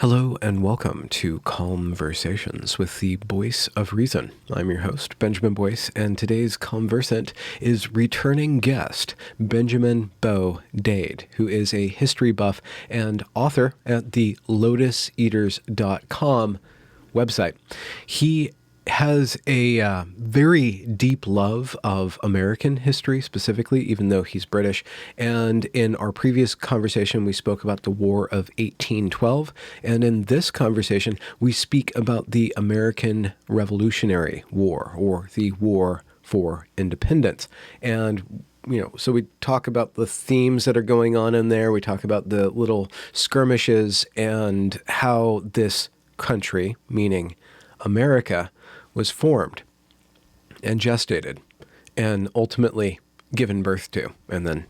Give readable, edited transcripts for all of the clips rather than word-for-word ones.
Hello and welcome to Conversations with the Voice of Reason. I'm your host, Benjamin Boyce, and today's conversant is returning guest, Benjamin Beau Dade, who is a history buff and author at the lotuseaters.com website. He has a very deep love of American history specifically, even though he's British. And in our previous conversation, we spoke about the War of 1812. And in this conversation, we speak about the American Revolutionary War, or the War for Independence. And so we talk about the themes that are going on in there. We talk about the little skirmishes and how this country, meaning America, was formed and gestated and ultimately given birth to, and then,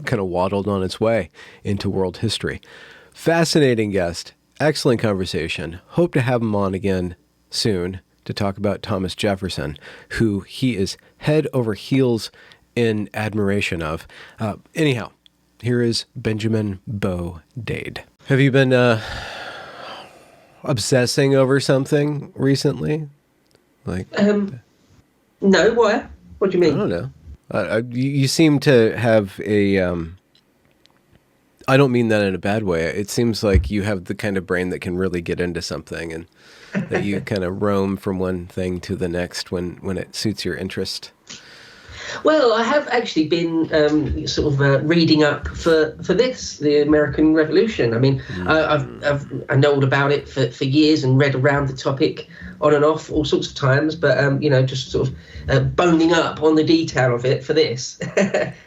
kind of waddled on its way into world history. Fascinating guest, excellent conversation. Hope to have him on again soon to talk about Thomas Jefferson, who he is head over heels in admiration of. Anyhow, here is Benjamin Beau Dade. Have you been obsessing over something recently? No, why? What do you mean? I don't know. You seem to have a, I don't mean that in a bad way. It seems like you have the kind of brain that can really get into something and that you kind of roam from one thing to the next when it suits your interest. Well, I have actually been reading up for this, the American Revolution. I mean, I know all about it for years and read around the topic on and off all sorts of times, but, just sort of boning up on the detail of it for this.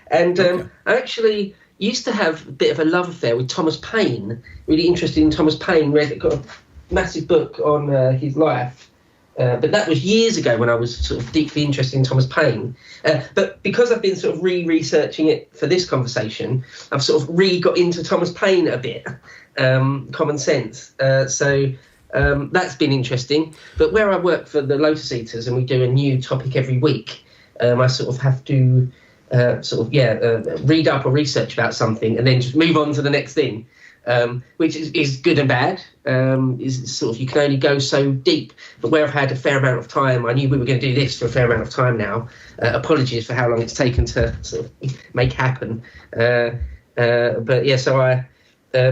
And I actually used to have a bit of a love affair with Thomas Paine, really interested in Thomas Paine, got a massive book on his life. But that was years ago when I was sort of deeply interested in Thomas Paine. But because I've been sort of researching it for this conversation, I've sort of got into Thomas Paine a bit, common sense. So that's been interesting. But where I work for the Lotus Eaters and we do a new topic every week, I sort of have to read up or research about something and then just move on to the next thing. Which is good and bad. Is sort of, you can only go so deep. But where I've had a fair amount of time, I knew we were going to do this for a fair amount of time now. Apologies for how long it's taken to sort of make happen. So I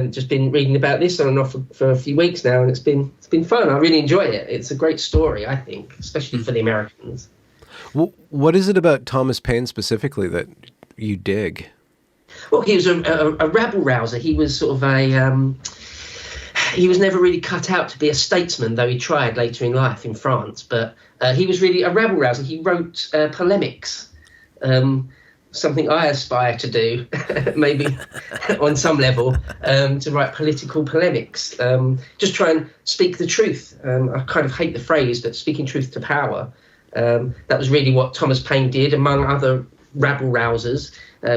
just been reading about this on and off for a few weeks now, and it's been fun. I really enjoy it. It's a great story, I think, especially for the Americans. Well, what is it about Thomas Paine specifically that you dig? Well, he was a rabble rouser. He was sort of he was never really cut out to be a statesman, though he tried later in life in France. But he was really a rabble rouser. He wrote polemics, something I aspire to do, maybe on some level, to write political polemics. Just try and speak the truth. I kind of hate the phrase, but speaking truth to power. That was really what Thomas Paine did, among other rabble rousers.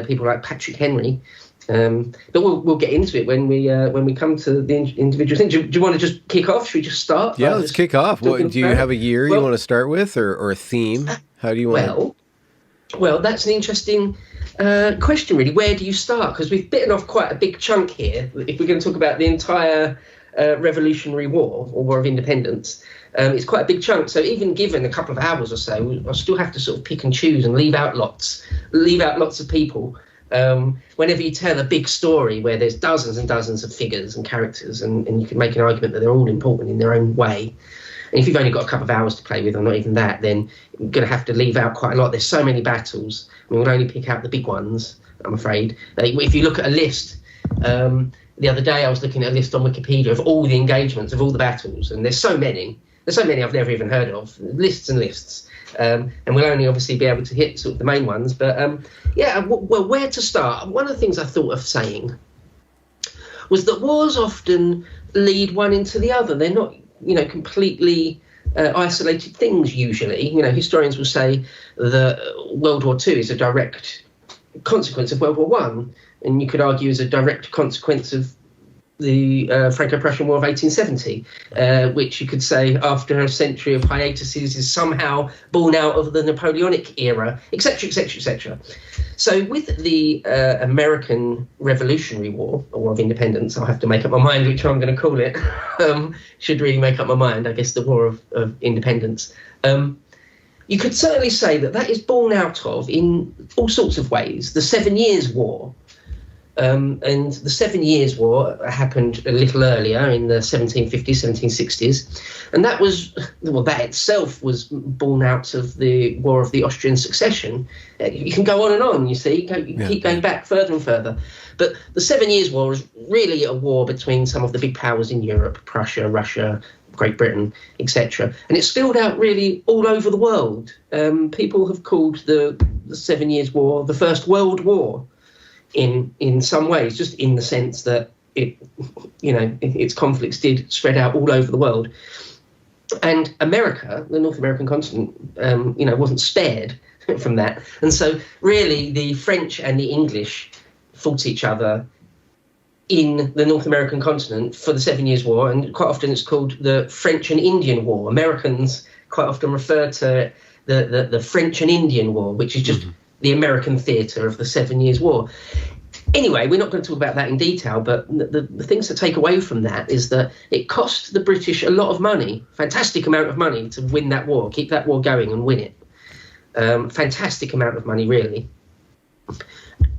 People like Patrick Henry, but we'll get into it when we come to the individual things. Do you want to just kick off? Should we just start? Yeah, let's kick off. Do you have a year you want to start with, or a theme? How do you want? Well, that's an interesting question, really. Where do you start? Because we've bitten off quite a big chunk here. If we're going to talk about the entire Revolutionary War or War of Independence. It's quite a big chunk, so even given a couple of hours or so, I'll still have to sort of pick and choose and leave out lots of people. Whenever you tell a big story where there's dozens and dozens of figures and characters, and you can make an argument that they're all important in their own way, and if you've only got a couple of hours to play with, or not even that, then you're going to have to leave out quite a lot. There's so many battles. I mean, we'll only pick out the big ones, I'm afraid. If you look at a list, the other day I was looking at a list on Wikipedia of all the engagements, of all the battles, and there's so many. There's so many I've never even heard of, lists and lists. And we'll only obviously be able to hit sort of the main ones. But well, where to start? One of the things I thought of saying was that wars often lead one into the other. They're not, completely isolated things usually. Historians will say that World War II is a direct consequence of World War I. And you could argue is a direct consequence of Franco-Prussian War of 1870, which you could say, after a century of hiatuses, is somehow born out of the Napoleonic era, etc., etc., etc. So with the American Revolutionary War, or War of Independence, I'll have to make up my mind which I'm going to call it. Should really make up my mind, I guess, the War of Independence. You could certainly say that is born out of, in all sorts of ways, the 7 Years' War. And the 7 Years' War happened a little earlier in the 1750s, 1760s. And that itself was born out of the War of the Austrian Succession. You can go on and on, you see, keep going back further and further. But the 7 Years' War is really a war between some of the big powers in Europe, Prussia, Russia, Great Britain, etc. And it spilled out really all over the world. People have called the 7 Years' War the First World War. In some ways, just in the sense that its conflicts did spread out all over the world, and America, the North American continent, wasn't spared from that. And so, really, the French and the English fought each other in the North American continent for the 7 Years' War, and quite often it's called the French and Indian War. Americans quite often refer to the French and Indian War, which is just the American theatre of the 7 Years' War. Anyway, we're not going to talk about that in detail, but the things to take away from that is that it cost the British a lot of money, fantastic amount of money, to win that war, keep that war going and win it. Fantastic amount of money, really.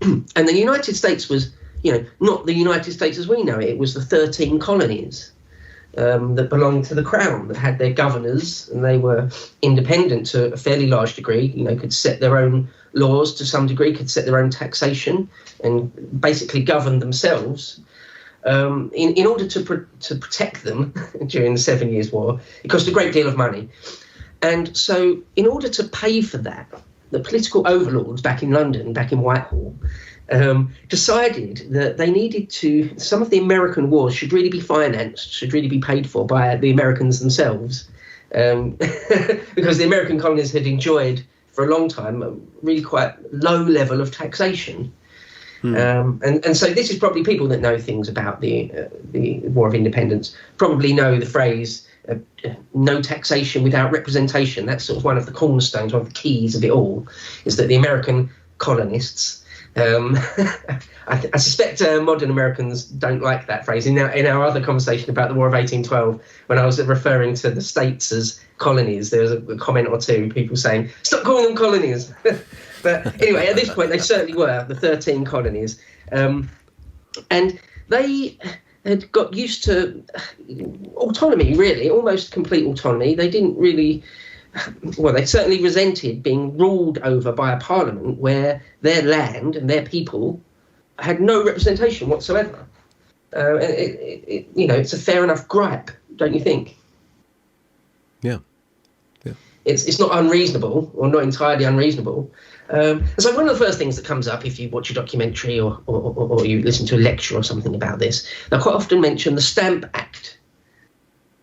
And the United States was, not the United States as we know it. It was the 13 colonies that belonged to the Crown, that had their governors, and they were independent to a fairly large degree, could set their own laws to some degree, could set their own taxation and basically govern themselves. In order to protect them during the 7 Years' War, it cost a great deal of money. And so in order to pay for that, the political overlords back in London, back in Whitehall, decided that they needed to, some of the American wars should really be financed, should really be paid for by the Americans themselves. Because the American colonies had enjoyed for a long time a really quite low level of taxation. And so this is probably people that know things about the War of Independence probably know the phrase no taxation without representation. That's sort of one of the cornerstones, one of the keys of it all, is that the American colonists, I suspect modern Americans don't like that phrase. In our other conversation about the War of 1812, when I was referring to the states as colonies, there was a comment or two, people saying, stop calling them colonies. But anyway, at this point, they certainly were, the 13 colonies. And they had got used to autonomy, really, almost complete autonomy. They didn't really... Well, they certainly resented being ruled over by a parliament where their land and their people had no representation whatsoever. And it's a fair enough gripe, don't you think? Yeah. It's not unreasonable, or not entirely unreasonable. And so one of the first things that comes up if you watch a documentary or you listen to a lecture or something about this, they'll quite often mention the Stamp Act.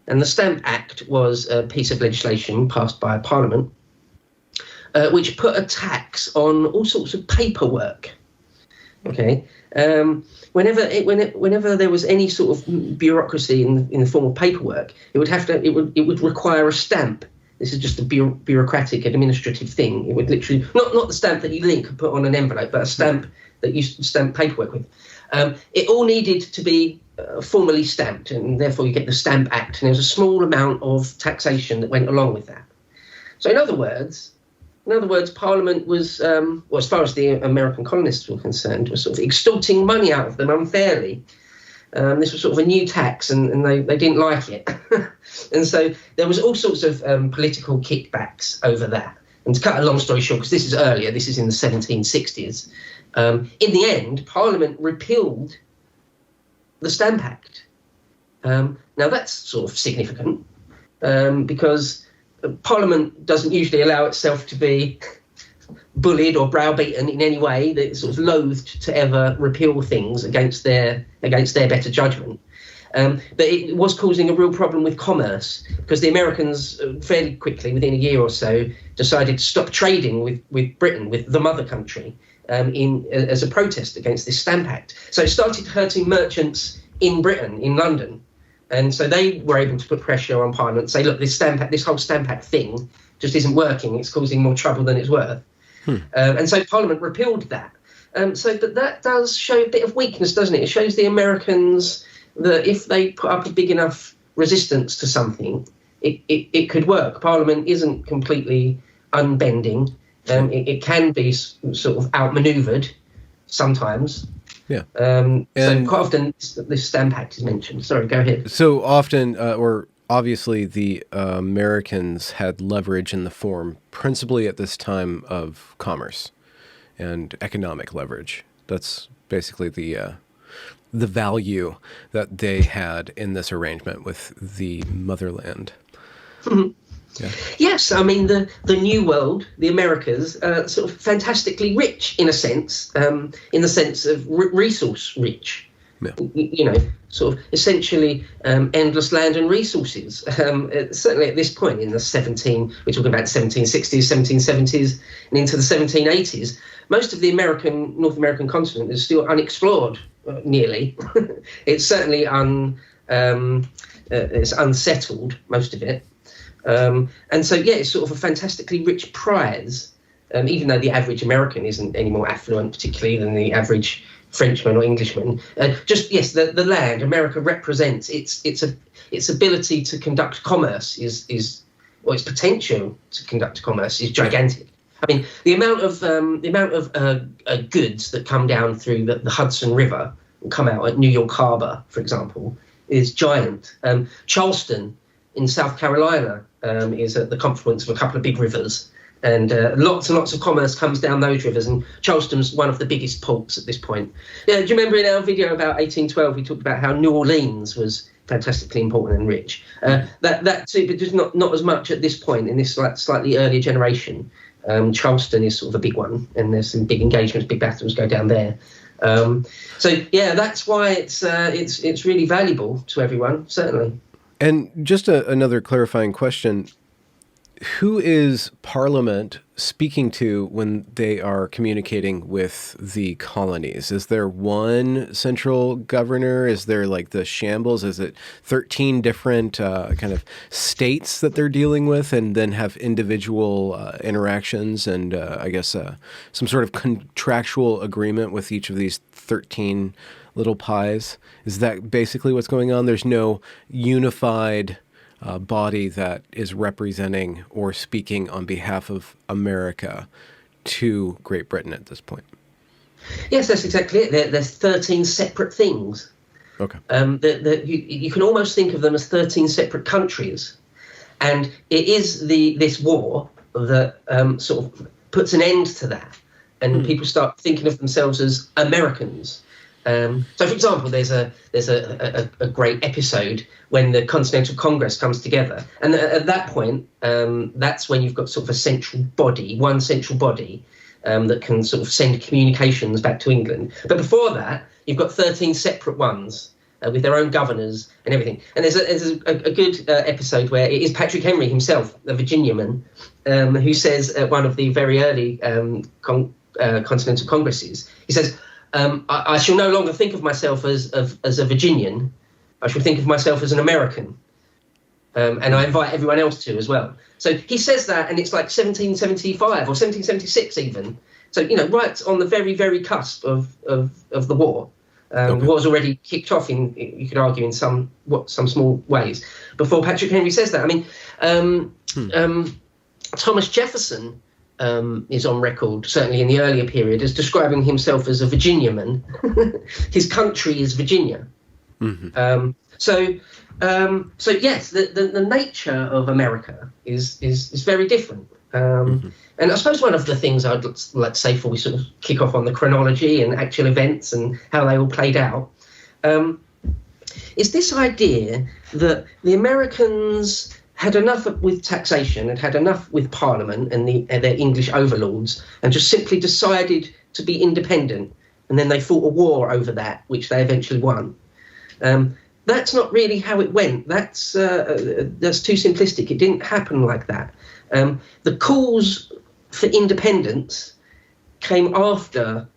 And the Stamp Act was a piece of legislation passed by Parliament, which put a tax on all sorts of paperwork. Okay, whenever there was any sort of bureaucracy in the form of paperwork, it would require a stamp. This is just a bureaucratic administrative thing. It would literally not the stamp that you link and put on an envelope, but a stamp that you stamp paperwork with. It all needed to be formally stamped, and therefore you get the Stamp Act, and there's a small amount of taxation that went along with that. So in other words, Parliament was, as far as the American colonists were concerned, was sort of extorting money out of them unfairly. This was sort of a new tax, and they didn't like it. And so there was all sorts of political kickbacks over that. And to cut a long story short, because this is earlier, this is in the 1760s, in the end, Parliament repealed the Stamp Act. Now that's sort of significant because Parliament doesn't usually allow itself to be bullied or browbeaten in any way. They're sort of loathed to ever repeal things against their better judgment. But it was causing a real problem with commerce because the Americans fairly quickly, within a year or so, decided to stop trading with Britain, with the mother country, as a protest against this Stamp Act. So it started hurting merchants in Britain, in London. And so they were able to put pressure on Parliament, say, look, this whole Stamp Act thing just isn't working. It's causing more trouble than it's worth. And so Parliament repealed that. So that does show a bit of weakness, doesn't it? It shows the Americans that if they put up a big enough resistance to something, it could work. Parliament isn't completely unbending. It can be sort of outmanoeuvred sometimes. Yeah. So quite often this Stamp Act is mentioned. Sorry, go ahead. So often, or obviously, the Americans had leverage in the form, principally at this time, of commerce and economic leverage. That's basically the value that they had in this arrangement with the motherland. Yeah. Yes, I mean the New World, the Americas, sort of fantastically rich in a sense, in the sense of resource rich. Yeah. Sort of essentially endless land and resources. Certainly at this point in the we're talking about the 1760s, 1770s, and into the 1780s, most of the North American continent is still unexplored, nearly. It's certainly it's unsettled, most of it. And so, it's sort of a fantastically rich prize, even though the average American isn't any more affluent, particularly, than the average Frenchman or Englishman. The land America represents, its ability to conduct commerce its potential to conduct commerce is gigantic. I mean, the amount of goods that come down through the Hudson River and come out at New York Harbor, for example, is giant. Charleston in South Carolina is at the confluence of a couple of big rivers, and lots and lots of commerce comes down those rivers, and Charleston's one of the biggest ports at this point. Yeah, do you remember in our video about 1812 we talked about how New Orleans was fantastically important and rich? That too, but just not as much at this point in this slightly earlier generation. Charleston is sort of a big one, and there's some big engagements, big battles go down there. That's why it's really valuable to everyone, certainly. And just another clarifying question. Who is Parliament speaking to when they are communicating with the colonies? Is there one central governor? Is there like the shambles? Is it 13 different kind of states that they're dealing with, and then have individual interactions and some sort of contractual agreement with each of these 13 little pies? Is that basically what's going on? There's no unified body that is representing or speaking on behalf of America to Great Britain at this point. Yes, that's exactly it. There's 13 separate things. Okay. You can almost think of them as 13 separate countries, and it is this war that sort of puts an end to that, and people start thinking of themselves as Americans. So, for example, there's a great episode when the Continental Congress comes together, and at that point, that's when you've got sort of one central body that can sort of send communications back to England. But before that, you've got 13 separate ones with their own governors and everything. And there's a good episode where it is Patrick Henry himself, a Virginiaman, who says at one of the very early Continental Congresses, he says, I shall no longer think of myself as a Virginian. I shall think of myself as an American. And I invite everyone else to as well. So he says that, and it's like 1775 or 1776 even. So, right on the very, very cusp of the war. The war's already kicked off you could argue, in some small ways, before Patrick Henry says that. I mean, Thomas Jefferson is on record, certainly in the earlier period, as describing himself as a Virginiaman. His country is Virginia. Mm-hmm. So yes, the nature of America is very different. And I suppose one of the things I'd like to say before we sort of kick off on the chronology and actual events and how they all played out, is this idea that the Americans had enough with taxation and had enough with Parliament and their English overlords, and just simply decided to be independent, and then they fought a war over that, which they eventually won. That's not really how it went. That's too simplistic. It didn't happen like that. The calls for independence came after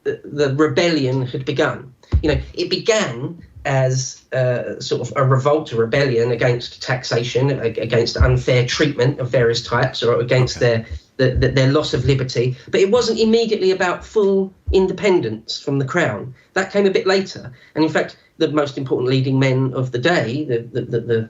the rebellion had begun. It began as sort of a revolt, a rebellion against taxation, against unfair treatment of various types, or against their loss of liberty. But it wasn't immediately about full independence from the crown. That came a bit later. And in fact, the most important leading men of the day, the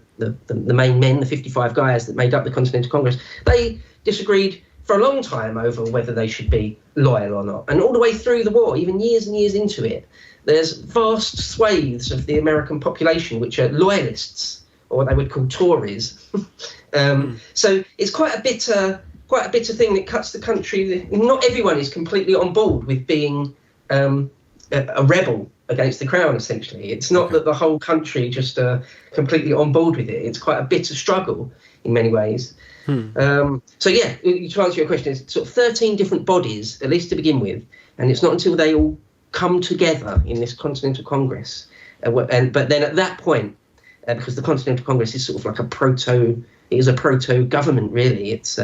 main men, the 55 guys that made up the Continental Congress, they disagreed for a long time over whether they should be loyal or not. And all the way through the war, even years and years into it, there's vast swathes of the American population which are loyalists, or what they would call Tories. So it's quite a bitter thing that cuts the country. Not everyone is completely on board with being a rebel against the crown, essentially. It's not that the whole country just completely on board with it. It's quite a bitter struggle in many ways. So yeah, to answer your question, it's sort of 13 different bodies, at least to begin with, and it's not until they all come together in this Continental Congress, but then at that point, because the Continental Congress is sort of like a proto government, really. It's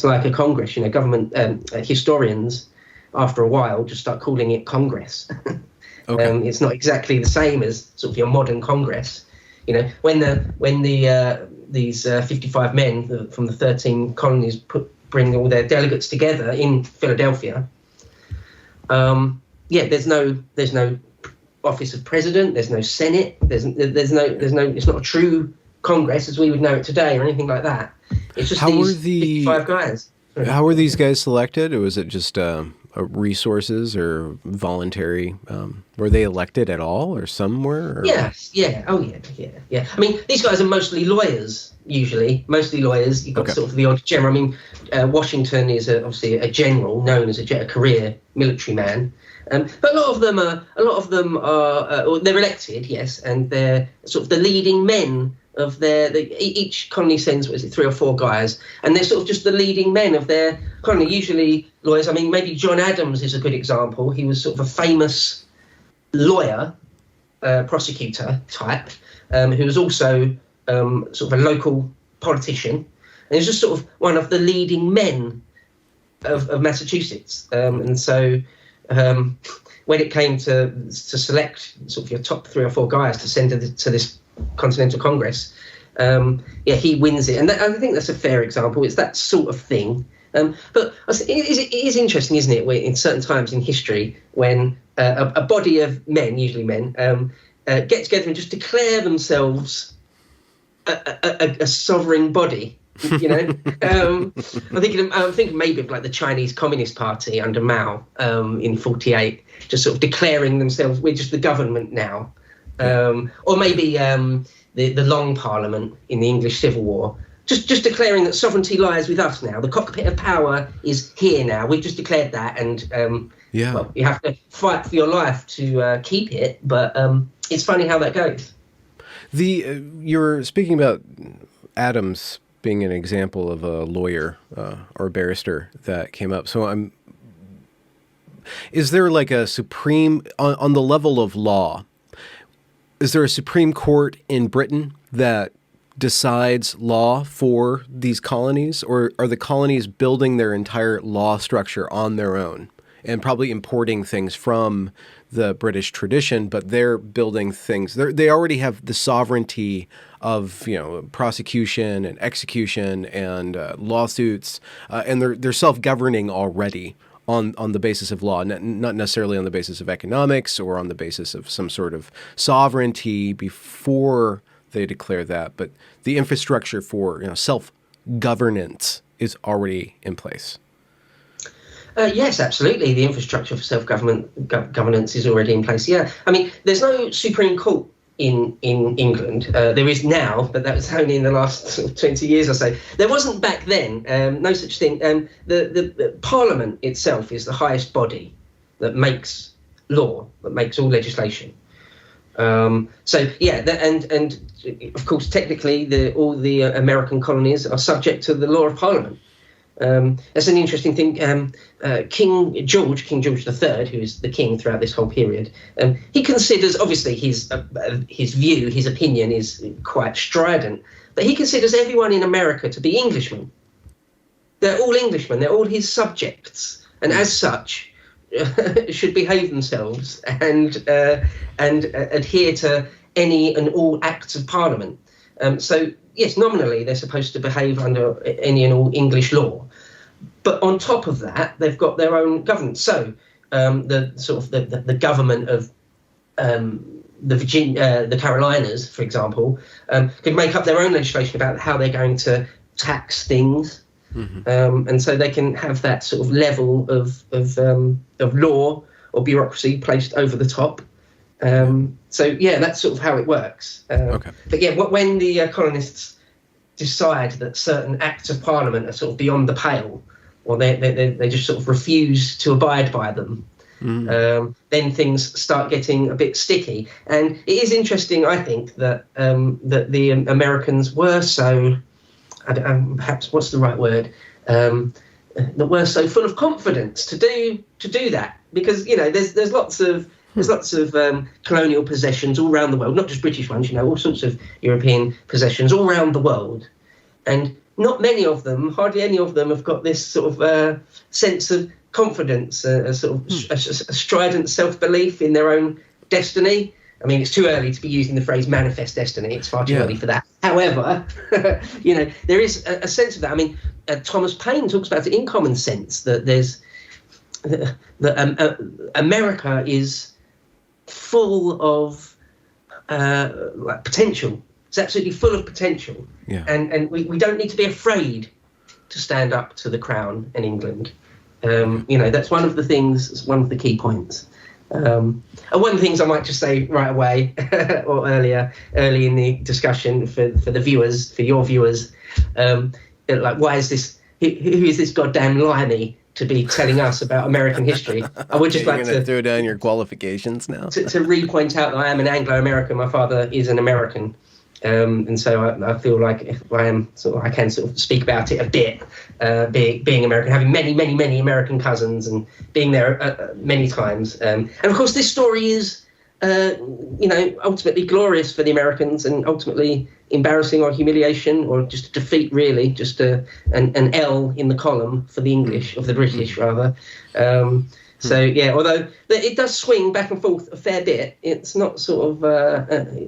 like a Congress, government historians after a while just start calling it Congress. It's not exactly the same as sort of your modern Congress. When these 55 men from the 13 colonies bring all their delegates together in Philadelphia. There's no office of president. There's no Senate. There's no. It's not a true Congress as we would know it today, or anything like that. It's just these 55 guys. How were these guys selected? Or was it just resources or voluntary? Were they elected at all, or some were? Or? Yes. Yeah. Oh, yeah. I mean, these guys are mostly lawyers. Usually, mostly lawyers. You've got sort of the odd general. I mean, Washington is obviously a general, known as a career military man. But a lot of them are they're elected, yes, and they're sort of the leading men of each colony sends, 3 or 4 guys, and they're sort of just the leading men of their colony, usually lawyers. I mean, maybe John Adams is a good example. He was sort of a famous lawyer, prosecutor type, who was also sort of a local politician, and he was just sort of one of the leading men of Massachusetts. And so when it came to select sort of your top 3 or 4 guys to send to this Continental Congress, he wins it, and I think that's a fair example. It's that sort of thing. But it is interesting, isn't it, in certain times in history when a body of men, usually men, get together and just declare themselves a sovereign body. I'm thinking maybe of like the Chinese Communist Party under Mao in 1948, just sort of declaring themselves, we're just the government now. Or maybe the Long Parliament in the English Civil War, just declaring that sovereignty lies with us now. The cockpit of power is here now. We've just declared that, and well, you have to fight for your life to keep it. But it's funny how that goes. You're speaking about Adams being an example of a lawyer or a barrister that came up. So is there like a supreme on the level of law? Is there a Supreme Court in Britain that decides law for these colonies, or are the colonies building their entire law structure on their own and probably importing things from the British tradition, but they're building things. They already have the sovereignty of prosecution and execution and lawsuits, and they're self-governing already on the basis of law, not necessarily on the basis of economics or on the basis of some sort of sovereignty before they declare that, but the infrastructure for self-governance is already in place. Yes, absolutely. The infrastructure for self-governance is already in place. Yeah, I mean, there's no Supreme Court in England. There is now, but that was only in the last 20 years or so. There wasn't back then. No such thing. The Parliament itself is the highest body that makes law, that makes all legislation. And of course, technically, all the American colonies are subject to the law of Parliament. That's an interesting thing. King George III, who is the king throughout this whole period, he considers, obviously his view, his opinion is quite strident, but he considers everyone in America to be Englishmen. They're all Englishmen. They're all his subjects, and as such, should behave themselves and adhere to any and all acts of Parliament. So yes, nominally they're supposed to behave under any and all English law, but on top of that, they've got their own government. So the government of the Carolinas, for example, could make up their own legislation about how they're going to tax things. And so they can have that sort of level of law or bureaucracy placed over the top. So yeah, that's sort of how it works. But yeah, when the colonists decide that certain acts of Parliament are sort of beyond the pale, or they just sort of refuse to abide by them, then things start getting a bit sticky. And it is interesting, I think, that that the Americans were so. Perhaps what's the right word? That we're so full of confidence to do that, because there's lots of colonial possessions all around the world, not just British ones, all sorts of European possessions all around the world, and not many of them, hardly any of them, have got this sort of sense of confidence, a sort of a strident self-belief in their own destiny. I mean, it's too early to be using the phrase manifest destiny. It's far too early for that. However, there is a sense of that. I mean, Thomas Paine talks about it in Common Sense, that there's America is full of potential. It's absolutely full of potential. Yeah. And we don't need to be afraid to stand up to the Crown and England. That's one of the things, it's one of the key points. And one of the things I might just say right away, or early in the discussion for the viewers, for your viewers, like, why is this? Who is this goddamn limey to be telling us about American history? I would just like to throw down your qualifications now. to re-point out that I am an Anglo-American. My father is an American. And so I feel like if I can sort of speak about it a bit, being American, having many American cousins and being there many times. And of course, this story is, ultimately glorious for the Americans and ultimately embarrassing or humiliation or just a defeat, really, just an L in the column for the English, of the British, rather. So, yeah, although it does swing back and forth a fair bit, it's not sort of,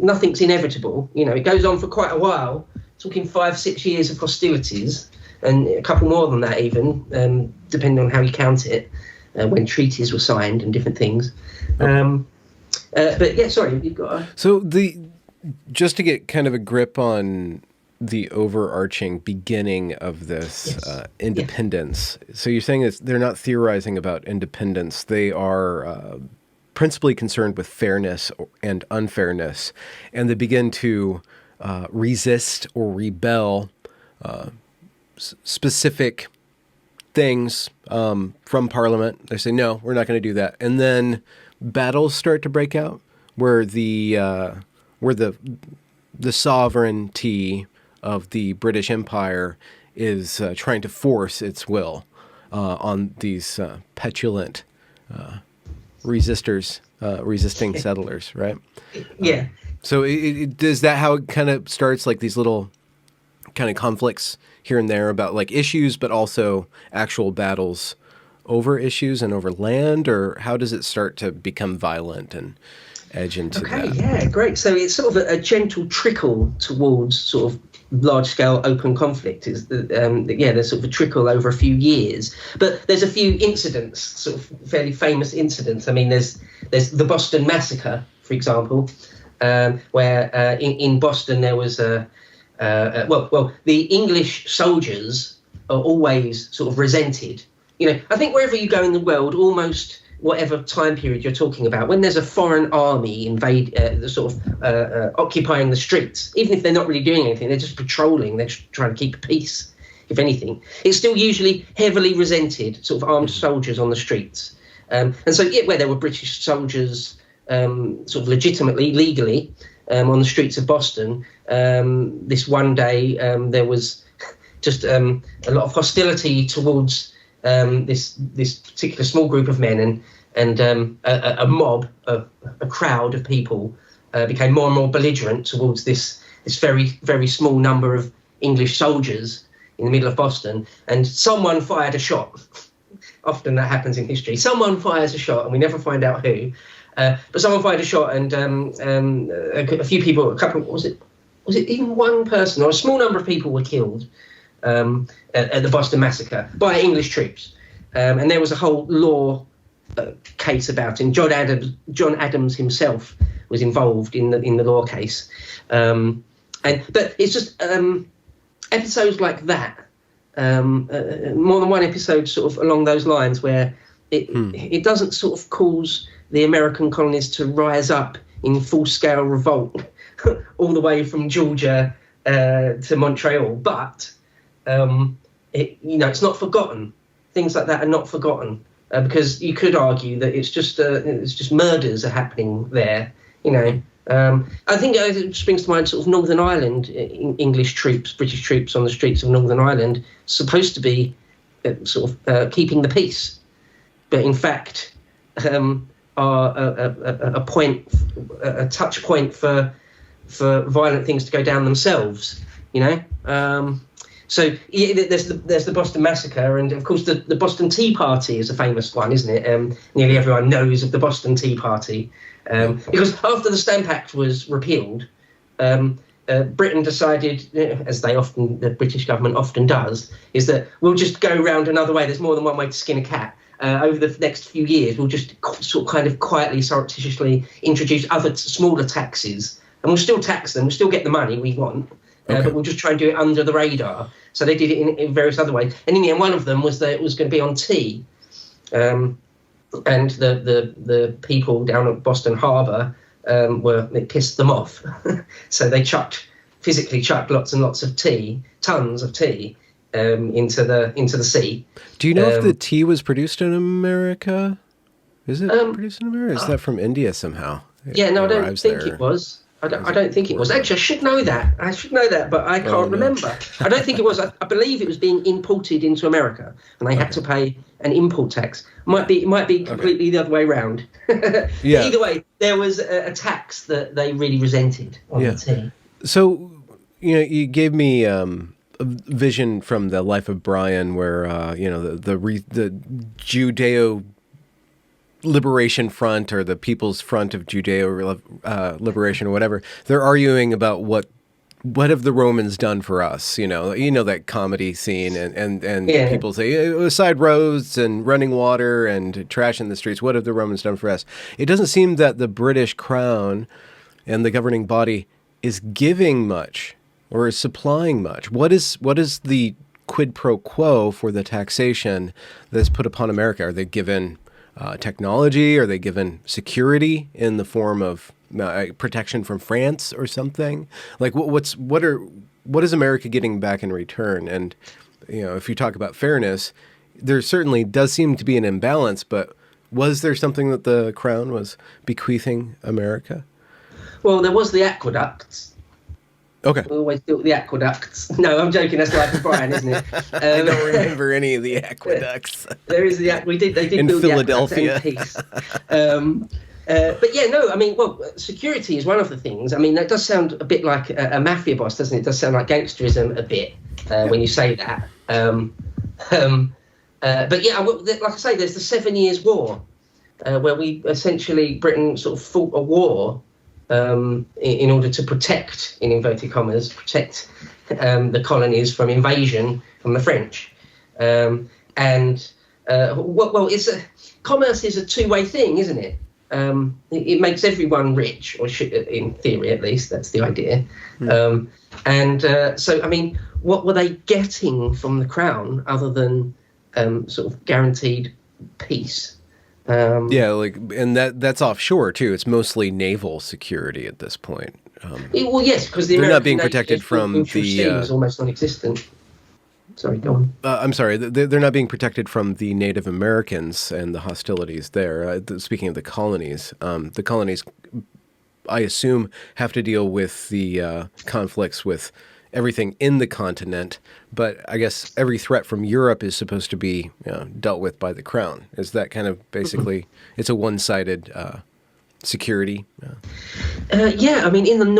nothing's inevitable. It goes on for quite a while, talking 5-6 years of hostilities, and a couple more than that even, depending on how you count it, when treaties were signed and different things. But, yeah, sorry, you've got a... So, just to get kind of a grip on the overarching beginning of this independence. Yes. So you're saying that they're not theorizing about independence. They are principally concerned with fairness and unfairness, and they begin to resist or rebel specific things from Parliament. They say, no, we're not going to do that. And then battles start to break out where the sovereignty of the British Empire is trying to force its will on these petulant resisting settlers, right? Yeah. So is that how it kind of starts, like these little kind of conflicts here and there about like issues, but also actual battles over issues and over land, or how does it start to become violent and edge into that? Okay, yeah, great. So it's sort of a gentle trickle towards sort of large-scale open conflict. There's sort of a trickle over a few years, but there's a few incidents, sort of fairly famous incidents. I mean, there's the Boston Massacre, for example, where in Boston there was the English soldiers are always sort of resented. I think wherever you go in the world, almost whatever time period you're talking about, when there's a foreign army occupying the streets, even if they're not really doing anything, they're just patrolling, they're just trying to keep peace, if anything, it's still usually heavily resented, sort of armed soldiers on the streets. And so, where there were British soldiers sort of legitimately, legally, on the streets of Boston, this one day there was just a lot of hostility towards this particular small group of men, and a mob, a crowd of people became more and more belligerent towards this very, very small number of English soldiers in the middle of Boston, and someone fired a shot. often that happens in history. Someone fires a shot, and we never find out who. But someone fired a shot, and a few people, was it even one person or a small number of people were killed at the Boston Massacre by English troops, and there was a whole law case about him. John Adams himself was involved in the law case, but it's just episodes like that, more than one episode sort of along those lines, where it doesn't sort of cause the American colonies to rise up in full-scale revolt all the way from Georgia to Montreal, but it's not forgotten. Things like that are not forgotten, because you could argue that it's just murders are happening there. I think it springs to mind sort of Northern Ireland, English troops, British troops on the streets of Northern Ireland, supposed to be keeping the peace, but in fact are a touch point for violent things to go down themselves. So there's the Boston Massacre, and of course the Boston Tea Party is a famous one, isn't it? Nearly everyone knows of the Boston Tea Party, because after the Stamp Act was repealed, Britain decided, as the British government often does, is that we'll just go round another way. There's more than one way to skin a cat. Over the next few years, we'll just sort of kind of quietly, surreptitiously introduce other smaller taxes, and we'll still tax them. We'll still get the money we want. But we'll just try and do it under the radar. So they did it in various other ways. And in the end, one of them was that it was going to be on tea. And the people down at Boston Harbour it pissed them off. So they physically chucked lots and lots of tea, tons of tea, into the sea. Do you know if the tea was produced in America? Is it produced in America? Is that from India somehow? I don't think it was. I don't think it was. Actually, I should know that, but I can't remember. I don't think it was. I believe it was being imported into America, and they had to pay an import tax. Might be completely the other way around. Either way, there was a tax that they really resented on the tea. So, you gave me a vision from the Life of Brian, where the Judeo Liberation Front, or the People's Front of Judeo Liberation, or whatever, they're arguing about what have the Romans done for us? That comedy scene, and people say side roads and running water and trash in the streets. What have the Romans done for us? It doesn't seem that the British Crown and the governing body is giving much or is supplying much. What is the quid pro quo for the taxation that's put upon America? Are they given technology? Are they given security in the form of protection from France or something? Like what is America getting back in return? And if you talk about fairness, there certainly does seem to be an imbalance. But was there something that the Crown was bequeathing America? Well, there was the aqueducts. Okay. We always built the aqueducts. No, I'm joking. That's Life of Brian, isn't it? I don't remember any of the aqueducts. There is They did in build Philadelphia. The but security is one of the things. I mean, that does sound a bit like a mafia boss, doesn't it? It does sound like gangsterism a bit when you say that. But like I say, there's the 7 Years' War, where Britain sort of fought a war in order to protect, in inverted commas, the colonies from invasion from the French. Commerce is a two-way thing, isn't it? It makes everyone rich, or should, in theory at least, that's the idea. So, I mean, what were they getting from the Crown other than sort of guaranteed peace? And that's offshore too. It's mostly naval security at this point. Yes, because they're not being protected from the is almost non-existent. Sorry, go on. I'm sorry. They're not being protected from the Native Americans and the hostilities there. Speaking of the colonies, I assume, have to deal with the conflicts with everything in the continent, but I guess every threat from Europe is supposed to be dealt with by the Crown. Is that kind of basically, it's a one-sided security? I mean,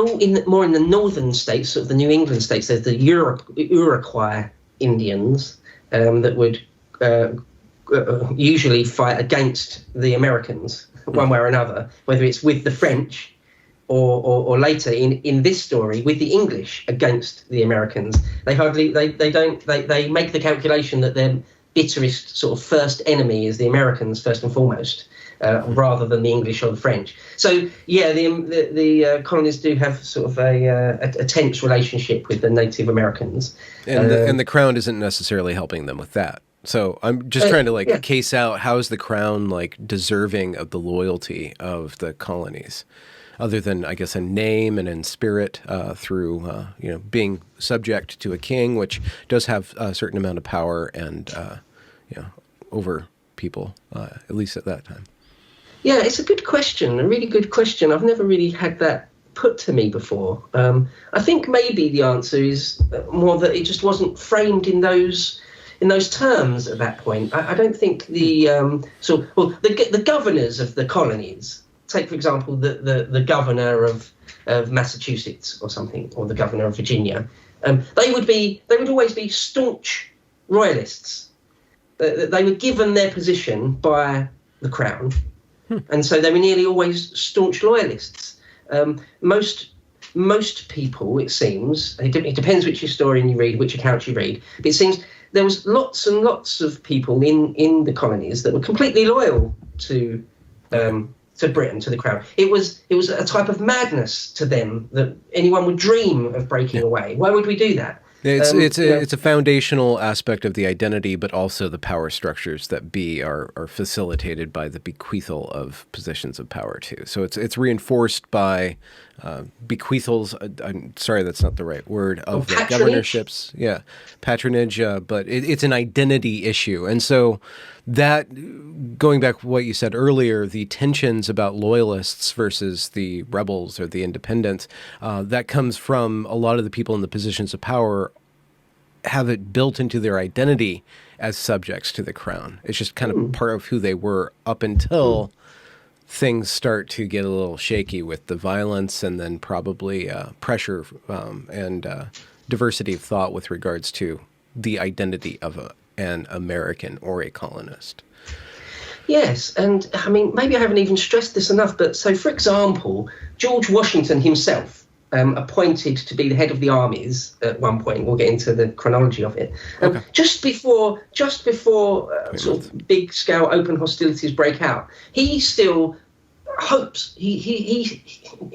more in the northern states, sort of the New England states, there's the Iroquois Indians that would usually fight against the Americans one way or another, whether it's with the French or later in this story with the English against the Americans. They make the calculation that their bitterest sort of first enemy is the Americans first and foremost, rather than the English or the French. So yeah, the colonies do have sort of a tense relationship with the Native Americans, and the crown isn't necessarily helping them with that. So I'm just trying to case out, how is the crown deserving of the loyalty of the colonies, other than, I guess, in name and in spirit, through being subject to a king, which does have a certain amount of power and over people, at least at that time. Yeah, it's a good question, a really good question. I've never really had that put to me before. I think maybe the answer is more that it just wasn't framed in those terms at that point. I don't think the governors of the colonies, take for example the governor of Massachusetts or something, or the governor of Virginia, they would always be staunch royalists. They were given their position by the crown, and so they were nearly always staunch loyalists. Most people, it seems, it depends which historian you read, which accounts you read, but it seems there was lots and lots of people in the colonies that were completely loyal to Britain, to the crown. It was a type of madness to them that anyone would dream of breaking away. Why would we do that? It's a foundational aspect of the identity, but also the power structures that are facilitated by the bequeathal of positions of power too. So it's reinforced by bequeathals. I'm sorry, that's not the right word, of the governorships. Yeah, patronage. But it's an identity issue, and so that, going back to what you said earlier, the tensions about loyalists versus the rebels or the independents, that comes from a lot of the people in the positions of power have it built into their identity as subjects to the crown. It's just kind of part of who they were up until things start to get a little shaky with the violence and then probably pressure and diversity of thought with regards to the identity of an American or a colonist. Yes, and I mean, maybe I haven't even stressed this enough, but so, for example, George Washington himself, appointed to be the head of the armies at one point. We'll get into the chronology of it. Okay. Just before sort of big-scale open hostilities break out, he still hopes,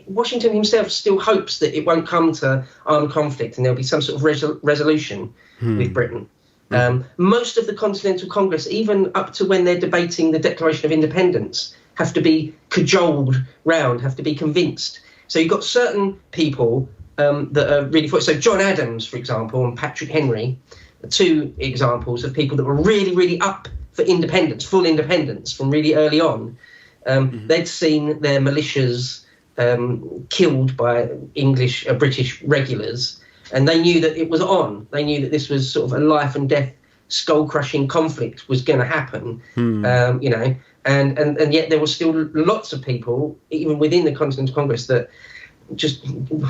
Washington himself still hopes that it won't come to armed conflict and there'll be some sort of resolution with Britain. Most of the Continental Congress, even up to when they're debating the Declaration of Independence, have to be cajoled round, have to be convinced. So you've got certain people that are really for it. So John Adams, for example, and Patrick Henry are two examples of people that were really, really up for independence, full independence from really early on. They'd seen their militias killed by British regulars, and they knew that it was on. They knew that this was sort of a life and death, skull-crushing conflict was going to happen, and yet there were still lots of people, even within the Continental Congress, that just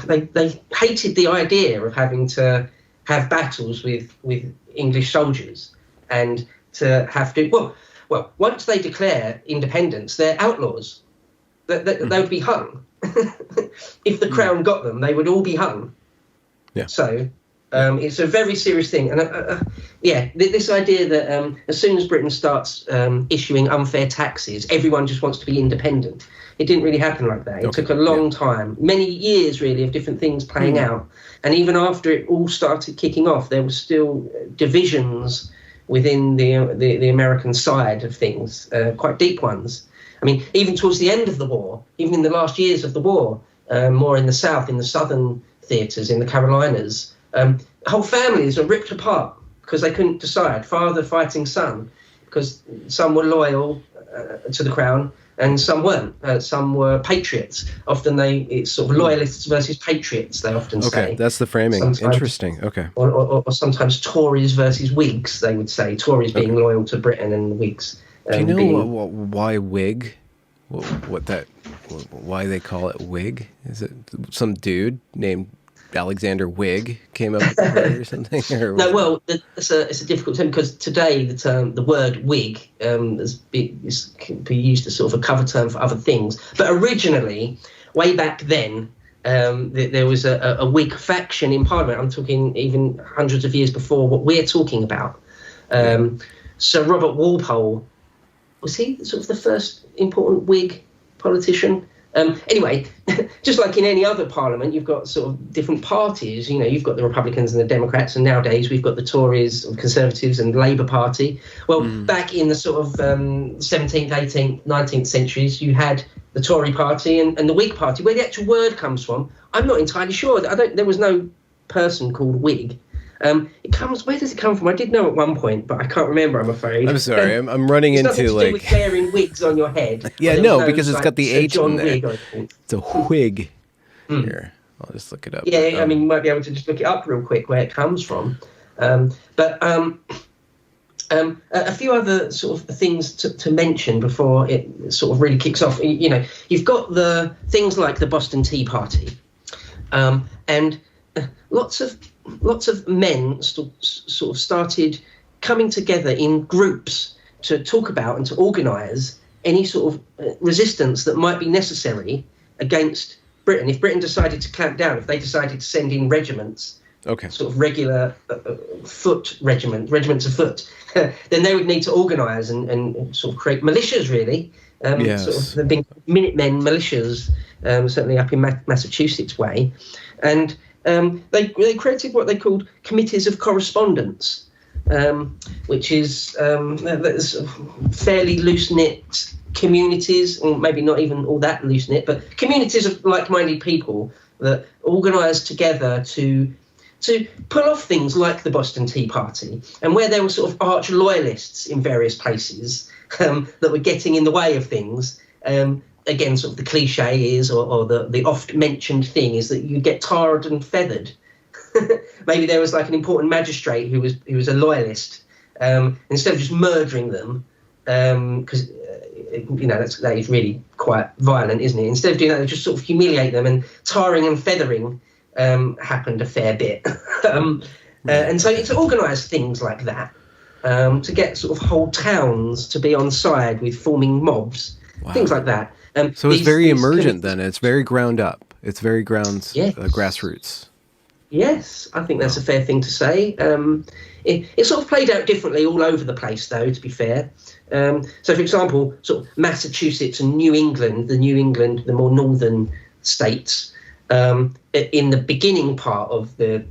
they hated the idea of having to have battles with English soldiers and to have to, well, once they declare independence, they're outlaws. They would be hung. If the crown got them, they would all be hung. Yeah. So it's a very serious thing. And this idea that as soon as Britain starts issuing unfair taxes, everyone just wants to be independent. It didn't really happen like that. It took a long time, many years really, of different things playing out. And even after it all started kicking off, there were still divisions within the American side of things, quite deep ones. I mean, even towards the end of the war, even in the last years of the war, more in the South, in the southern theatres, in the Carolinas, whole families were ripped apart because they couldn't decide, father fighting son, because some were loyal to the crown and some weren't. Some were patriots. Often it's sort of loyalists versus patriots, they often say. Okay, that's the framing. Sometimes, interesting, okay. Or sometimes Tories versus Whigs, they would say. Tories being loyal to Britain and Whigs. Do you know why Whig? Why they call it Whig? Is it some dude named Alexander Whig came up with the word or something? Or No, well, it's a difficult term because today the word Whig can be used as sort of a cover term for other things. But originally, way back then, there was a Whig faction in Parliament. I'm talking even hundreds of years before what we're talking about. Sir Robert Walpole, was he sort of the first important Whig politician? Anyway, just like in any other parliament, you've got sort of different parties. You've got the Republicans and the Democrats, and nowadays we've got the Tories, and Conservatives, and Labour Party. Well, back in the sort of 17th, 18th, 19th centuries, you had the Tory Party and the Whig Party. Where the actual word comes from, I'm not entirely sure. There was no person called Whig. Where does it come from? I did know at one point, but I can't remember, I'm afraid. I'm sorry, I'm running it's into nothing to do with wearing wigs on your head. Yeah, no, because it's got the Sir H John in there. Whig, It's a Whig. Here, I'll just look it up. Yeah, I mean, you might be able to just look it up real quick where it comes from. But a few other sort of things to mention before it sort of really kicks off. You've got the things like the Boston Tea Party, and lots of men sort of started coming together in groups to talk about and to organise any sort of resistance that might be necessary against Britain. If Britain decided to clamp down, if they decided to send in regiments, sort of regular regiments of foot, then they would need to organise and sort of create militias, really. Sort of there have been Minutemen militias, certainly up in Massachusetts way. And they created what they called committees of correspondence, which is fairly loose-knit communities, or maybe not even all that loose-knit, but communities of like-minded people that organised together to pull off things like the Boston Tea Party, and where there were sort of arch-loyalists in various places that were getting in the way of things. Again, sort of the cliche is, or the oft-mentioned thing is that you get tarred and feathered. Maybe there was like an important magistrate who was a loyalist. Instead of just murdering them, because that is really quite violent, isn't it? Instead of doing that, they just sort of humiliate them, and tarring and feathering happened a fair bit. And so it's organised things like that to get sort of whole towns to be on side with forming mobs, things like that. So it's very emergent then. It's very ground up. It's very grassroots. Yes, I think that's a fair thing to say. It sort of played out differently all over the place, though, to be fair. So, for example, sort of Massachusetts and New England, the more northern states, in the beginning part of the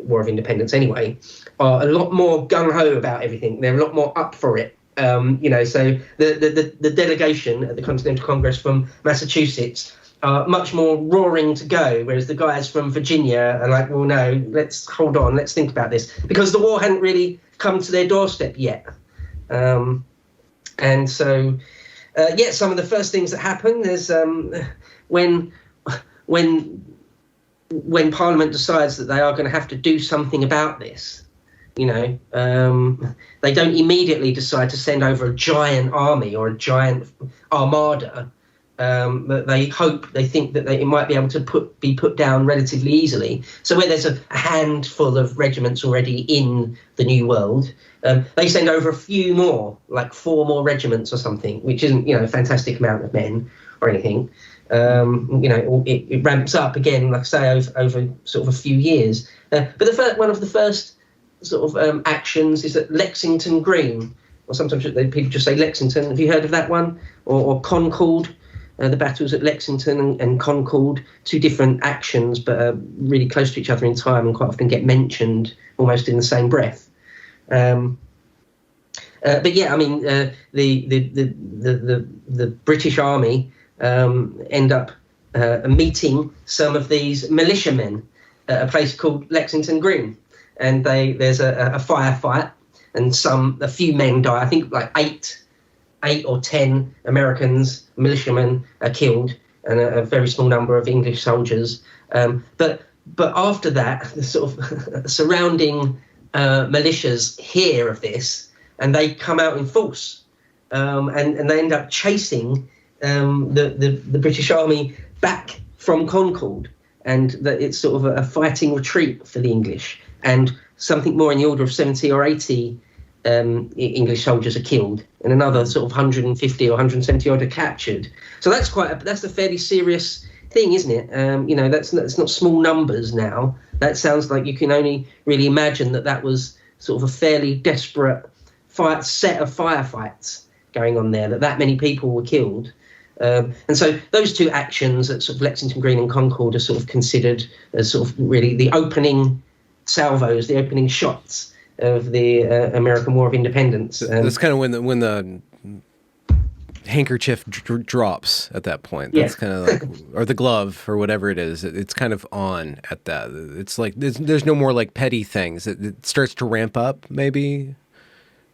War of Independence anyway, are a lot more gung-ho about everything. They're a lot more up for it. So the delegation at the Continental Congress from Massachusetts are much more roaring to go, whereas the guys from Virginia are like, well, no, let's hold on, let's think about this, because the war hadn't really come to their doorstep yet. And so, some of the first things that happen is when Parliament decides that they are going to have to do something about this. They don't immediately decide to send over a giant army or a giant armada, but they think that it might be able to be put down relatively easily. So where there's a handful of regiments already in the New World, they send over a few more, like 4 more regiments or something, which isn't, a fantastic amount of men or anything. It ramps up again, like I say, over sort of a few years. But one of the first sort of actions is at Lexington Green, or sometimes people just say Lexington. Have you heard of that one? Or Concord, the battles at Lexington and Concord, 2 different actions, but really close to each other in time and quite often get mentioned almost in the same breath. But yeah, I mean, the British Army end up meeting some of these militiamen at a place called Lexington Green. And there's a firefight, and a few men die. I think like 8 or 10 Americans, militiamen, are killed, and a very small number of English soldiers. But after that, the sort of surrounding militias hear of this, and they come out in force, and they end up chasing the British Army back from Concord. and that it's sort of a fighting retreat for the English, and something more in the order of 70 or 80 English soldiers are killed, and another sort of 150 or 170 odd are captured. So that's that's a fairly serious thing, isn't it? That's not small numbers now. That sounds like you can only really imagine that was sort of a fairly desperate set of firefights going on there, that many people were killed. And so those two actions at sort of Lexington Green and Concord are sort of considered as sort of really the opening salvos, the opening shots of the American War of Independence. That's kind of when the handkerchief drops at that point. That's kind of like, or the glove or whatever it is. It's kind of on at that. It's like there's no more like petty things. It starts to ramp up, maybe.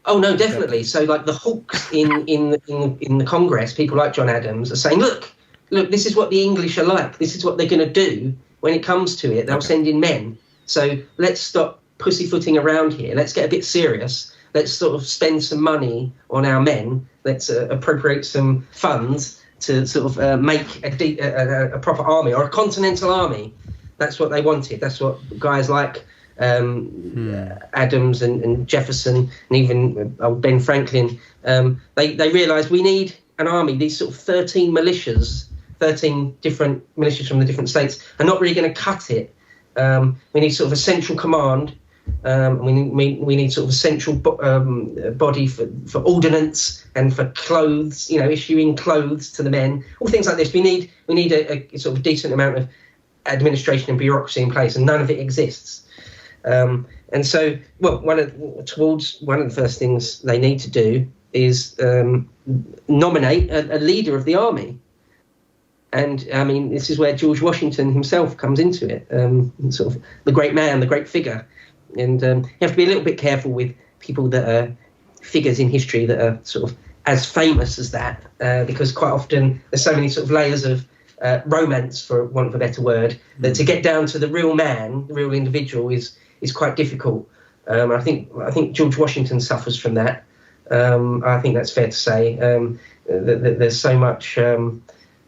Oh no, definitely. So like the hawks in the Congress, people like John Adams are saying, look, this is what the English are like. This is what they're going to do when it comes to it. They'll send in men. So let's stop pussyfooting around here. Let's get a bit serious. Let's sort of spend some money on our men. Let's appropriate some funds to sort of make a proper army, or a Continental Army. That's what they wanted. That's what guys like Adams and Jefferson and even Ben Franklin, they realised we need an army. These sort of 13 different militias from the different states are not really going to cut it. We need sort of a central command. We need sort of a central body for ordnance and for clothes, issuing clothes to the men, all things like this. We need a sort of decent amount of administration and bureaucracy in place, and none of it exists. And so, one of the first things they need to do is nominate a leader of the army. And I mean, this is where George Washington himself comes into it, sort of the great man, the great figure. And you have to be a little bit careful with people that are figures in history that are sort of as famous as that, because quite often there's so many sort of layers of romance, for want of a better word, that to get down to the real man, the real individual, is quite difficult. I think George Washington suffers from that. I think that's fair to say. That there's so much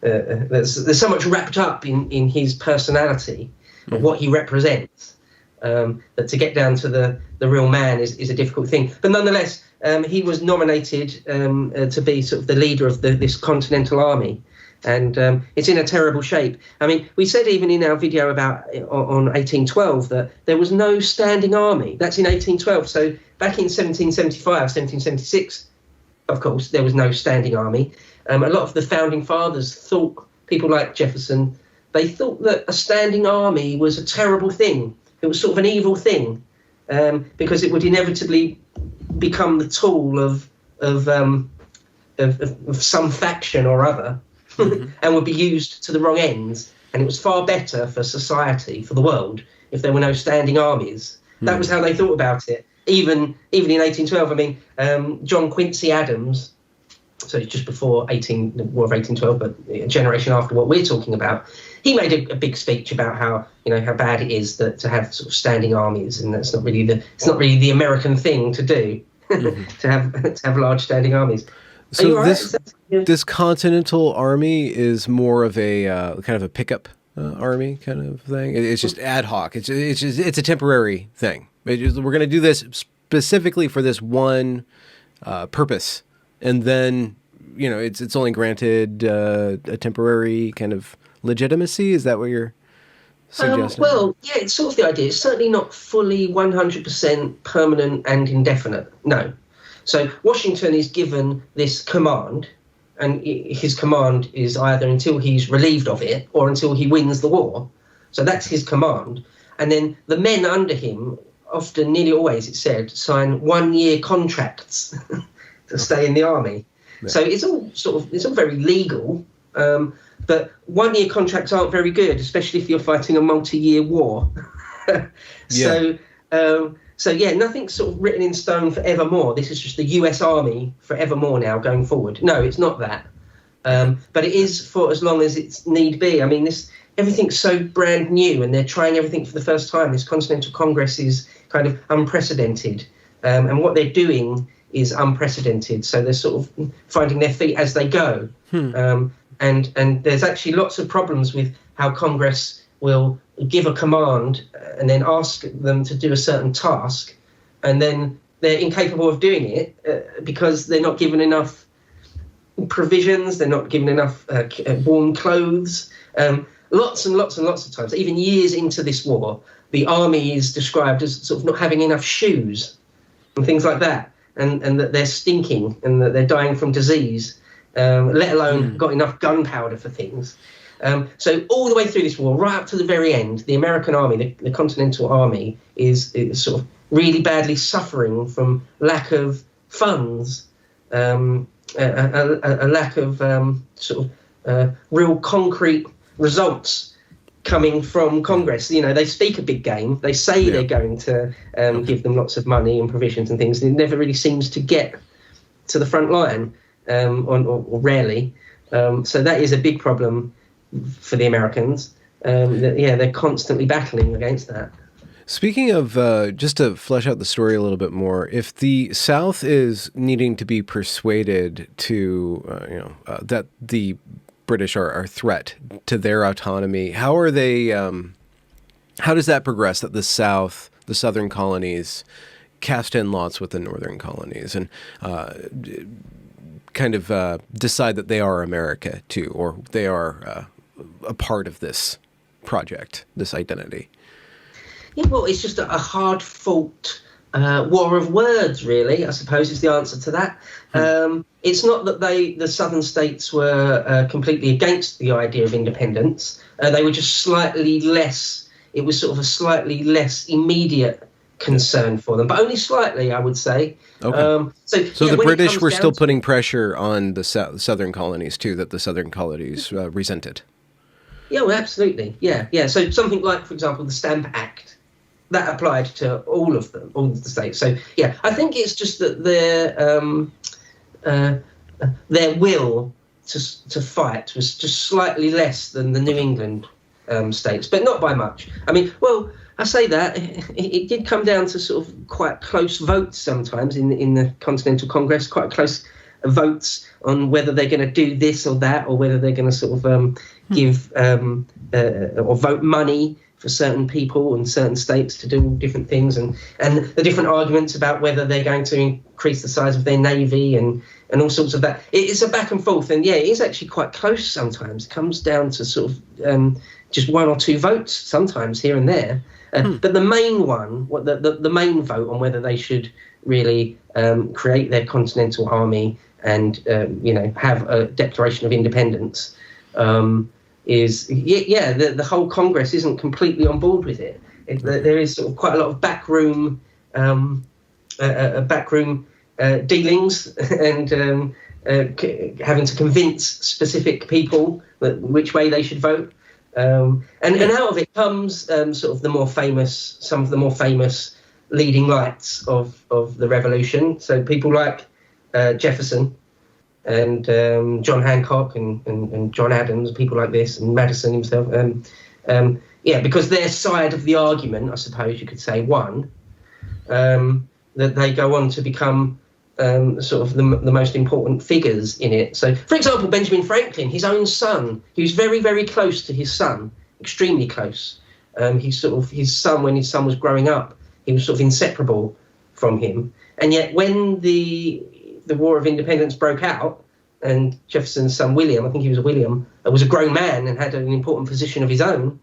there's so much wrapped up in his personality, of what he represents, that to get down to the real man is a difficult thing. But nonetheless, he was nominated to be sort of the leader of this Continental Army. And it's in a terrible shape. I mean, we said even in our video on 1812 that there was no standing army. That's in 1812. So back in 1775, 1776, of course, there was no standing army. A lot of the founding fathers thought, people like Jefferson, they thought that a standing army was a terrible thing. It was sort of an evil thing, because it would inevitably become the tool of some faction or other. And would be used to the wrong ends. And it was far better for society, for the world, if there were no standing armies. That was how they thought about it. Even in 1812, I mean, John Quincy Adams, so just before the War of 1812, but a generation after what we're talking about, he made a big speech about how bad it is to have sort of standing armies, and it's not really the American thing to do, to have large standing armies. So this Continental Army is more of a kind of a pickup army kind of thing. It's just ad hoc. It's a temporary thing. We're going to do this specifically for this one purpose, and then it's only granted a temporary kind of legitimacy. Is that what you're suggesting? Well, yeah, it's sort of the idea. It's certainly not fully 100% permanent and indefinite. No. So Washington is given this command, and his command is either until he's relieved of it or until he wins the war. So that's his command. And then the men under him, often, nearly always, it said, sign 1-year contracts to stay in the army. Yeah. So it's all very legal, but 1-year contracts aren't very good, especially if you're fighting a multi-year war. So yeah, nothing's sort of written in stone forevermore. This is just the US Army forevermore now going forward. No, it's not that. But it is for as long as it's need be. I mean, everything's so brand new, and they're trying everything for the first time. This Continental Congress is kind of unprecedented. And what they're doing is unprecedented. So they're sort of finding their feet as they go. And there's actually lots of problems with how Congress will give a command and then ask them to do a certain task, and then they're incapable of doing it because they're not given enough provisions, they're not given enough warm clothes. Lots and lots and lots of times, even years into this war, the army is described as sort of not having enough shoes and things like that, and that they're stinking and that they're dying from disease, let alone got enough gunpowder for things. So all the way through this war, right up to the very end, the American army, the Continental Army, is sort of really badly suffering from lack of funds, a lack of real concrete results coming from Congress. You know, they speak a big game. They say they're going to give them lots of money and provisions and things. And it never really seems to get to the front line, or rarely. So that is a big problem for the Americans. They're constantly battling against that. Speaking of, just to flesh out the story a little bit more, if the South is needing to be persuaded to, that the British are a threat to their autonomy, how are they? How does that progress? That the South, the Southern colonies, cast in lots with the Northern colonies and decide that they are America too, or they are a part of this project, this identity. Yeah, well, it's just a hard-fought war of words, really, I suppose, is the answer to that. It's not that the southern states were completely against the idea of independence. They were just slightly less, it was sort of a slightly less immediate concern for them, but only slightly, I would say. Okay. So the British were still putting pressure on the southern colonies, too, that the southern colonies resented. Yeah, well, absolutely. Yeah. So something like, for example, the Stamp Act, that applied to all of them, all of the states. So, yeah, I think it's just that their will to fight was just slightly less than the New England states, but not by much. I mean, well, I say that, it did come down to sort of quite close votes sometimes in the Continental Congress, quite close votes on whether they're going to do this or that, or whether they're going to sort of give or vote money for certain people and certain states to do different things, and the different arguments about whether they're going to increase the size of their navy and all sorts of that. It's a back and forth, and yeah, it is actually quite close sometimes. It comes down to sort of just one or two votes sometimes here and there. But the main one, the main vote on whether they should really create their Continental Army and have a declaration of independence, is the whole Congress isn't completely on board with it. There is sort of quite a lot of backroom dealings and having to convince specific people which way they should vote. And out of it comes some of the more famous leading lights of the revolution. So people like Jefferson and John Hancock and John Adams, people like this, and Madison himself. Because their side of the argument, I suppose you could say, won, that they go on to become sort of the most important figures in it. So, for example, Benjamin Franklin, his own son, he was very, very close to his son, extremely close. His son, when his son was growing up, he was sort of inseparable from him. And yet when the War of Independence broke out, and Jefferson's son William, I think he was William, was a grown man and had an important position of his own,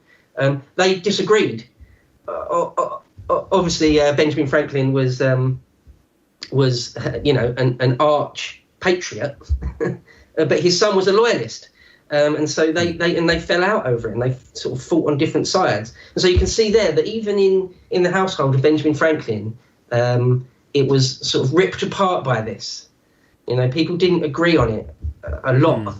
they disagreed. Obviously, Benjamin Franklin was an arch patriot, but his son was a loyalist, and so they fell out over it, and they sort of fought on different sides. And so you can see there that even in the household of Benjamin Franklin, it was sort of ripped apart by this. People didn't agree on it a lot,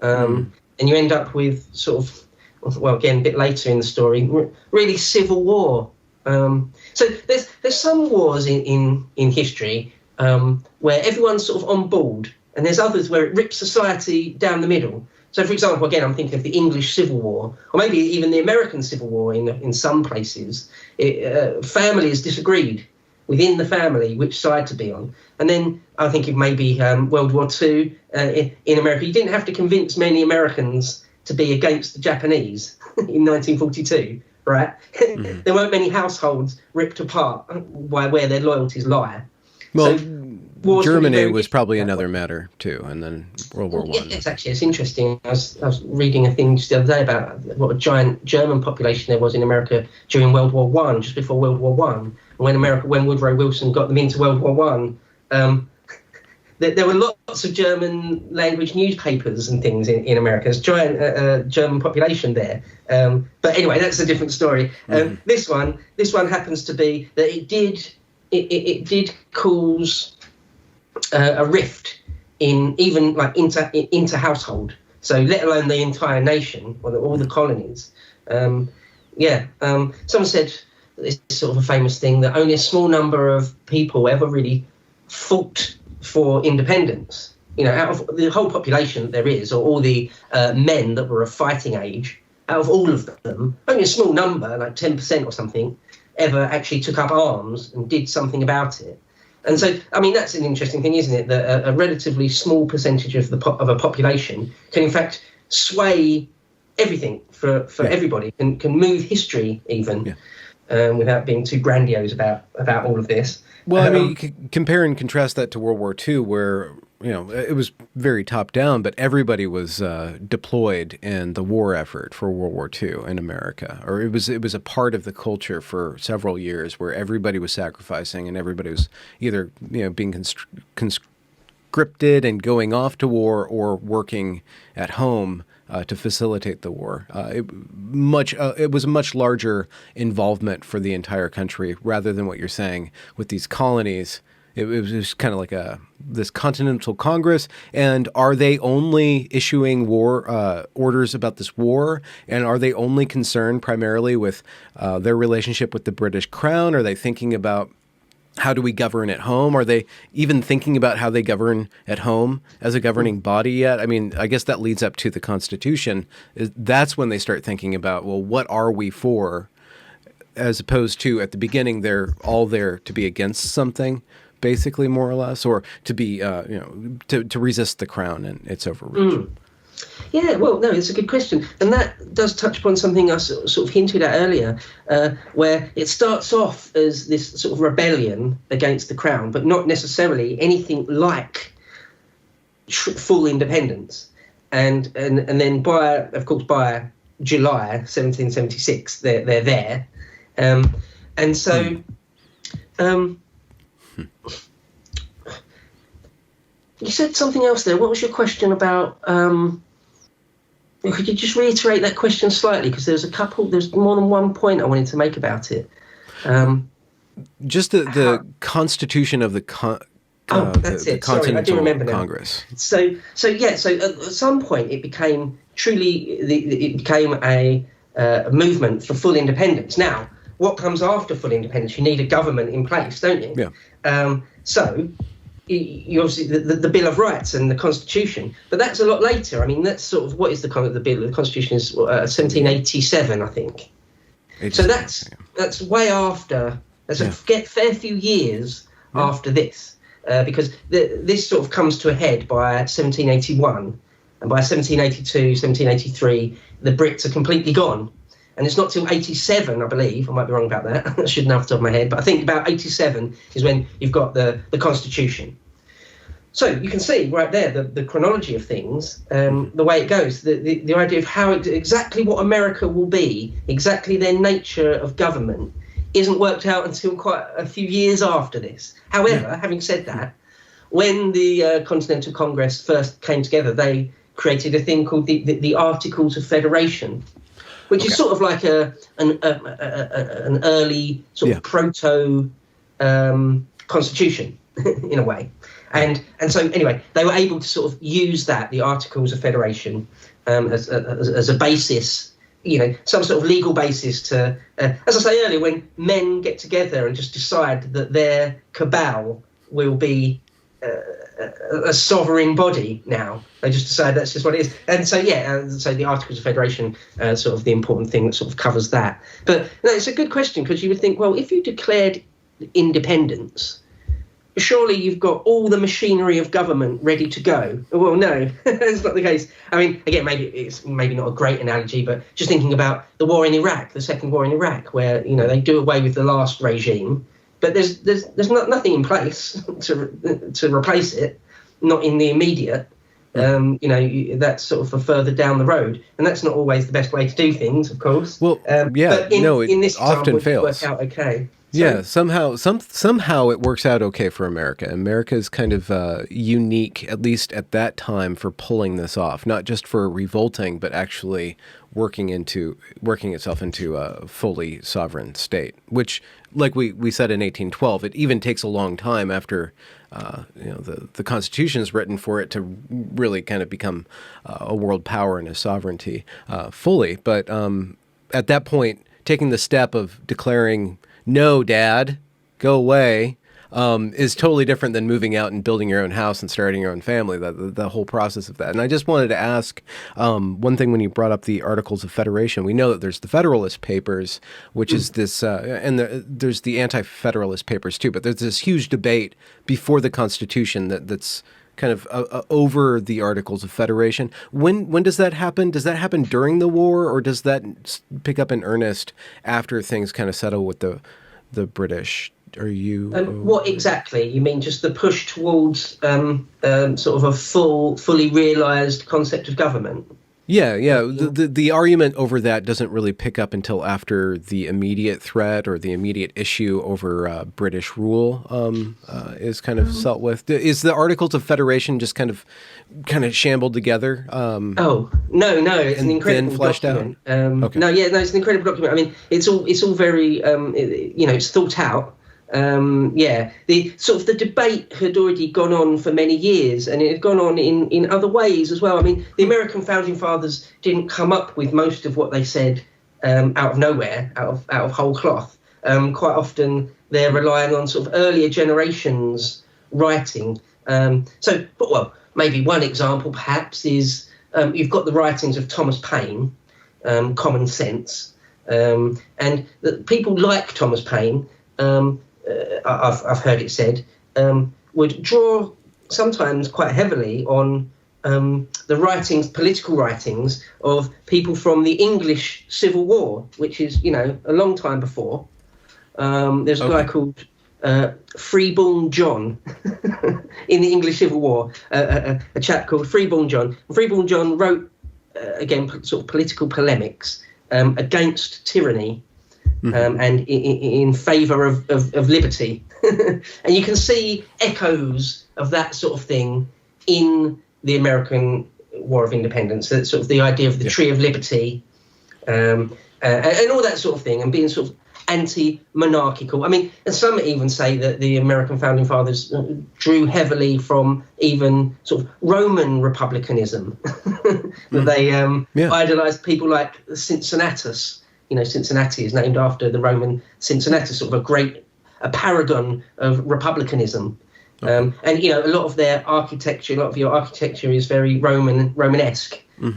and you end up with sort of, well, again, a bit later in the story, really civil war. So there's some wars in history where everyone's sort of on board, and there's others where it rips society down the middle. So, for example, again, I'm thinking of the English Civil War, or maybe even the American Civil War in some places. Families disagreed within the family which side to be on. And then I think of maybe World War II in America. You didn't have to convince many Americans to be against the Japanese in 1942, right? Mm-hmm. There weren't many households ripped apart by where their loyalties lie. Well, so Germany was probably another matter too, and then World War One. It's interesting. I was reading a thing just the other day about what a giant German population there was in America during World War One, just before World War One. When Woodrow Wilson got them into World War One, there were lots of German language newspapers and things in America. There's a giant German population there. But anyway, that's a different story. This one happens to be that it did cause a rift in even like inter household. So let alone the entire nation or all the colonies. Someone said this sort of a famous thing that only a small number of people ever really fought for independence. Out of the whole population that there is, or all the men that were of fighting age, out of all of them, only a small number, like 10% or something, ever actually took up arms and did something about it. And so, I mean, that's an interesting thing, isn't it? That a relatively small percentage of a population can, in fact, sway everything for everybody, and can move history even, without being too grandiose about all of this. Well, I mean, you could compare and contrast that to World War II, where it was very top down, but everybody was deployed in the war effort for World War II in America, or it was a part of the culture for several years, where everybody was sacrificing and everybody was either being conscripted and going off to war, or working at home to facilitate the war. It was a much larger involvement for the entire country, rather than what you're saying with these colonies. It was kind of like this Continental Congress, and are they only issuing war orders about this war? And are they only concerned primarily with their relationship with the British Crown? Are they thinking about how do we govern at home? Are they even thinking about how they govern at home as a governing body yet? I mean, I guess that leads up to the Constitution. That's when they start thinking about, well, what are we for? As opposed to at the beginning, they're all there to be against something, basically, more or less, or to be, to resist the crown and its overreach. Yeah, well, no, it's a good question. And that does touch upon something I sort of hinted at earlier, where it starts off as this sort of rebellion against the crown, but not necessarily anything like full independence. And then by July 1776, they're there. And so... You said something else there. What was your question about... could you just reiterate that question slightly? Because there's more than one point I wanted to make about it. Just the constitution of the Continental Congress. So at some point it became a movement for full independence. Now, what comes after full independence? You need a government in place, don't you? Yeah. So you obviously the Bill of Rights and the Constitution, but that's a lot later. I mean, that's sort of what is the Bill? The Constitution is 1787, I think. So that's way after. That's a fair few years after this, because this sort of comes to a head by 1781, and by 1782, 1783, the Brits are completely gone. And it's not till 87, I believe, I might be wrong about that, I shouldn't have off the top of my head, but I think about 87 is when you've got the Constitution. So you can see right there the chronology of things, the way it goes, the idea of how exactly what America will be, exactly their nature of government, isn't worked out until quite a few years after this. However, having said that, when the Continental Congress first came together, they created a thing called the Articles of Federation, which is sort of like an early sort of proto constitution in a way, and so anyway, they were able to sort of use the Articles of Federation as a basis, some sort of legal basis to, as I say earlier, when men get together and just decide that their cabal will be a sovereign body now. They just decide that's just what it is. And so, so the Articles of Federation, sort of the important thing that sort of covers that. But no, it's a good question, because you would think, well, if you declared independence, surely you've got all the machinery of government ready to go. Well, no, that's not the case. I mean, again, maybe it's not a great analogy, but just thinking about the war in Iraq, the second war in Iraq, where, you know, they do away with the last regime, but there's nothing in place to replace it, not in the immediate. You know, that's sort of for further down the road, and that's not always the best way to do things, of course. Well, but in this often example, fails. It worked out okay. Yeah, somehow it works out okay for America. America is kind of unique, at least at that time, for pulling this off. Not just for revolting, but actually working itself into a fully sovereign state. Which, like we said in 1812, it even takes a long time after the Constitution is written for it to really kind of become a world power and a sovereignty fully. But at that point, taking the step of declaring, "No, Dad, go away," is totally different than moving out and building your own house and starting your own family, the whole process of that. And I just wanted to ask one thing when you brought up the Articles of Federation. We know that there's the Federalist Papers, which is this, and there's the Anti-Federalist Papers too, but there's this huge debate before the Constitution that's kind of over the Articles of Federation. When does that happen? Does that happen during the war, or does that pick up in earnest after things kind of settle with the British? Are you? What exactly? You mean just the push towards sort of a fully realised concept of government? Yeah. The argument over that doesn't really pick up until after the immediate threat or the immediate issue over British rule is kind of dealt with. Is the Articles of Federation just kind of shambled together? No, it's an incredible document. Okay. It's an incredible document. I mean, it's all very it's thought out. The debate had already gone on for many years, and it had gone on in other ways as well. I mean, the American founding fathers didn't come up with most of what they said out of nowhere, out of whole cloth. Quite often they're relying on sort of earlier generations writing. Maybe one example perhaps is you've got the writings of Thomas Paine, Common Sense, and people like Thomas Paine. I've heard it said, would draw sometimes quite heavily on the political writings of people from the English Civil War, which is, a long time before. There's a guy called Freeborn John in the English Civil War, a chap called Freeborn John. Freeborn John wrote, again, sort of political polemics against tyranny. And in favour of liberty. And you can see echoes of that sort of thing in the American War of Independence, that sort of the idea of the Tree of Liberty, and all that sort of thing, and being sort of anti-monarchical. I mean, and some even say that the American founding fathers drew heavily from even sort of Roman republicanism, that they idolised people like Cincinnatus. Cincinnati is named after the Roman Cincinnatus, sort of a paragon of republicanism. And, a lot of their architecture, a lot of your architecture is very Romanesque. And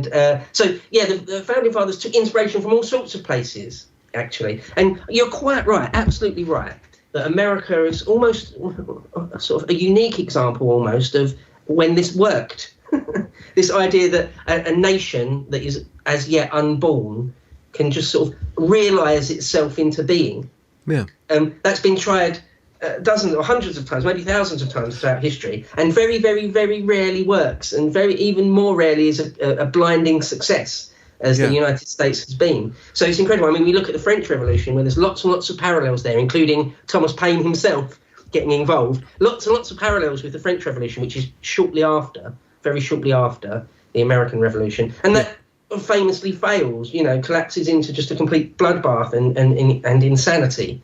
the Founding Fathers took inspiration from all sorts of places, actually. And you're quite right, absolutely right, that America is almost sort of a unique example almost of when this worked. This idea that a nation that is as yet unborn can just sort of realise itself into being. Yeah. That's been tried dozens or hundreds of times, maybe thousands of times throughout history, and very, very, very rarely works, and even more rarely is a blinding success, as the United States has been. So it's incredible. I mean, we look at the French Revolution, where there's lots and lots of parallels there, including Thomas Paine himself getting involved. Lots and lots of parallels with the French Revolution, which is very shortly after the American Revolution, and that famously fails, collapses into just a complete bloodbath and insanity.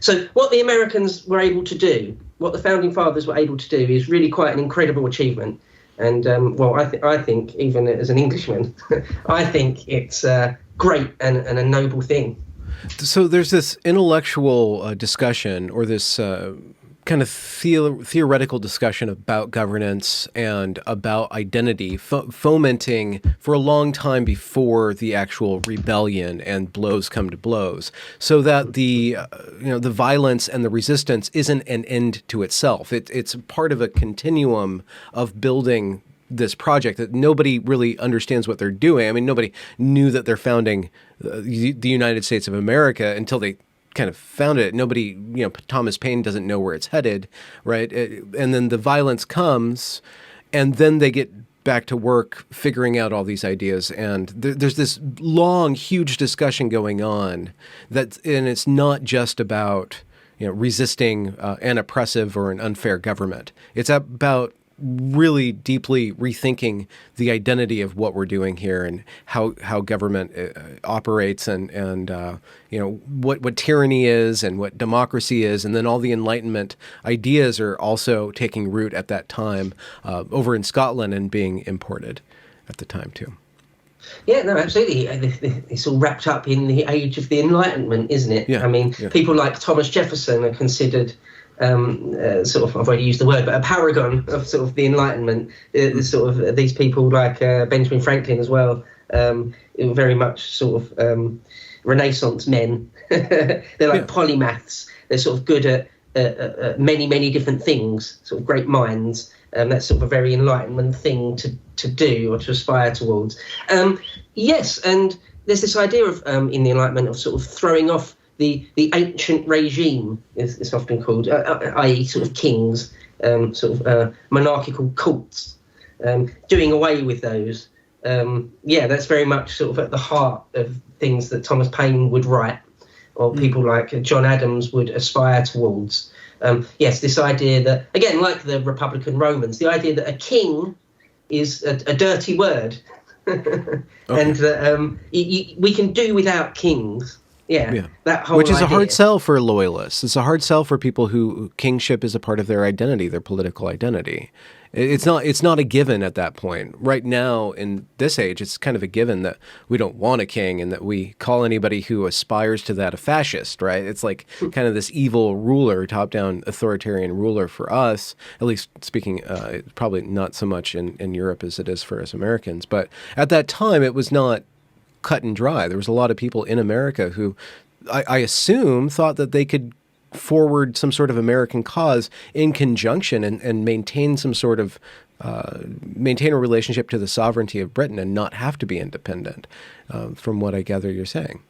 So what the Americans were able to do, what the Founding Fathers were able to do, is really quite an incredible achievement. And I think, even as an Englishman, I think it's great and a noble thing. So there's this intellectual discussion, or this kind of theoretical discussion about governance and about identity, fomenting for a long time before the actual rebellion and blows come to blows, so that the the violence and the resistance isn't an end to itself. It's part of a continuum of building this project that nobody really understands what they're doing. I mean, nobody knew that they're founding the United States of America until they kind of found it. Nobody, Thomas Paine doesn't know where it's headed, right? And then the violence comes, and then they get back to work figuring out all these ideas. And there's this long, huge discussion going on and it's not just about, resisting an oppressive or an unfair government. It's about really deeply rethinking the identity of what we're doing here and how government operates and what tyranny is and what democracy is. And then all the Enlightenment ideas are also taking root at that time over in Scotland and being imported at the time too. Yeah, no, absolutely. It's all wrapped up in the age of the Enlightenment, isn't it? Yeah, I mean, people like Thomas Jefferson are considered sort of, I've already used the word, but a paragon of sort of the Enlightenment. Sort of these people like Benjamin Franklin as well, very much sort of Renaissance men. They're like polymaths. They're sort of good at many, many different things, sort of great minds. That's sort of a very Enlightenment thing to do or to aspire towards. Yes, and there's this idea of in the Enlightenment of sort of throwing off the ancient regime, is it's often called, i.e. sort of kings, monarchical cults, doing away with those. That's very much sort of at the heart of things that Thomas Paine would write, or people like John Adams would aspire towards. This idea that, again, like the Republican Romans, the idea that a king is a dirty word, and that we can do without kings. That whole Which is idea. a hard sell for loyalists. It's a hard sell for people who kingship is a part of their identity, their political identity. It's not a given at that point. Right now, in this age, it's kind of a given that we don't want a king and that we call anybody who aspires to that a fascist, right? It's like kind of this evil ruler, top-down authoritarian ruler for us, at least speaking, probably not so much in Europe as it is for us Americans. But at that time, it was not cut and dry. There was a lot of people in America who I assume thought that they could forward some sort of American cause in conjunction and maintain some sort of maintain a relationship to the sovereignty of Britain and not have to be independent, from what I gather you're saying.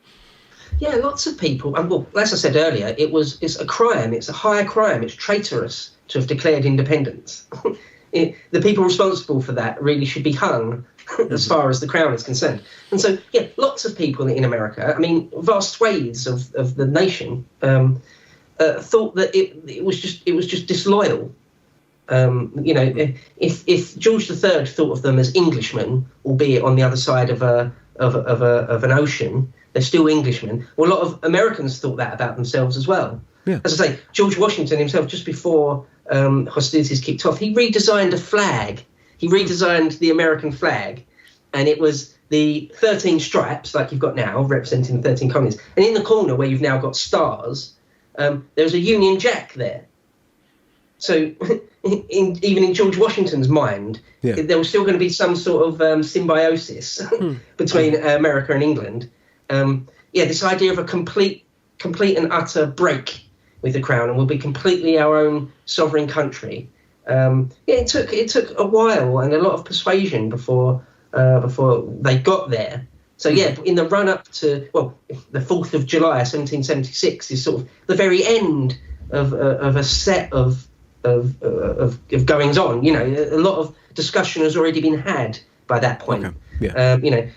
Yeah, lots of people, and well, as I said earlier, it's a crime, it's a high crime, it's traitorous to have declared independence. The people responsible for that really should be hung as far as the Crown is concerned. And so, lots of people in America, I mean, vast swathes of the nation, thought that it was just disloyal. If George III thought of them as Englishmen, albeit on the other side of an ocean, they're still Englishmen. Well, a lot of Americans thought that about themselves as well. Yeah. As I say, George Washington himself, just before hostilities kicked off, he redesigned a flag. He redesigned the American flag, and it was the 13 stripes, like you've got now, representing the 13 colonies. And in the corner where you've now got stars, there's a Union Jack there. So even in George Washington's mind, there was still going to be some sort of symbiosis between America and England. This idea of a complete and utter break with the Crown, and we'll be completely our own sovereign country. It took a while and a lot of persuasion before they got there. So in the run up to the 4th of July 1776 is sort of the very end of a set of goings on. A lot of discussion has already been had by that point. Okay.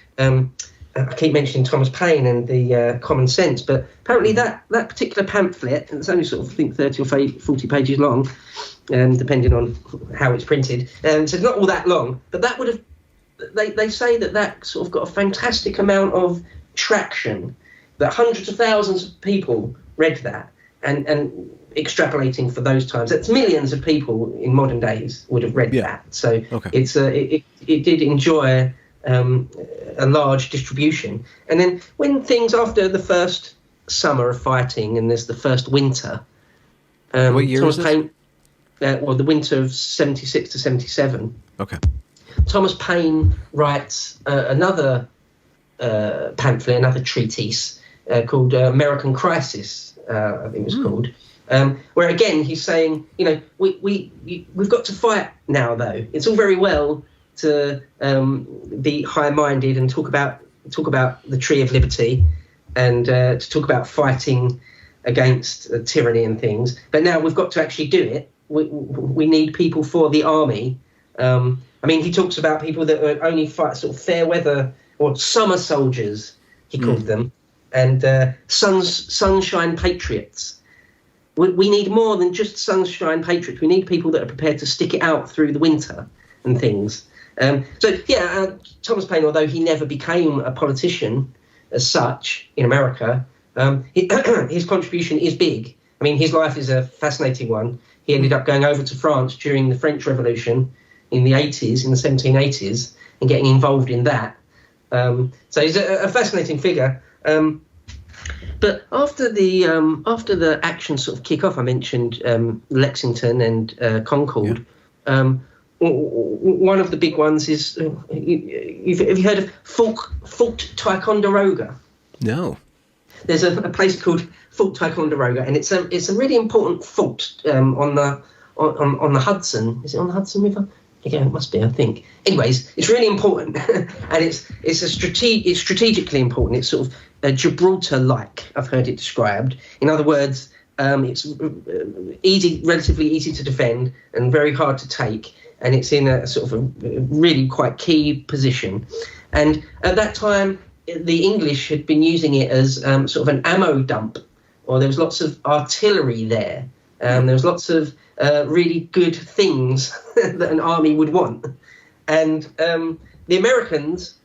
I keep mentioning Thomas Paine and the Common Sense, but apparently that particular pamphlet, and it's only sort of, I think, 30 or 40 pages long, depending on how it's printed, so it's not all that long, but that would have, they say that sort of got a fantastic amount of traction, that hundreds of thousands of people read that, and extrapolating for those times, that's millions of people in modern days would have read that. So it's it did enjoy a large distribution. And then when things, after the first summer of fighting and there's the first winter, What year Thomas is this? Paine, the winter of 76 to 77. Okay. Thomas Paine writes another pamphlet, another treatise called American Crisis, I think it was called, where again he's saying, we've got to fight now. Though it's all very well to be high-minded and talk about the Tree of Liberty and to talk about fighting against tyranny and things, but now we've got to actually do it. We need people for the army. He talks about people that only fight sort of fair weather or summer soldiers, he called them, and sunshine patriots. We need more than just sunshine patriots. We need people that are prepared to stick it out through the winter and things. Thomas Paine, although he never became a politician as such in America, his contribution is big. I mean, his life is a fascinating one. He ended up going over to France during the French Revolution in the 1780s, and getting involved in that. So he's a fascinating figure. But after the action sort of kick off, I mentioned Lexington and Concord. Yeah. One of the big ones is, have you heard of Fort Ticonderoga? No. There's a place called Fort Ticonderoga, and it's a really important fort on the Hudson. Is it on the Hudson River? Yeah, it must be, I think. Anyways, it's really important, and it's strategically important. It's sort of Gibraltar-like, I've heard it described. In other words, it's relatively easy to defend and very hard to take, and it's in a sort of a really quite key position. And at that time, the English had been using it as sort of an ammo dump, or there was lots of artillery there. There was lots of really good things that an army would want. And the Americans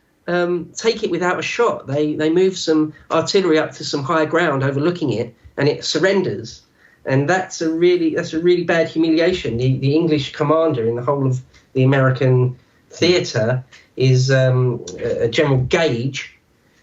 take it without a shot. They move some artillery up to some high ground overlooking it, and it surrenders. And that's a really bad humiliation. The English commander in the whole of the American theatre is General Gage,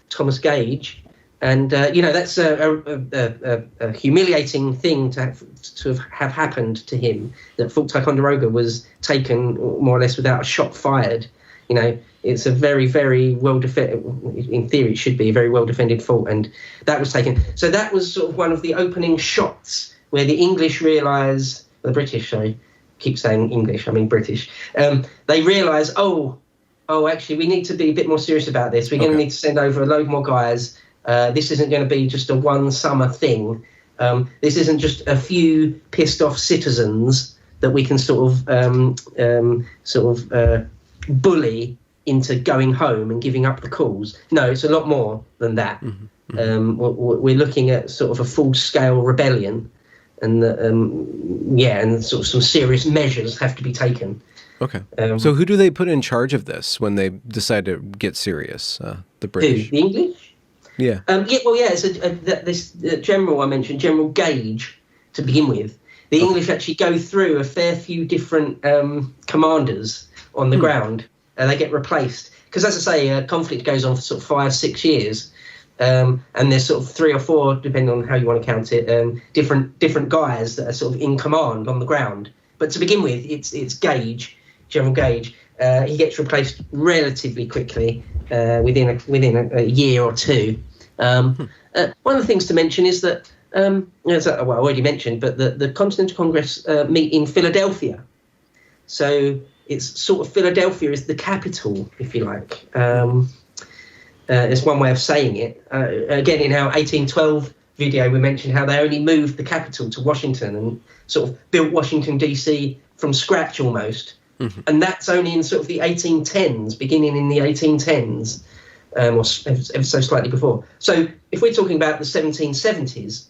Thomas Gage. And, that's a humiliating thing to have happened to him, that Fort Ticonderoga was taken more or less without a shot fired. It's a very, very well-defended, in theory it should be a very well-defended fort, and that was taken. So that was sort of one of the opening shots where the English realise, the British, sorry, keep saying English, I mean British, they realise, actually we need to be a bit more serious about this. We're going to need to send over a load more guys. This isn't going to be just a one summer thing. This isn't just a few pissed off citizens that we can sort of bully into going home and giving up the cause. No, it's a lot more than that. Mm-hmm. We're looking at sort of a full scale rebellion, and and sort of some serious measures have to be taken. Okay. So who do they put in charge of this when they decide to get serious? The British? Who? The English? Yeah. It's this general I mentioned, General Gage, to begin with. The English actually go through a fair few different commanders on the ground, and they get replaced. Because, as I say, conflict goes on for sort of 5-6 years, and there's sort of 3 or 4, depending on how you want to count it, different guys that are sort of in command on the ground. But to begin with, it's Gage, General Gage. He gets replaced relatively quickly, within a year or two. One of the things to mention is that, I already mentioned, but the Continental Congress meet in Philadelphia. So it's sort of Philadelphia is the capital, if you like. It's one way of saying it. Again, in our 1812 video, we mentioned how they only moved the capital to Washington and sort of built Washington, D.C. from scratch almost. Mm-hmm. And that's only in sort of the 1810s, beginning in the 1810s, or ever so slightly before. So if we're talking about the 1770s,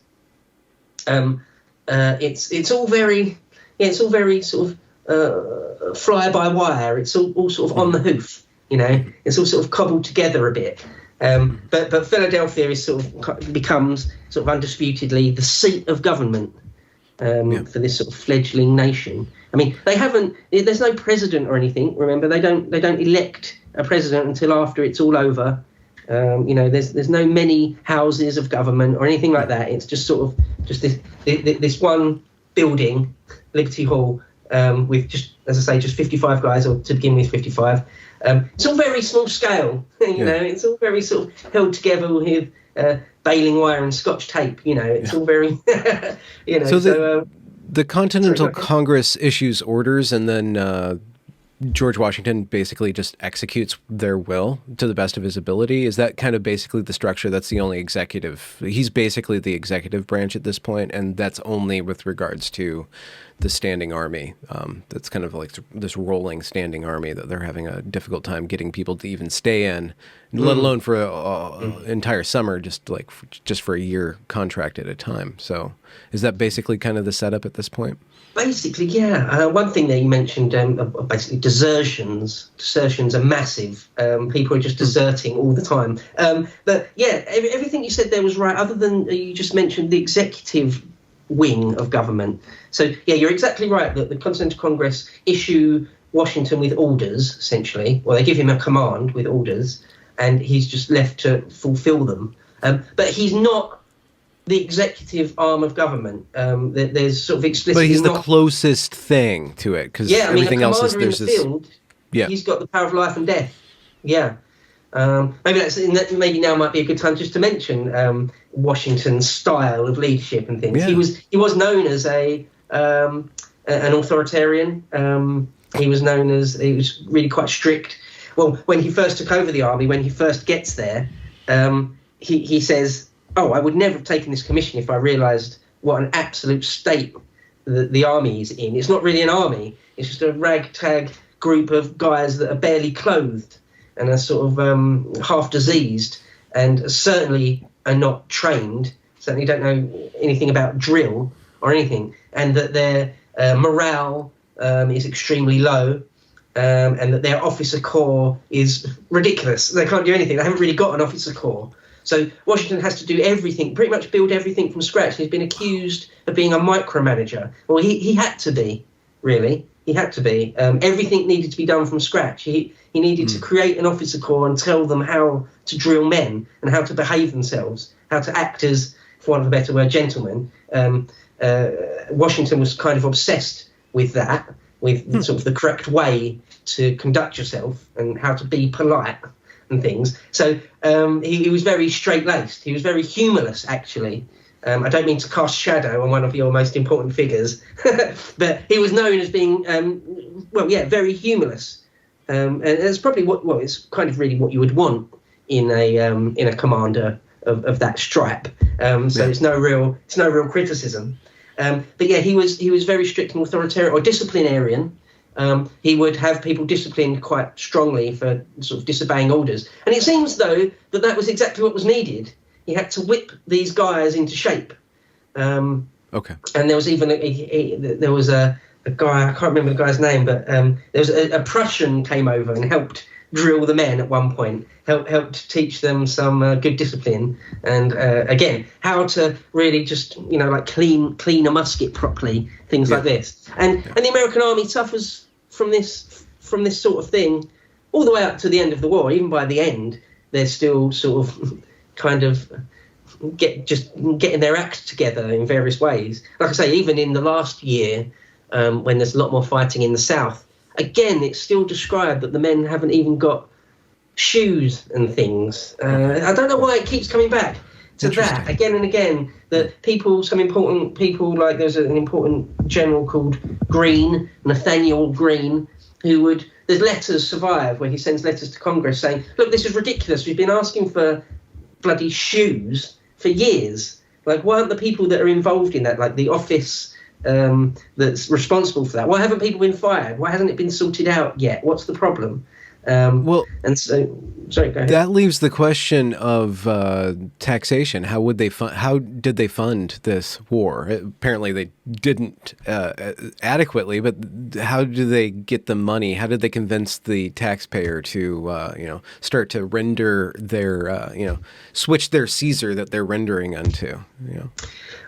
it's all very sort of fly by wire. It's all sort of on the hoof, It's all sort of cobbled together a bit. But Philadelphia is becomes sort of undisputedly the seat of government for this sort of fledgling nation. I mean, there's no president or anything. Remember, they don't elect a president until after it's all over. There's no many houses of government or anything like that. It's just sort of this one building, Liberty Hall, with just, as I say, just 55 guys, or to begin with 55. It's all very small scale, you know. It's all very sort of held together with baling wire and Scotch tape. You know, it's all very, you know. So the Continental Congress issues orders, and then George Washington basically just executes their will to the best of his ability. Is that kind of basically the structure? That's the only executive. He's basically the executive branch at this point, and that's only with regards to the standing army. That's kind of like this rolling standing army that they're having a difficult time getting people to even stay in, let alone for an entire summer, just for a year contract at a time. So is that basically kind of the setup at this point? Basically, yeah. One thing that you mentioned, basically desertions. Desertions are massive. People are just deserting all the time. But yeah, everything you said there was right, other than you just mentioned the executive wing of government. So yeah, you're exactly right that the Continental Congress issue Washington with orders, essentially. Well, they give him a command with orders, and he's just left to fulfill them. But he's not the executive arm of government. There's sort of explicitly. But he's the closest thing to it, because everything else is there's in the field. Yeah, he's got the power of life and death. Yeah, maybe now might be a good time just to mention Washington's style of leadership and things. Yeah. He was known as an authoritarian. He was really quite strict. Well, when he first took over the army, when he first gets there, he says, I would never have taken this commission if I realised what an absolute state the army is in. It's not really an army. It's just a ragtag group of guys that are barely clothed and are sort of half diseased, and certainly are not trained, certainly don't know anything about drill or anything, and that their morale is extremely low, and that their officer corps is ridiculous. They can't do anything. They haven't really got an officer corps. So Washington has to do everything, pretty much build everything from scratch. He's been accused of being a micromanager. Well, he had to be, really. He had to be. Everything needed to be done from scratch. He needed to create an officer corps and tell them how to drill men and how to behave themselves, how to act as, for want of a better word, gentlemen. Washington was kind of obsessed with that, with sort of the correct way to conduct yourself and how to be polite and things. So he was very straight-laced. He was very humorless, actually. I don't mean to cast shadow on one of your most important figures, but he was known as being, very humorless. And it's probably it's kind of really what you would want in a commander of that stripe. So it's no real criticism. But yeah, he was very strict and authoritarian or disciplinarian. He would have people disciplined quite strongly for sort of disobeying orders. And it seems, though, that was exactly what was needed. He had to whip these guys into shape. Okay. And there was even there was a guy, I can't remember the guy's name, but there was a Prussian came over and helped drill the men at one point, helped teach them some good discipline, and again, how to really just clean a musket properly, things like this. And the American army suffers from this sort of thing all the way up to the end of the war. Even by the end, they're still sort of kind of getting their act together in various ways. Like I say, even in the last year, when there's a lot more fighting in the South, again, it's still described that the men haven't even got shoes and things. I don't know why it keeps coming back to that again and again. That some important people, like there's an important general called Greene, Nathaniel Greene, there's letters survive where he sends letters to Congress saying, look, this is ridiculous. We've been asking for bloody shoes for years. Like, why aren't the people that are involved in that, like the office that's responsible for that, why haven't people been fired? Why hasn't it been sorted out yet? What's the problem? And so, sorry, go ahead. That leaves the question of taxation. How did they fund this war? Apparently they didn't adequately, but how do they get the money? How did they convince the taxpayer to start to render their switch their Caesar that they're rendering unto?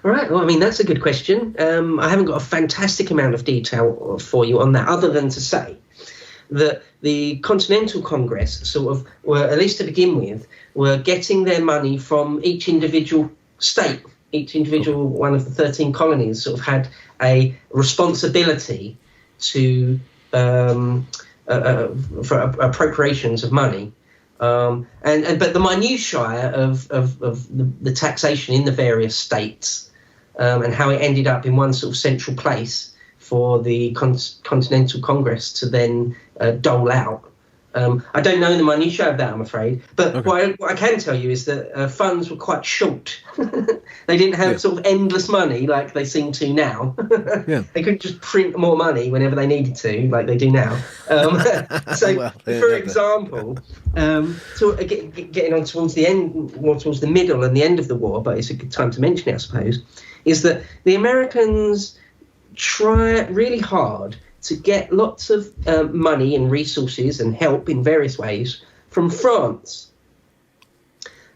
All right. Well, I mean, that's a good question. I haven't got a fantastic amount of detail for you on that, other than to say that the Continental Congress sort of at least to begin with, were getting their money from each individual state Each individual one of the 13 colonies sort of had a responsibility to for appropriations of money. But the minutiae of the taxation in the various states and how it ended up in one sort of central place for the Continental Congress to then dole out. I don't know the minutiae of that, I'm afraid. But what I can tell you is that funds were quite short. They didn't have sort of endless money like they seem to now. They couldn't just print more money whenever they needed to, like they do now. So, for example, getting on towards the end, more towards the middle and the end of the war, but it's a good time to mention it, I suppose, is that the Americans try really hard to get lots of money and resources and help in various ways from France.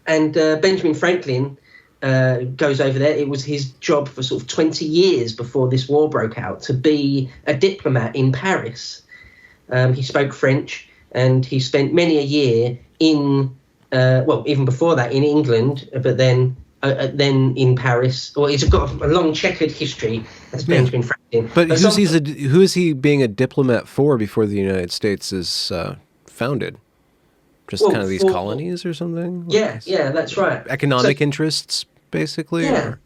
And Benjamin Franklin goes over there. It was his job for sort of 20 years before this war broke out to be a diplomat in Paris. He spoke French, and he spent many a year in, even before that, in England, but then in Paris. Or he's got a long checkered history as Benjamin Franklin. But who is he being a diplomat for before the United States is founded? Just kind of these colonies or something? Yeah, that's right. Economic interests, basically? Yeah,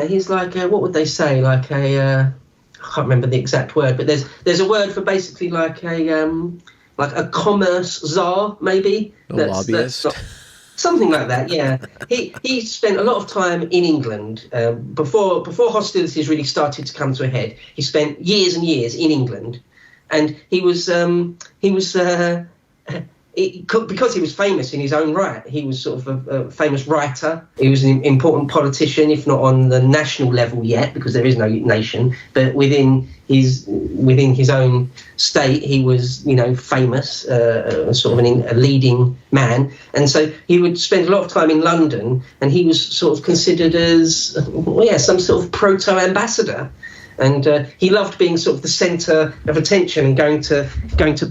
he's like, what would they say? Like I can't remember the exact word, but there's a word for basically like a commerce czar, maybe. Lobbyist? Something like that, yeah. He spent a lot of time in England before hostilities really started to come to a head. He spent years and years in England, and he was because he was famous in his own right. He was sort of a famous writer. He was an important politician, if not on the national level yet, because there is no nation. But within his own state, he was, famous, sort of a leading man. And so he would spend a lot of time in London, and he was sort of considered as, some sort of proto-ambassador. And he loved being sort of the centre of attention and going to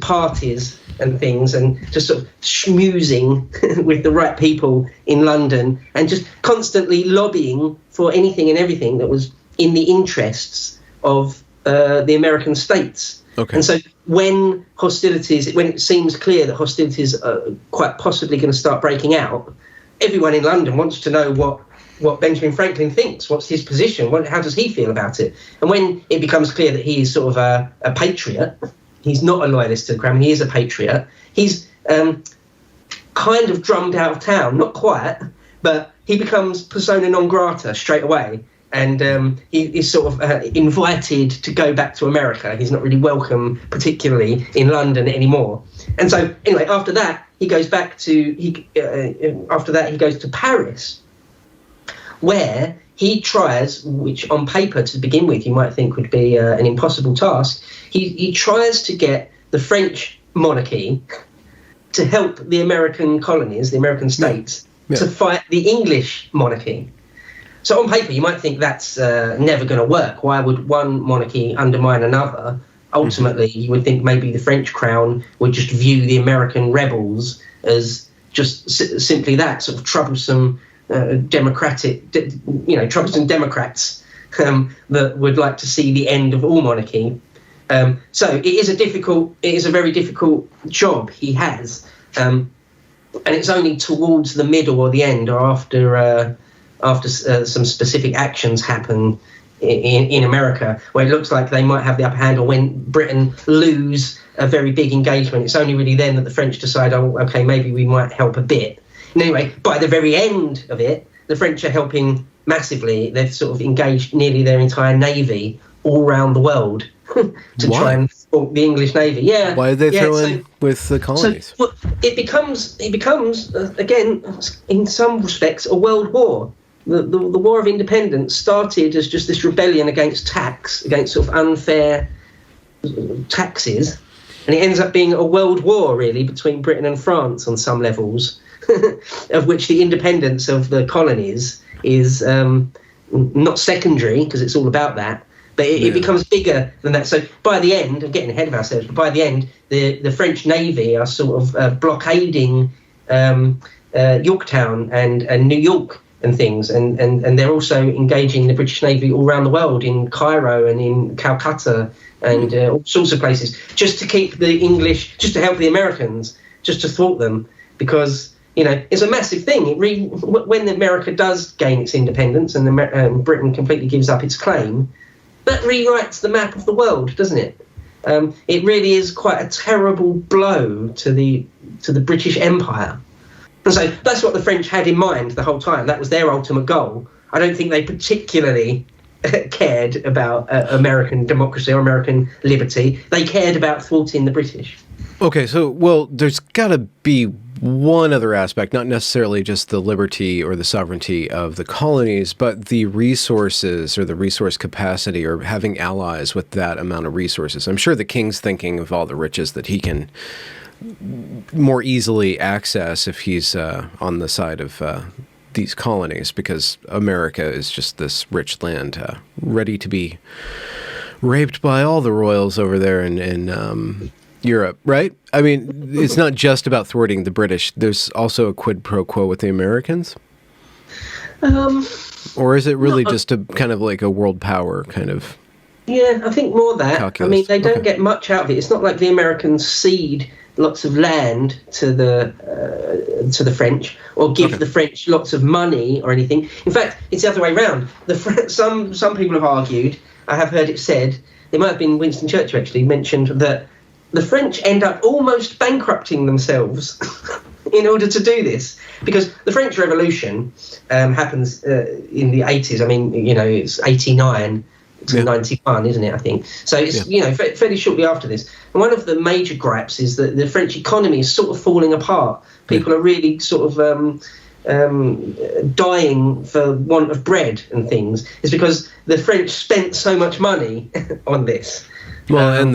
parties and things, and just sort of schmoozing with the right people in London, and just constantly lobbying for anything and everything that was in the interests of the American states. Okay. And so when it seems clear that hostilities are quite possibly going to start breaking out, everyone in London wants to know what Benjamin Franklin thinks, what's his position, how does he feel about it. And when it becomes clear that he is sort of a patriot, he's not a loyalist to the crown, he is a patriot, he's kind of drummed out of town, not quite, but he becomes persona non grata straight away. And he is sort of invited to go back to America. He's not really welcome, particularly in London anymore. And so, anyway, after that, he goes to Paris, where he tries, which on paper to begin with you might think would be an impossible task, he tries to get the French monarchy to help the American colonies, the American states, to fight the English monarchy. So on paper you might think that's never going to work. Why would one monarchy undermine another? Ultimately, you would think maybe the French crown would just view the American rebels as just simply that, sort of troublesome troublesome Democrats that would like to see the end of all monarchy. So it is a very difficult job he has, and it's only towards the middle or the end, or after some specific actions happen in America, where it looks like they might have the upper hand, or when Britain lose a very big engagement, it's only really then that the French decide, oh, okay, maybe we might help a bit. And anyway, by the very end of it, the French are helping massively. They've sort of engaged nearly their entire navy all around the world to try and support the English navy. Yeah. Why did they throw in with the colonies? So, it becomes again, in some respects, a world war. The War of Independence started as just this rebellion against sort of unfair taxes, and it ends up being a world war, really, between Britain and France on some levels, of which the independence of the colonies is not secondary, because it's all about that, but it becomes bigger than that. So by the end, I'm getting ahead of ourselves, but by the end, the French Navy are sort of blockading Yorktown and New York and things, and they're also engaging the British Navy all around the world, in Cairo and in Calcutta and all sorts of places, just to keep the English, just to help the Americans, just to thwart them, because it's a massive thing. When America does gain its independence and Britain completely gives up its claim, that rewrites the map of the world, doesn't it? It really is quite a terrible blow to the British Empire. And so that's what the French had in mind the whole time. That was their ultimate goal. I don't think they particularly cared about American democracy or American liberty. They cared about thwarting the British. Okay, so, well, there's got to be one other aspect, not necessarily just the liberty or the sovereignty of the colonies, but the resources or the resource capacity, or having allies with that amount of resources. I'm sure the king's thinking of all the riches that he can more easily access if he's on the side of these colonies, because America is just this rich land ready to be raped by all the royals over there in Europe, right? I mean, it's not just about thwarting the British. There's also a quid pro quo with the Americans. Or is it really just a kind of like a world power kind of? Yeah, I think more that. Calculus. I mean, they don't get much out of it. It's not like the Americans cede lots of land to the French, or give the French lots of money or anything. In fact, it's the other way around. Some people have argued, I have heard it said, it might have been Winston Churchill actually mentioned, that the French end up almost bankrupting themselves in order to do this, because the French Revolution happens in the 80s. I mean, it's 89 to 91, isn't it, I think? So it's, fairly shortly after this. And one of the major gripes is that the French economy is sort of falling apart. People are really sort of dying for want of bread and things. It's because the French spent so much money on this. Well, and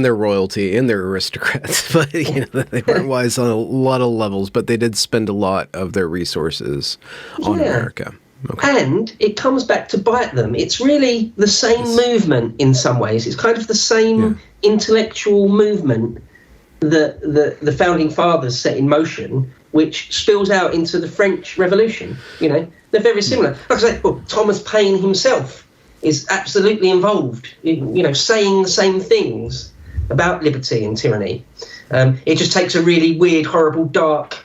their royalty and their aristocrats, but they weren't wise on a lot of levels, but they did spend a lot of their resources on America. Okay. And it comes back to bite them. It's really the same movement in some ways. It's kind of the same intellectual movement that the founding fathers set in motion, which spills out into the French Revolution. They're very similar. Like I say, Thomas Paine himself is absolutely involved, saying the same things about liberty and tyranny. It just takes a really weird, horrible, dark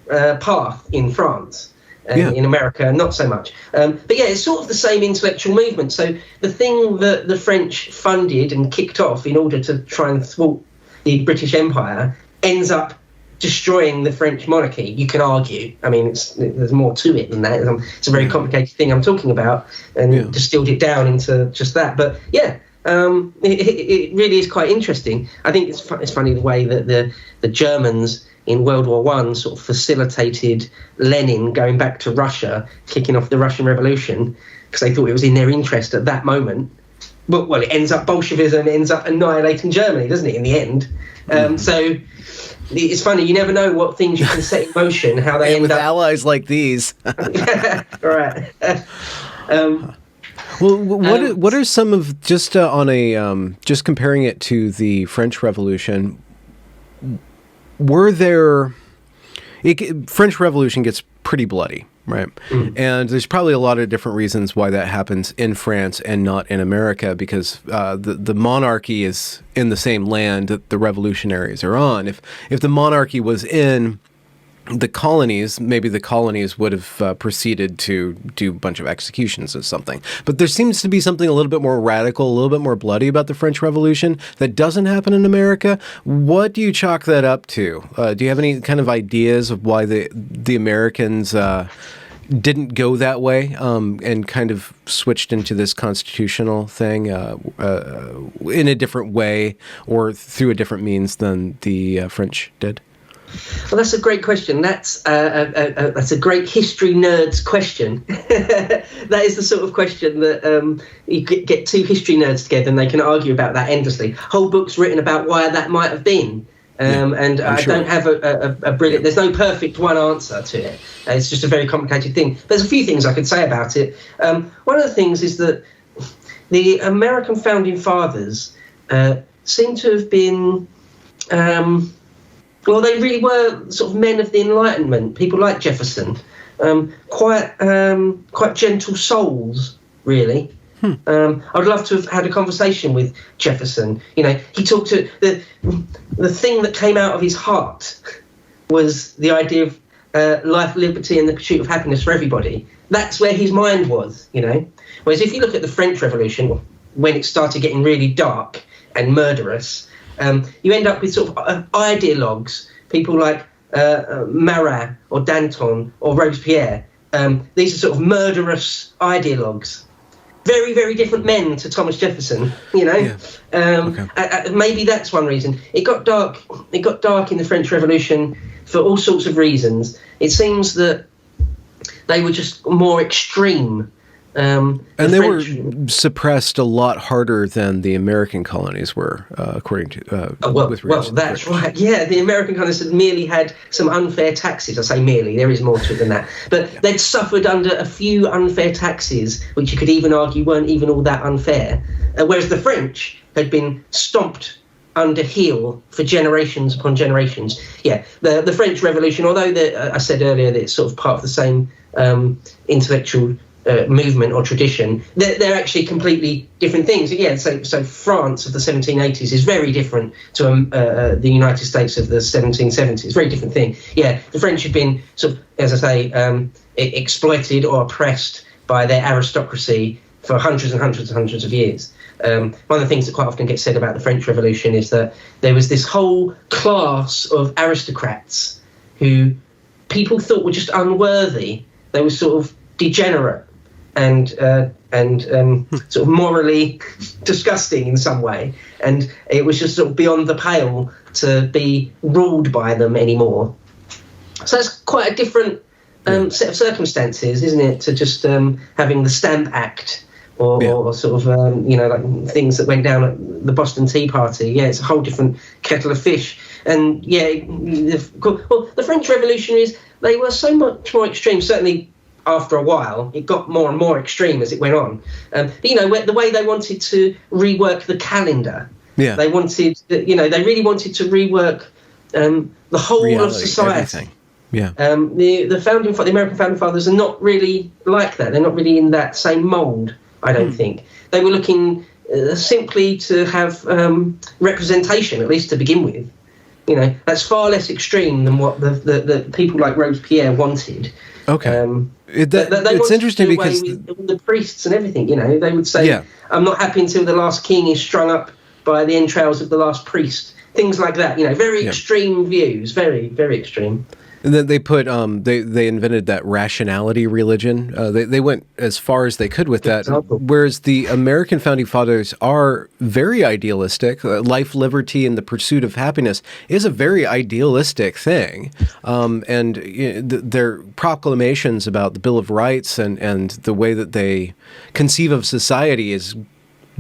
path in France. In America, not so much. But it's sort of the same intellectual movement. So the thing that the French funded and kicked off in order to try and thwart the British Empire ends up destroying the French monarchy, you can argue. I mean, there's more to it than that. It's a very complicated thing I'm talking about, and distilled it down into just that. But it really is quite interesting. I think it's funny the way that the Germans in World War I sort of facilitated Lenin going back to Russia, kicking off the Russian Revolution, because they thought it was in their interest at that moment. But, well, it ends up Bolshevism, ends up annihilating Germany, doesn't it, in the end? So it's funny, you never know what things you can set in motion, how they end with up... allies like these. Right. Well, what are some of, just on a, just comparing it to the French Revolution, French Revolution gets pretty bloody, right? And there's probably a lot of different reasons why that happens in France and not in America, because the monarchy is in the same land that the revolutionaries are on. If the monarchy was in the colonies, maybe the colonies would have proceeded to do a bunch of executions or something. But there seems to be something a little bit more radical, a little bit more bloody about the French Revolution that doesn't happen in America. What do you chalk that up to? Do you have any kind of ideas of why the Americans didn't go that way and kind of switched into this constitutional thing in a different way or through a different means than the French did? Well, that's a great question. That's a great history nerd's question. That is the sort of question that you get two history nerds together and they can argue about that endlessly. Whole books written about why that might have been. And I don't have a brilliant... There's no perfect one answer to it. It's just a very complicated thing. There's a few things I could say about it. One of the things is that the American founding fathers seem to have been... well, they really were sort of men of the Enlightenment, people like Jefferson, quite gentle souls, really. I'd love to have had a conversation with Jefferson. He talked to the thing that came out of his heart was the idea of life, liberty, and the pursuit of happiness for everybody. That's where his mind was, Whereas if you look at the French Revolution, when it started getting really dark and murderous, you end up with sort of ideologues, people like Marat or Danton or Robespierre. These are sort of murderous ideologues. Very, very different men to Thomas Jefferson, Yeah. Maybe that's one reason. It got dark in the French Revolution for all sorts of reasons. It seems that they were just more extreme. And they were suppressed a lot harder than the American colonies were, according to... That's right. Yeah, the American colonies had merely had some unfair taxes. I say merely, there is more to it than that. But they'd suffered under a few unfair taxes, which you could even argue weren't even all that unfair. Whereas the French had been stomped under heel for generations upon generations. Yeah, the French Revolution, although I said earlier that it's sort of part of the same intellectual movement or tradition, they're actually completely different things. Yeah, so France of the 1780s is very different to the United States of the 1770s. Very different thing. Yeah, the French have been sort of, as I say, exploited or oppressed by their aristocracy for hundreds and hundreds and hundreds of years. One of the things that quite often gets said about the French Revolution is that there was this whole class of aristocrats who people thought were just unworthy. They were sort of degenerate and sort of morally disgusting in some way, and it was just sort of beyond the pale to be ruled by them anymore. So that's quite a different set of circumstances, isn't it, to just having the Stamp Act or sort of like things that went down at the Boston Tea Party. Yeah, it's a whole different kettle of fish. And the French revolutionaries, they were so much more extreme. Certainly after a while, it got more and more extreme as it went on. But the way they wanted to rework the calendar, they wanted, they really wanted to rework the whole reality, of society. Everything. Yeah. The American founding fathers are not really like that. They're not really in that same mould, I don't think. They were looking simply to have representation, at least to begin with. That's far less extreme than what the people like Robespierre wanted. Okay. It's interesting because the priests and everything, they would say, I'm not happy until the last king is strung up by the entrails of the last priest. Things like that, very extreme views, very, very extreme. And then they put they invented that rationality religion. They went as far as they could with that. Whereas the American founding fathers are very idealistic. Life, liberty, and the pursuit of happiness is a very idealistic thing. And their proclamations about the Bill of Rights and the way that they conceive of society is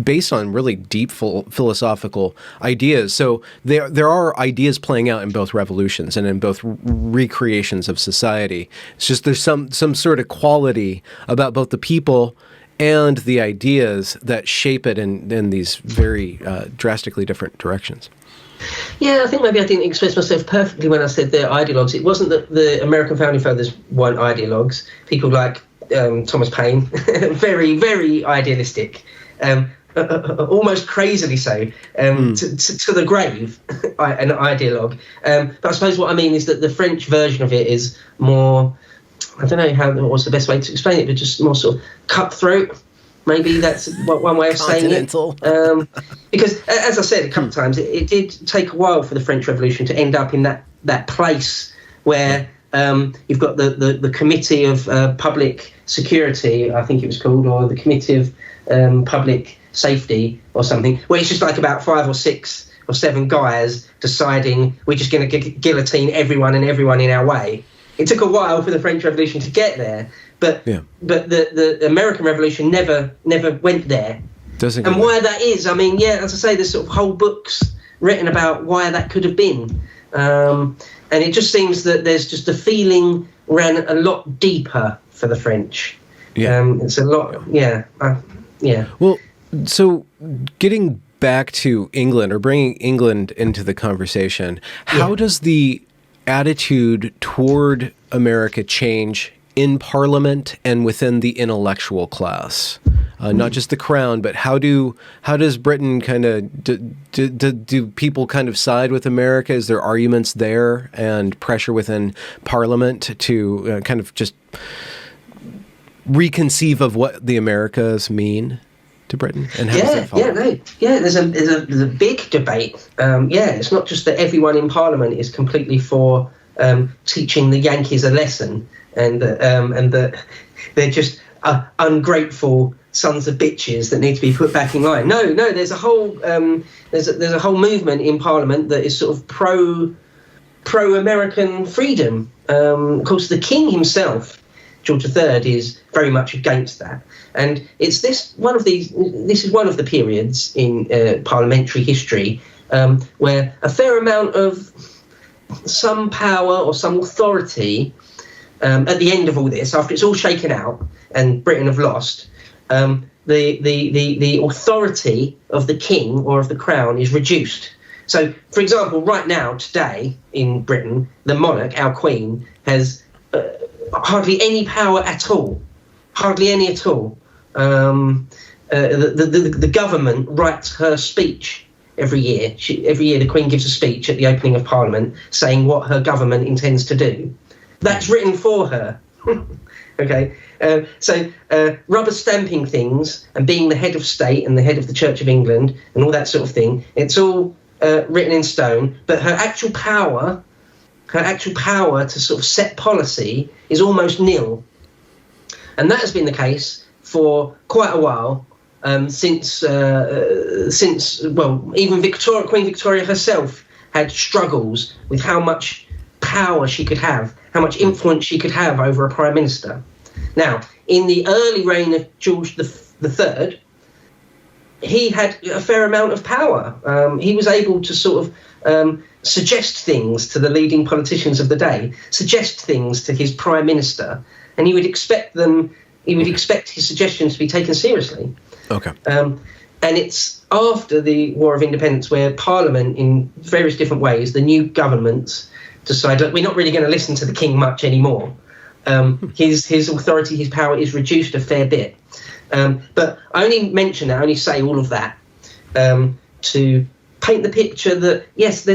based on really deep philosophical ideas. So there are ideas playing out in both revolutions and in both recreations of society. It's just there's some sort of quality about both the people and the ideas that shape it in these very drastically different directions. Yeah, I think maybe I didn't express myself perfectly when I said they're ideologues. It wasn't that the American founding fathers weren't ideologues. People like Thomas Paine, very, very idealistic. Almost crazily so, to the grave, an ideologue. But I suppose what I mean is that the French version of it is more, I don't know what's the best way to explain it, but just more sort of cutthroat. Maybe that's one way of saying it. Because, as I said a couple of times, it did take a while for the French Revolution to end up in that place where you've got the Committee of Public Security, I think it was called, or the Committee of Public Safety or something, where it's just like about 5 or 6 or 7 guys deciding we're just going to guillotine everyone in our way. It took a while for the French Revolution to get there, but the American Revolution never went there. And why that is, I mean, as I say, there's sort of whole books written about why that could have been, and it just seems that there's just a feeling ran a lot deeper for the French. It's a lot. Well, so getting back to England, or bringing England into the conversation, how does the attitude toward America change in Parliament and within the intellectual class? Not just the crown, but how does Britain kind of do people kind of side with America? Is there arguments there and pressure within Parliament to kind of just reconceive of what the Americas mean to Britain? And how does that follow? There's a big debate. It's not just that everyone in Parliament is completely for teaching the Yankees a lesson, and that they're just ungrateful sons of bitches that need to be put back in line. No, there's a whole there's a whole movement in Parliament that is sort of pro American freedom. Of course, the King himself, George III, is very much against that, and this is one of the periods in parliamentary history where a fair amount of some power or some authority at the end of all this, after it's all shaken out and Britain have lost, the authority of the king or of the crown is reduced. So, for example, right now, today in Britain, the monarch, our queen, has hardly any power at all. Hardly any at all. The government writes her speech every year. Every year the Queen gives a speech at the opening of Parliament saying what her government intends to do. That's written for her. Okay, so rubber stamping things and being the head of state and the head of the Church of England and all that sort of thing, it's all written in stone, but her actual power to sort of set policy is almost nil. And that has been the case for quite a while, since even Queen Victoria herself had struggles with how much power she could have, how much influence she could have over a prime minister. Now, in the early reign of George III, he had a fair amount of power. He was able to sort of suggest things to the leading politicians of the day, suggest things to his prime minister, and he would expect his suggestions to be taken seriously. Okay. And it's after the War of Independence where Parliament, in various different ways, the new governments decide, look, we're not really going to listen to the king much anymore. His authority, his power is reduced a fair bit. But I only say all of that to paint the picture that, yes,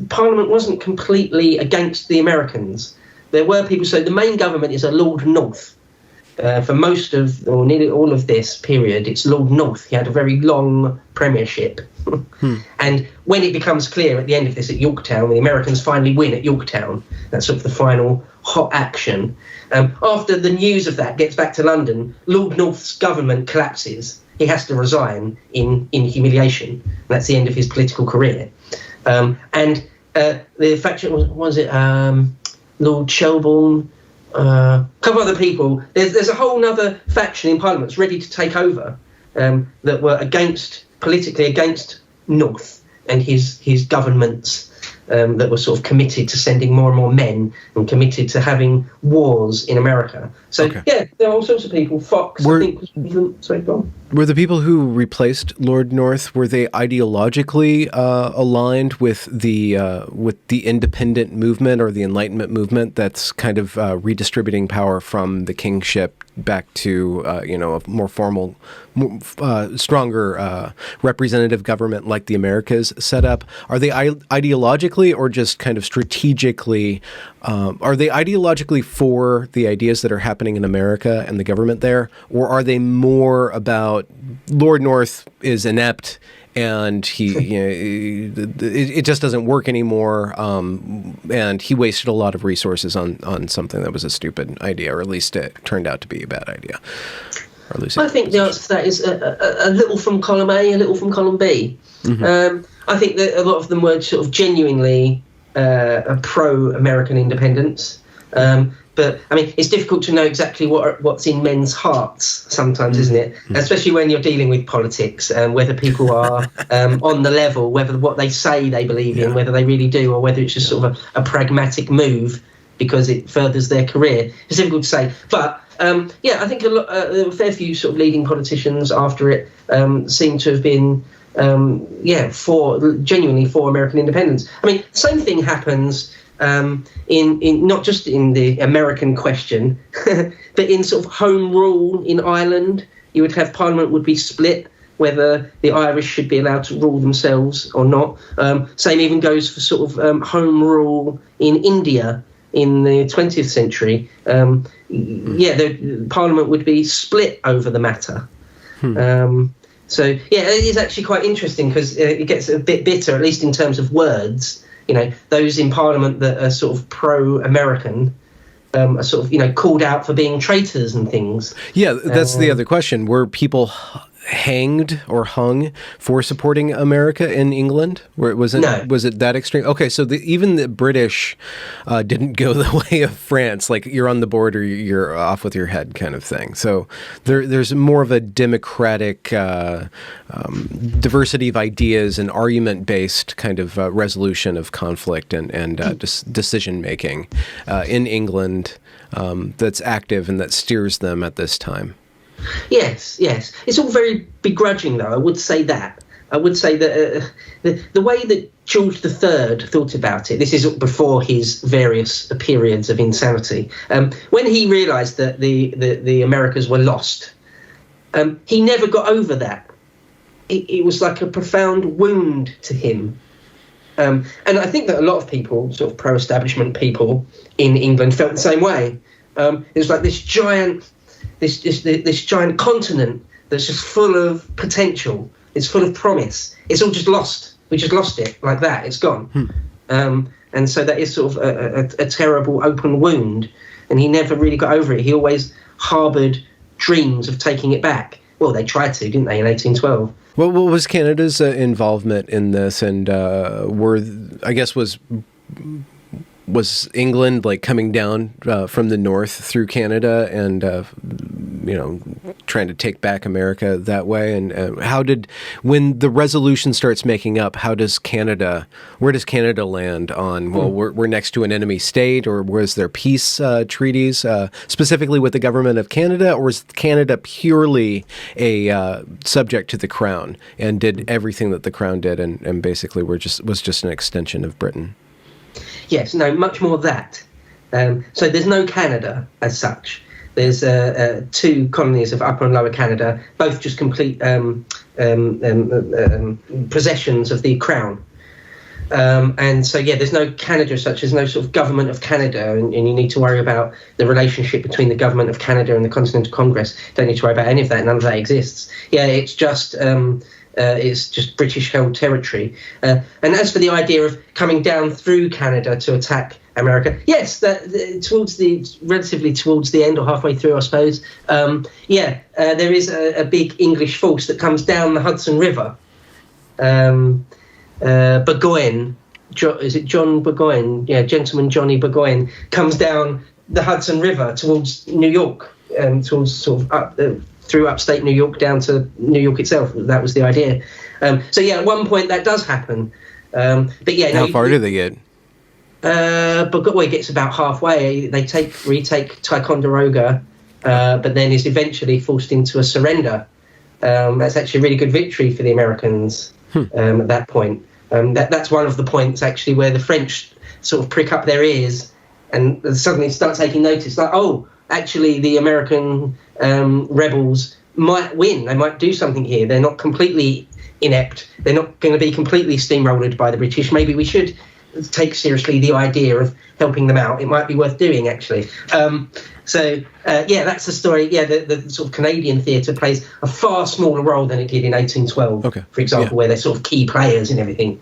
Parliament wasn't completely against the Americans. There were people, so the main government is a Lord North. For most of, or nearly all of this period, it's Lord North. He had a very long premiership. And when it becomes clear at the end of this at Yorktown, the Americans finally win at Yorktown, that's sort of the final hot action. After the news of that gets back to London, Lord North's government collapses. He has to resign in humiliation. That's the end of his political career. And the faction, was it Lord Shelburne? A couple other people. There's a whole other faction in Parliament that's ready to take over, that were politically against North and his governments, that were sort of committed to sending more and more men and committed to having wars in America. So, yeah, there are all sorts of people. Fox, I think, was... Sorry, go on. Were the people who replaced Lord North, were they ideologically aligned with the independent movement or the Enlightenment movement that's kind of redistributing power from the kingship back to a more formal, stronger representative government like the Americas set up? Are they ideologically or just kind of strategically? Are they ideologically for the ideas that are happening in America and the government there, or are they more about Lord North is inept and it just doesn't work anymore, and he wasted a lot of resources on something that was a stupid idea, or at least it turned out to be a bad idea? Or at least I think the answer to that is a little from column A, a little from column B. Mm-hmm. I think that a lot of them were sort of genuinely pro-American independence. But, I mean, it's difficult to know exactly what's in men's hearts sometimes, isn't it? Mm-hmm. Especially when you're dealing with politics, whether people are on the level, whether what they say they believe in, whether they really do, or whether it's just sort of a pragmatic move because it furthers their career. It's difficult to say. But, I think there were a fair few sort of leading politicians after it seem to have been, genuinely for American independence. I mean, same thing happens in not just in the American question, but in sort of home rule in Ireland. You would have Parliament would be split whether the Irish should be allowed to rule themselves or not. Same even goes for sort of home rule in India in the 20th century. The Parliament would be split over the matter. So, yeah, it is actually quite interesting because it gets a bit bitter, at least in terms of words. You know, those in Parliament that are sort of pro-American are sort of, you know, called out for being traitors and things. Yeah, that's the other question. Were people hanged or hung for supporting America in England? Where was it that extreme? Okay, so even the British didn't go the way of France, like you're on the border, you're off with your head kind of thing. So there's more of a democratic diversity of ideas and argument-based kind of resolution of conflict and decision making in England that's active and that steers them at this time. Yes. It's all very begrudging, though. I would say that. I would say that the way that George III thought about it, this is before his various periods of insanity, when he realised that the Americas were lost, he never got over that. It was like a profound wound to him. And I think that a lot of people, sort of pro-establishment people in England, felt the same way. It was like this giant continent that's just full of potential. It's full of promise. It's all just lost. We just lost it like that. It's gone. And so that is sort of a terrible open wound. And he never really got over it. He always harboured dreams of taking it back. Well, they tried to, didn't they, in 1812? Well, what was Canada's involvement in this? And was England like coming down from the north through Canada and trying to take back America that way? And when the resolution starts making up, where does Canada land on? Well, we're next to an enemy state, or was there peace treaties specifically with the government of Canada, or was Canada purely a subject to the Crown and did everything that the Crown did and basically was just an extension of Britain? Yes, no, much more that. So there's no Canada as such. There's two colonies of Upper and Lower Canada, both just complete possessions of the Crown. And so, there's no Canada as such. There's no sort of government of Canada, and you need to worry about the relationship between the government of Canada and the Continental Congress. Don't need to worry about any of that. None of that exists. Yeah, it's just British-held territory. And as for the idea of coming down through Canada to attack America, yes, relatively towards the end or halfway through, I suppose. There is a big English force that comes down the Hudson River. Burgoyne, is it John Burgoyne? Yeah, Gentleman Johnny Burgoyne comes down the Hudson River towards New York, towards sort of through upstate New York down to New York itself. That was the idea. At one point that does happen. How far do they get? Burgoyne gets about halfway. They retake Ticonderoga, but then is eventually forced into a surrender. That's actually a really good victory for the Americans at that point. That's one of the points actually where the French sort of prick up their ears and suddenly start taking notice. Like, oh, actually the American rebels might win. They might do something here. They're not completely inept. They're not going to be completely steamrolled by the British. Maybe we should take seriously the idea of helping them out. It might be worth doing, actually. That's the story. Yeah, the sort of Canadian theatre plays a far smaller role than it did in 1812, for example, where they're sort of key players and everything.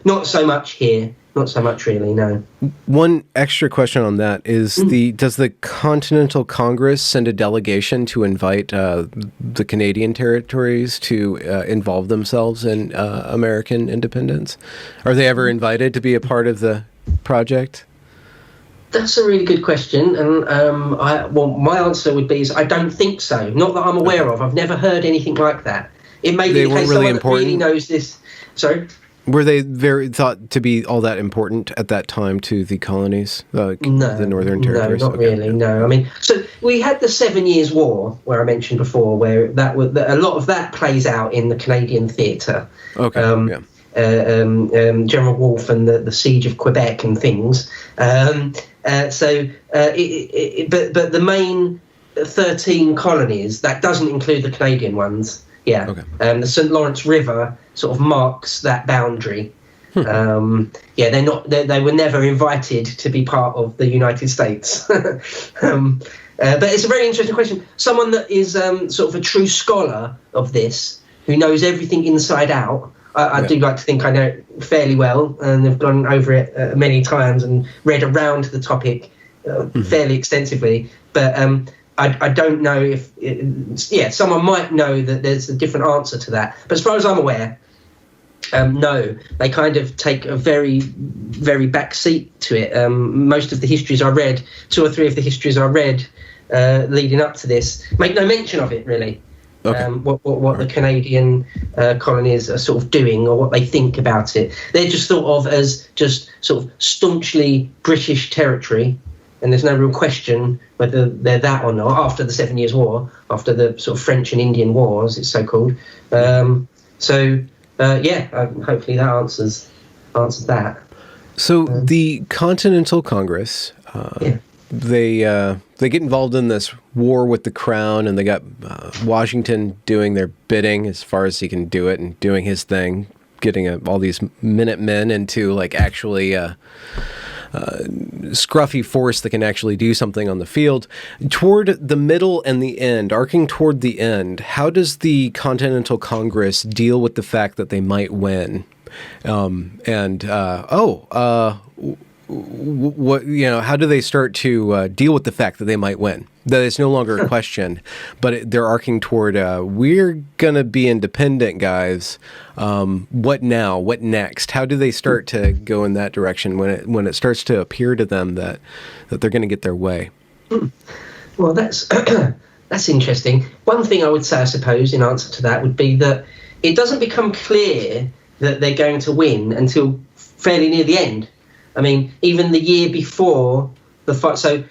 Not so much here. Not so much, really, no. One extra question on that is does the Continental Congress send a delegation to invite the Canadian territories to involve themselves in American independence? Are they ever invited to be a part of the project? That's a really good question, and my answer would be I don't think so. Not that I'm aware of. I've never heard anything like that. It may be the case someone that really knows this. Sorry? Were they thought to be all that important at that time to the colonies, the Northern Territories? No, not really. No, I mean, so we had the 7 Years' War, where I mentioned before, where a lot of that plays out in the Canadian theatre. General Wolfe and the siege of Quebec and things. But the main 13 colonies, that doesn't include the Canadian ones. Yeah. Okay. The St. Lawrence River sort of marks that boundary. They were never invited to be part of the United States. But it's a very interesting question. Someone that is sort of a true scholar of this, who knows everything inside out. I do like to think I know it fairly well, and have gone over it many times and read around the topic fairly extensively. But I don't know if someone might know that there's a different answer to that. But as far as I'm aware, no, they kind of take a very, very back seat to it. Most of the histories I read, 2 or 3 of the histories I read leading up to this, make no mention of it, really. Okay. What the Canadian colonies are sort of doing, or what they think about it. They're just thought of as just sort of staunchly British territory, and there's no real question whether they're that or not after the 7 Years' War, after the sort of French and Indian Wars, it's so called. Hopefully that answers that. So the Continental Congress, they get involved in this war with the crown, and they got Washington doing their bidding as far as he can do it and doing his thing, getting all these Minutemen into like actually scruffy force that can actually do something on the field. Toward the middle and the end, arcing toward the end, how does the Continental Congress deal with the fact that they might win? What how do they start to deal with the fact that they might win? That it's no longer a question, but they're arcing toward we're gonna be independent, guys. What now? What next? How do they start to go in that direction when it starts to appear to them that they're going to get their way? Well, that's that's interesting. One thing I would say, I suppose, in answer to that would be that it doesn't become clear that they're going to win until fairly near the end. I mean, even the year before the fight. So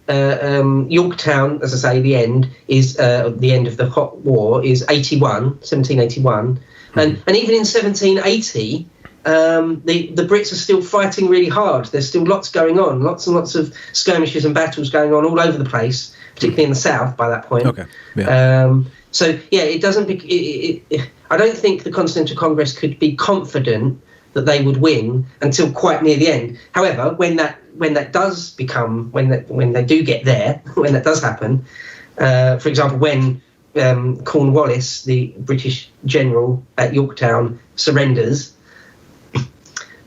Yorktown, as I say, the end is the end of the Hot War is 1781, and even in 1780, the Brits are still fighting really hard. There's still lots going on, lots and lots of skirmishes and battles going on all over the place, particularly in the south by that point. Okay. Yeah. It doesn't. I don't think the Continental Congress could be confident that they would win until quite near the end. However, when they do get there, when that does happen, for example, when Cornwallis, the British general at Yorktown, surrenders,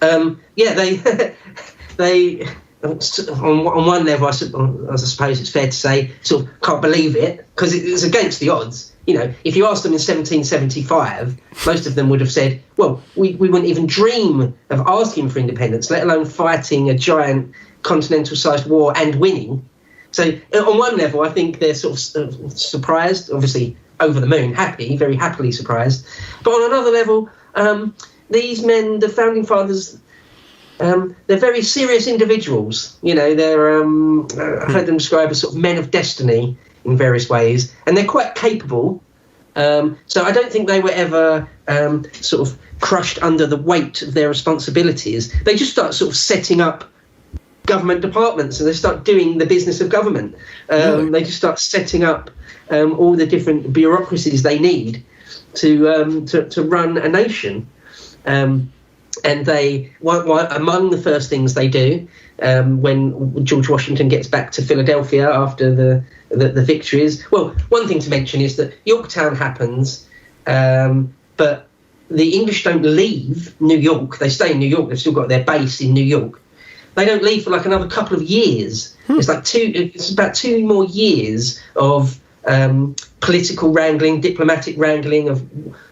they on one level, I suppose it's fair to say, sort of can't believe it, because it's against the odds. If you asked them in 1775, most of them would have said, well, we wouldn't even dream of asking for independence, let alone fighting a giant continental-sized war and winning. So on one level, I think they're sort of surprised, obviously over the moon, happy, very happily surprised. But on another level, these men, the Founding Fathers, they're very serious individuals. They're I've heard them described as sort of men of destiny in various ways, and they're quite capable. So I don't think they were ever sort of crushed under the weight of their responsibilities. They just start sort of setting up government departments, and they start doing the business of government. Really? They just start setting up all the different bureaucracies they need to run a nation. And they, among the first things they do, when George Washington gets back to Philadelphia after the victories. Well, one thing to mention is that Yorktown happens, but the English don't leave New York. They stay in New York. They've still got their base in New York. They don't leave for like another couple of years. It's about 2 more years of political wrangling, diplomatic wrangling of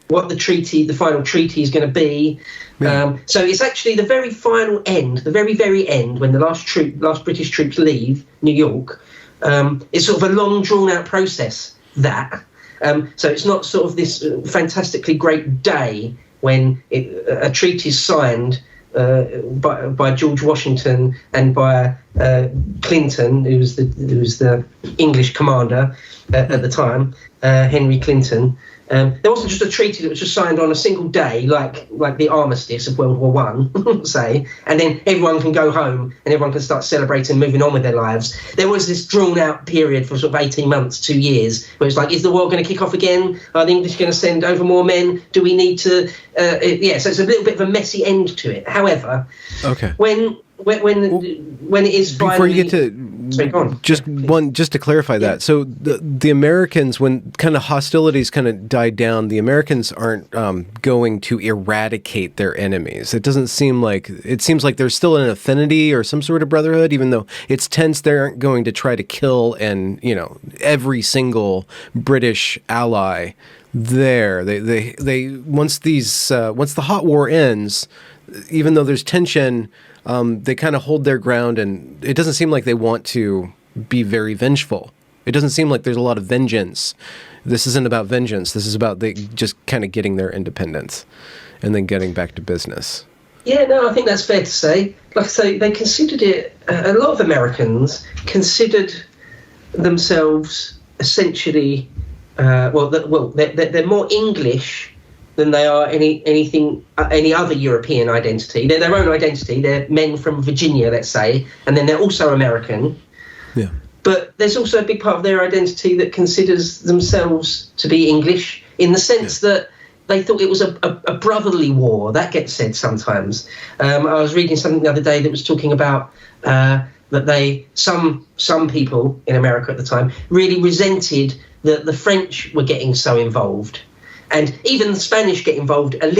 what the final treaty is going to be. So it's actually the very final end, the very, very end, when the last British troops leave New York. It's sort of a long, drawn-out process, that. So it's not sort of this fantastically great day when a treaty is signed by George Washington and by Clinton, who was the English commander at the time. Henry Clinton. There wasn't just a treaty that was just signed on a single day, like the armistice of World War One, say, and then everyone can go home and everyone can start celebrating, moving on with their lives. There was this drawn-out period for sort of 18 months, 2 years, where it's like, is the war going to kick off again? Are the English going to send over more men? Do we need to? So it's a little bit of a messy end to it. However, when it is finally... Before you get to... Sorry, go on. Just to clarify that. So the Americans, when kind of hostilities kind of died down, the Americans aren't going to eradicate their enemies. It seems like there's still an affinity or some sort of brotherhood, even though it's tense. They aren't going to try to kill every single British ally there. They once the hot war ends, even though there's tension, they kind of hold their ground, and it doesn't seem like they want to be very vengeful. It doesn't seem like there's a lot of vengeance. This isn't about vengeance. This is about they just kind of getting their independence and then getting back to business. Yeah, no, I think that's fair to say. Like I say, they considered it, a lot of Americans considered themselves essentially, they're more English than they are any other European identity. They're their own identity. They're men from Virginia, let's say, and then they're also American. Yeah. But there's also a big part of their identity that considers themselves to be English, in the sense that they thought it was a brotherly war. That gets said sometimes. I was reading something the other day that was talking about that some people in America at the time really resented that the French were getting so involved. And even the Spanish get involved a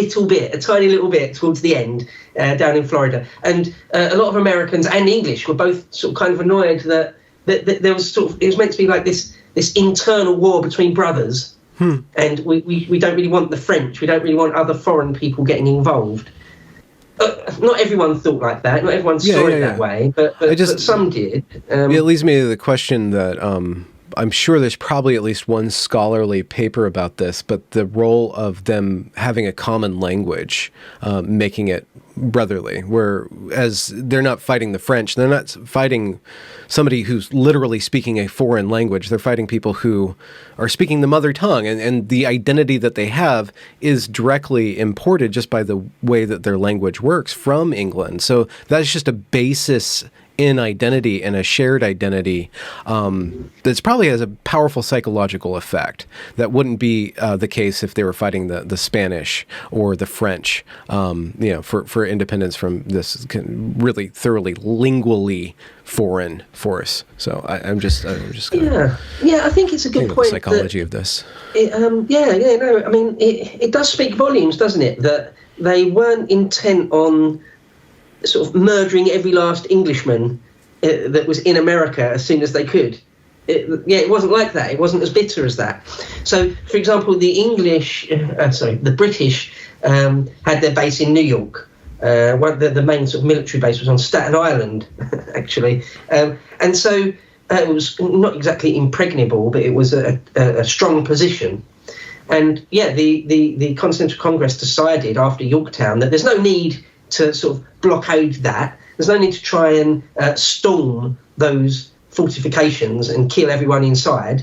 tiny little bit towards the end down in Florida. And a lot of Americans and English were both sort of kind of annoyed that there was it was meant to be like this internal war between brothers. And we don't really want the French. We don't really want other foreign people getting involved. Not everyone thought like that. Not everyone saw it that way, but some did. It leads me to the question that... I'm sure there's probably at least one scholarly paper about this, but the role of them having a common language, making it brotherly, whereas they're not fighting the French, they're not fighting somebody who's literally speaking a foreign language. They're fighting people who are speaking the mother tongue, and the identity that they have is directly imported just by the way that their language works from England. So that's just a basis in identity and a shared identity that probably has a powerful psychological effect that wouldn't be the case if they were fighting the Spanish or the French, for independence from this really thoroughly lingually foreign force. So I'm just I think it's a good point. The psychology of this. I mean, it does speak volumes, doesn't it? That they weren't intent on sort of murdering every last Englishman that was in America as soon as they could. It wasn't like that. It wasn't as bitter as that. So, for example, the British had their base in New York. The main sort of military base was on Staten Island, actually. And so it was not exactly impregnable, but it was a strong position. And, the Continental Congress decided after Yorktown that there's no need to sort of blockade that. There's no need to try and storm those fortifications and kill everyone inside.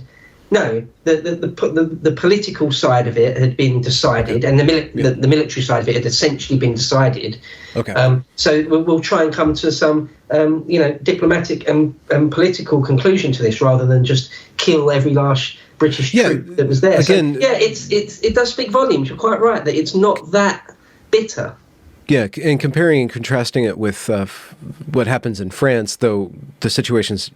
No, the political side of it had been decided, and the military side of it had essentially been decided. Okay. So we'll try and come to some diplomatic and political conclusion to this, rather than just kill every last British troop that was there. Again, it does speak volumes. You're quite right that it's not that bitter. Yeah, and comparing and contrasting it with what happens in France, though the situation's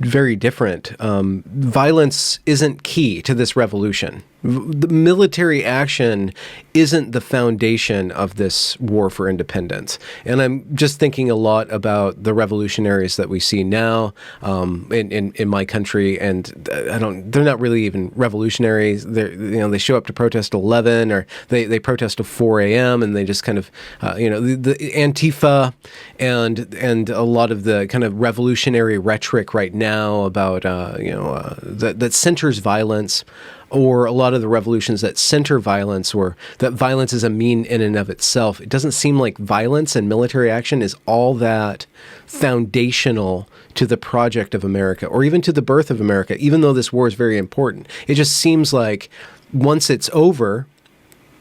very different. Violence isn't key to this revolution. The military action isn't the foundation of this war for independence. And I'm just thinking a lot about the revolutionaries that we see now in my country, and they're not really even revolutionaries. They show up to protest 11, or they protest till 4 a.m. and they just kind of the Antifa and a lot of the kind of revolutionary rhetoric right now now about that centers violence, or a lot of the revolutions that center violence, or that violence is a mean in and of itself. It doesn't seem like violence and military action is all that foundational to the project of America, or even to the birth of America, even though this war is very important. It just seems like once it's over,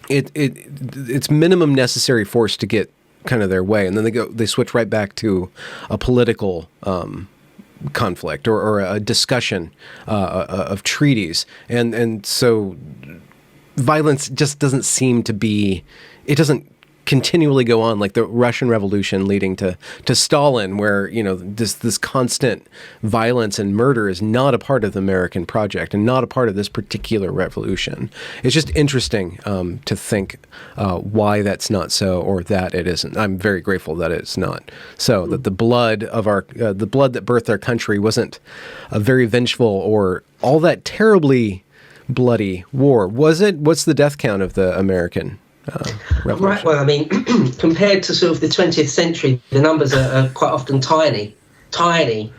it's minimum necessary force to get kind of their way, and then they switch right back to a political conflict or a discussion of treaties, and so violence just doesn't seem to be. It doesn't continually go on like the Russian Revolution leading to Stalin, where this constant violence and murder is not a part of the American project and not a part of this particular revolution. It's just interesting to think why that's not so, or that it isn't. I'm very grateful that it's not so. That the blood of the blood that birthed our country wasn't a very vengeful or all that terribly bloody war, was it? What's the death count of the American revolution? Right. Well, I mean, compared to sort of the 20th century, the numbers are quite often tiny. One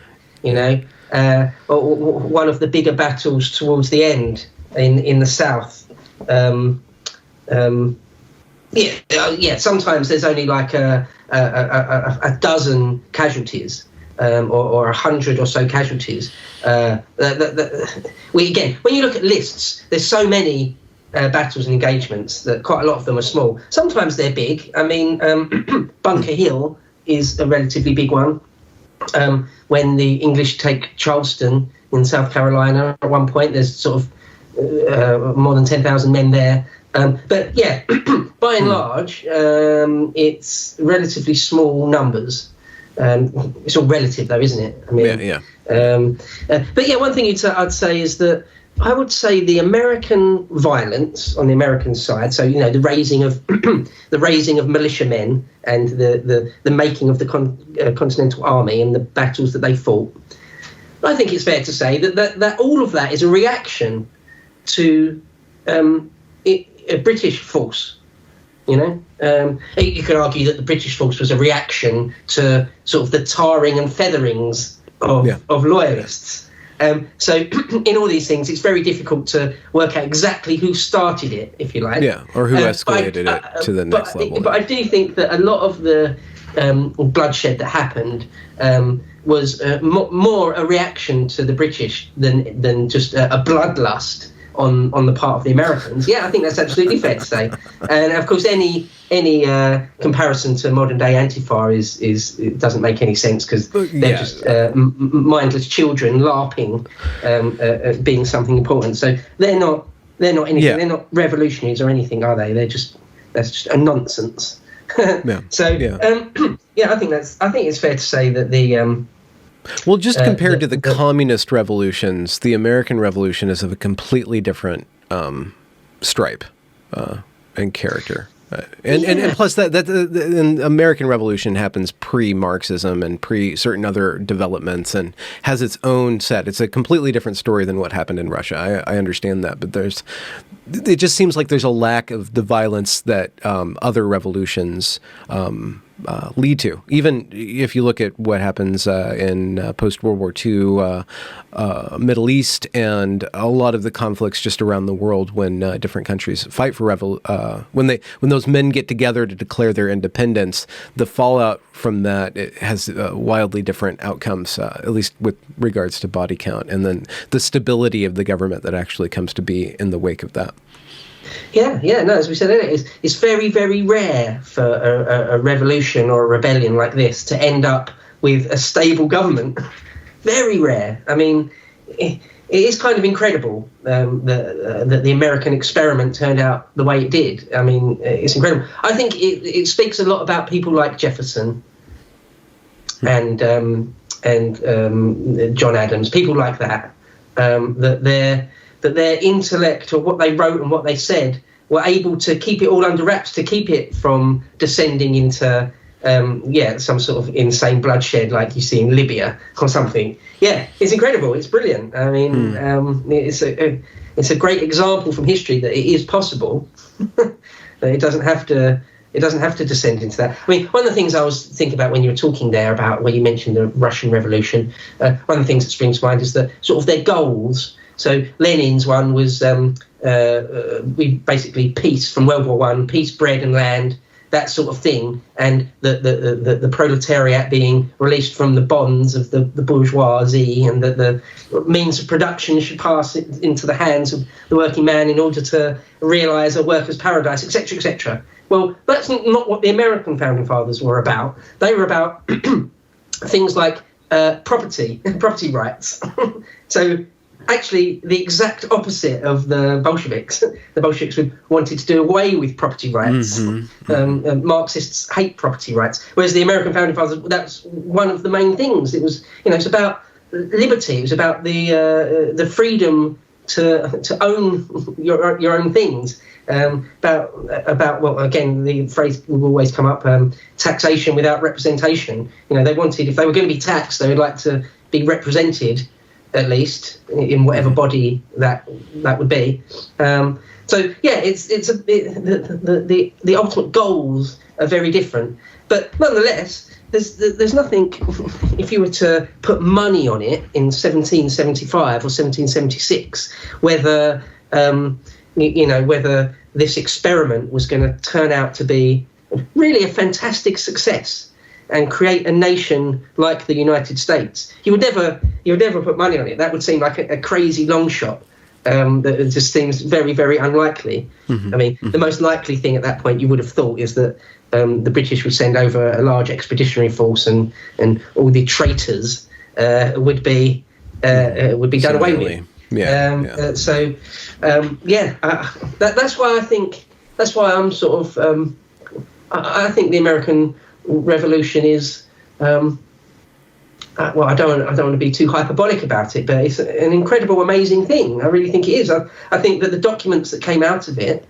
of the bigger battles towards the end in the South. Sometimes there's only like a dozen casualties, or 100 or so casualties. When you look at lists, there's so many battles and engagements that quite a lot of them are small. Sometimes they're big. I mean, Bunker Hill is a relatively big one. When the English take Charleston in South Carolina, at one point there's sort of more than 10,000 men there. But yeah, by and large, it's relatively small numbers. It's all relative, though, isn't it? I mean, yeah. But yeah, one thing I'd say is that I would say the American violence on the American side, so the raising of militiamen and the making of the Continental Army and the battles that they fought, I think it's fair to say that all of that is a reaction to a British force. You could argue that the British force was a reaction to sort of the tarring and featherings of loyalists. So in all these things, it's very difficult to work out exactly who started it, if you like. Yeah, or who escalated it to the next level. But I do think that a lot of the bloodshed that happened was more a reaction to the British than just a bloodlust on the part of the Americans. Yeah, I think that's absolutely fair to say. And of course, any comparison to modern day Antifa it doesn't make any sense, because they're just mindless children LARPing, being something important. So they're not anything. Yeah. They're not revolutionaries or anything, are they? That's just a nonsense. I think it's fair to say that the well, just compared to the communist revolutions, the American Revolution is of a completely different stripe and character. And plus that the American Revolution happens pre-Marxism and pre-certain other developments, and has its own set. It's a completely different story than what happened in Russia. I understand that, but it just seems like there's a lack of the violence that other revolutions lead to. Even if you look at what happens in post-World War II Middle East, and a lot of the conflicts just around the world when different countries fight for when those men get together to declare their independence, the fallout from that, it has wildly different outcomes, at least with regards to body count, and then the stability of the government that actually comes to be in the wake of that. Yeah, no, as we said earlier, it's very, very rare for a revolution or a rebellion like this to end up with a stable government. Very rare. I mean, it is kind of incredible that the American experiment turned out the way it did. I mean, it's incredible. I think it speaks a lot about people like Jefferson and John Adams, people like that, that their intellect, or what they wrote and what they said, were able to keep it all under wraps, to keep it from descending into some sort of insane bloodshed like you see in Libya or something. Yeah, it's incredible. It's brilliant. I mean, it's a great example from history that it is possible. That it doesn't have to It doesn't have to descend into that. I mean, one of the things I was thinking about when you were talking there about where you mentioned the Russian Revolution, one of the things that springs to mind is that sort of their goals. So Lenin's one was basically peace from World War I, peace, bread and land, that sort of thing, and the proletariat being released from the bonds of the bourgeoisie, and that the means of production should pass into the hands of the working man in order to realise a worker's paradise, etc., etc. Well, that's not what the American founding fathers were about. They were about things like property rights. So actually the exact opposite of the Bolsheviks. The Bolsheviks wanted to do away with property rights. Marxists hate property rights, whereas the American founding fathers, that's one of the main things. It was, it's about liberty. It was about the freedom to own your own things. About well, again, the phrase will always come up: taxation without representation. They wanted, if they were going to be taxed, they would like to be represented, at least in whatever body that would be. So yeah, the ultimate goals are very different, but nonetheless, there's nothing. If you were to put money on it in 1775 or 1776, whether whether this experiment was going to turn out to be really a fantastic success and create a nation like the United States, you would never put money on it. That would seem like a crazy long shot. That just seems very, very unlikely. I mean, the most likely thing at that point you would have thought is that the British would send over a large expeditionary force, and all the traitors would be done away with. That's why I'm sort of I think the American Revolution is well, I don't want to be too hyperbolic about it, but it's an incredible, amazing thing. I really think it is. I think that the documents that came out of it,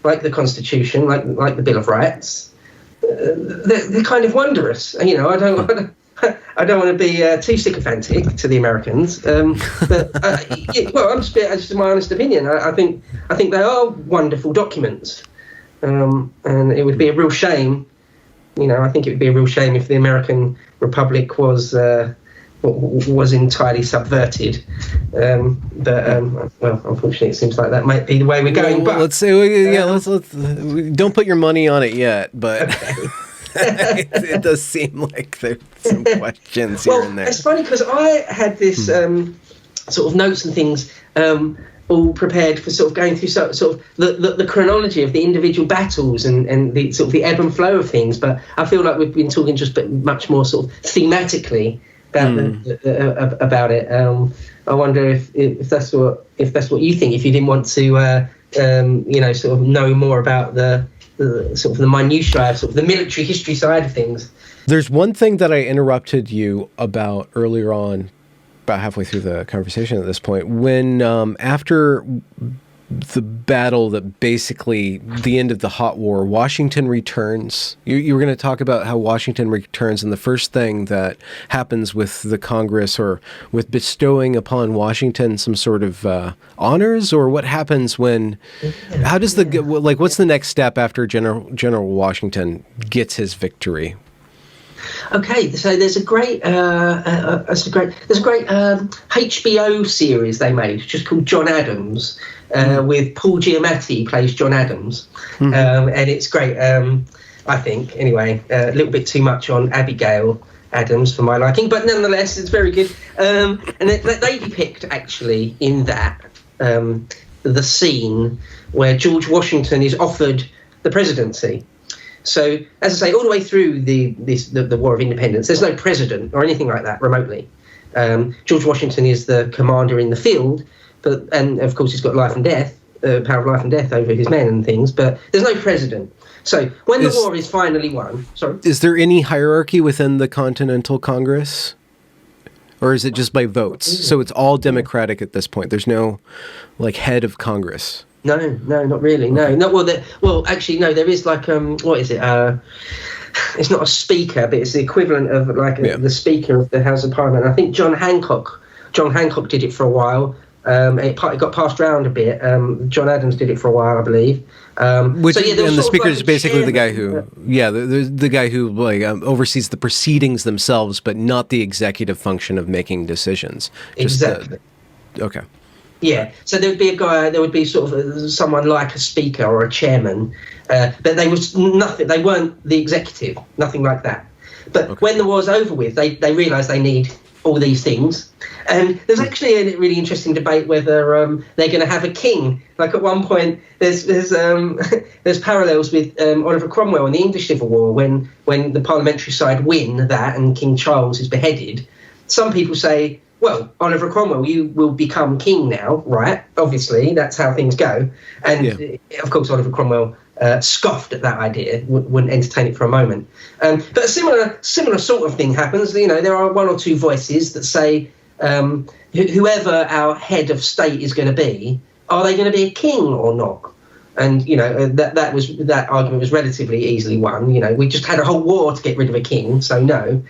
like the Constitution, like the Bill of Rights, they're kind of wondrous. I don't want to be too sycophantic to the Americans, but well, that's just my honest opinion. I think they are wonderful documents, and it would be a real shame. I think it would be a real shame if the American Republic was entirely subverted. Well, unfortunately, it seems like that might be the way we're going. But let's say, let's don't put your money on it yet. But it does seem like there's some questions here and there. It's funny because I had this sort of notes and things. All prepared for sort of going through sort of the chronology of the individual battles and the sort of the ebb and flow of things, but I feel like we've been talking just much more sort of thematically about it. I wonder if that's what you think. If you didn't want to sort of know more about the sort of the minutiae, sort of the military history side of things. There's one thing that I interrupted you about earlier on, about halfway through the conversation at this point, when after the battle, that basically the end of the hot war, Washington returns. You were going to talk about how Washington returns, and the first thing that happens with the Congress, or with bestowing upon Washington some sort of honors, or what happens when, how does what's the next step after General Washington gets his victory? Okay, so there's a great HBO series they made just called John Adams, with Paul Giamatti plays John Adams, and it's great. I think anyway, a little bit too much on Abigail Adams for my liking, but nonetheless it's very good. And they depict actually in that the scene where George Washington is offered the presidency. So, as I say, all the way through the War of Independence, there's no president or anything like that remotely. George Washington is the commander in the field, and of course he's got power of life and death over his men and things, but there's no president. So when the war is finally won... Sorry? Is there any hierarchy within the Continental Congress? Or is it just by votes? So it's all Democratic at this point. There's no, head of Congress. No, not really. No. Actually, no. There is what is it? It's not a speaker, but it's the equivalent of the Speaker of the House of Parliament. I think John Hancock did it for a while. It got passed around a bit. John Adams did it for a while, I believe. And the speaker is basically the guy who, the guy who oversees the proceedings themselves, but not the executive function of making decisions. Exactly. Okay. Yeah, so there would be a guy. There would be sort of someone like a speaker or a chairman, but they was nothing. They weren't the executive, nothing like that. But when the war's over with, they realised they need all these things. And there's actually a really interesting debate whether they're going to have a king. Like at one point, there's parallels with Oliver Cromwell in the English Civil War when the parliamentary side win that and King Charles is beheaded. Some people say, well, Oliver Cromwell, you will become king now, right? Obviously, that's how things go. And of course, Oliver Cromwell scoffed at that idea, wouldn't entertain it for a moment. But a similar sort of thing happens. You know, there are one or two voices that say, whoever our head of state is going to be, are they going to be a king or not? And you know that argument was relatively easily won. You know, we just had a whole war to get rid of a king, so no.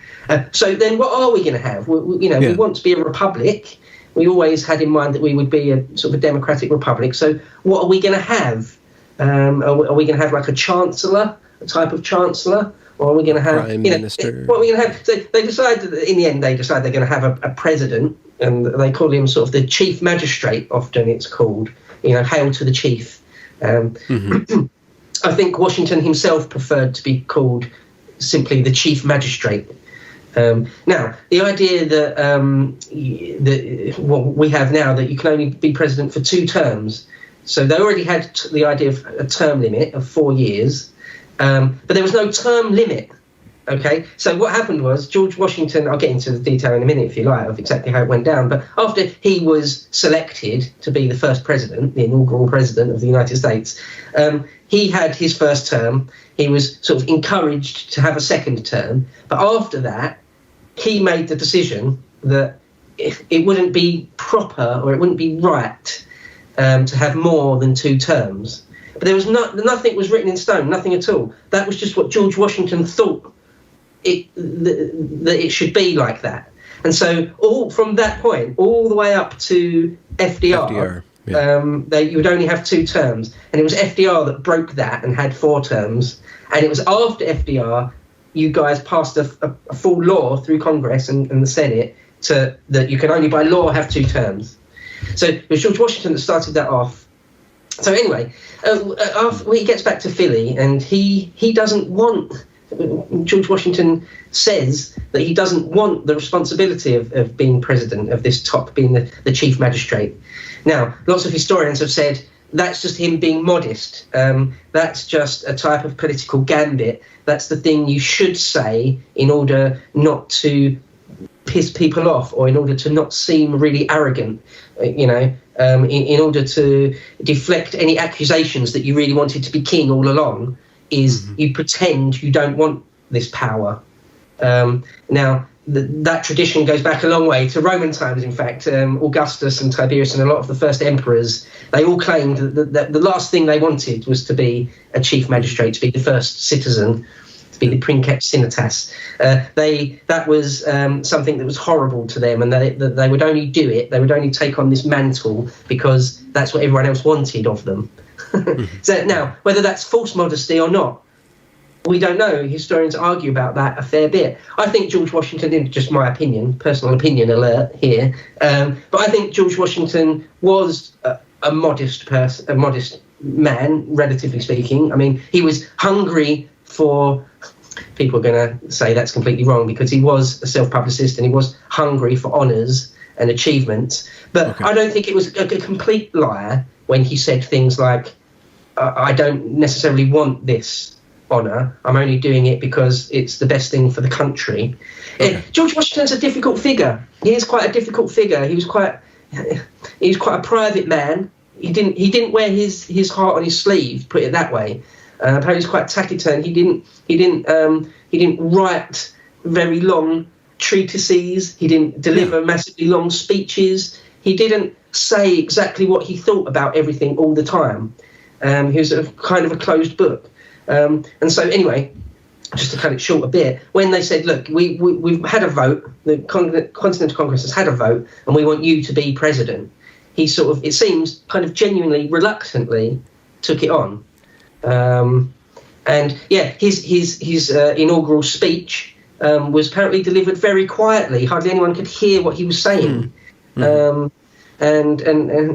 So then, what are we going to have? We want to be a republic. We always had in mind that we would be a sort of a democratic republic. So what are we going to have? Are we going to have like a chancellor, a type of chancellor? Or are we going to have prime minister? What are we going to have? So they decided in the end. They decide they're going to have a president, and they call him sort of the chief magistrate. Often it's called, hail to the chief. I think Washington himself preferred to be called simply the chief magistrate. Now, the idea that what we have now, that you can only be president for 2 terms. So they already had the idea of a term limit of 4 years. But there was no term limit, okay? So what happened was George Washington, I'll get into the detail in a minute if you like, of exactly how it went down, but after he was selected to be the first president, the inaugural president of the United States, he had his first term. He was sort of encouraged to have a second term. But after that, he made the decision that it wouldn't be proper or it wouldn't be right to have more than 2 terms. But there was nothing was written in stone, nothing at all. That was just what George Washington thought that it should be like that. And so all from that point, all the way up to FDR, you would only have 2 terms. And it was FDR that broke that and had 4 terms. And it was after FDR, you guys passed a full law through Congress and the Senate that you can only by law have 2 terms. So it was George Washington that started that off. So anyway, after he gets back to Philly, and he doesn't want. George Washington says that he doesn't want the responsibility of being president, of this top, being the chief magistrate. Now, lots of historians have said that's just him being modest. That's just a type of political gambit. That's the thing you should say in order not to piss people off, or in order to not seem really arrogant, in order to deflect any accusations that you really wanted to be king all along, is you pretend you don't want this power. Now, that tradition goes back a long way to Roman times, in fact. Augustus and Tiberius and a lot of the first emperors, they all claimed that the last thing they wanted was to be a chief magistrate, to be the first citizen, to be the princeps signitas. That was something that was horrible to them, and they would only do it, they would only take on this mantle because that's what everyone else wanted of them. So now, whether that's false modesty or not, we don't know. Historians argue about that a fair bit. I think George Washington, just my opinion, personal opinion alert here, but I think George Washington was a modest person, a modest man, relatively speaking. I mean, he was hungry for. People are going to say that's completely wrong because he was a self-publicist and he was hungry for honours and achievements. But I don't think it was a complete liar when he said things like, I don't necessarily want this honour. I'm only doing it because it's the best thing for the country. George Washington's a difficult figure. He is quite a difficult figure. He was quite a private man. He didn't wear his heart on his sleeve, put it that way. Apparently he's quite taciturn. He didn't write very long treatises. He didn't deliver massively long speeches. He didn't say exactly what he thought about everything all the time. He was kind of a closed book. And so anyway, just to cut it short a bit, when they said, look, we've had a vote, the Continental Congress has had a vote, and we want you to be president, he sort of, it seems, kind of genuinely, reluctantly took it on. And yeah, his inaugural speech was apparently delivered very quietly. Hardly anyone could hear what he was saying. And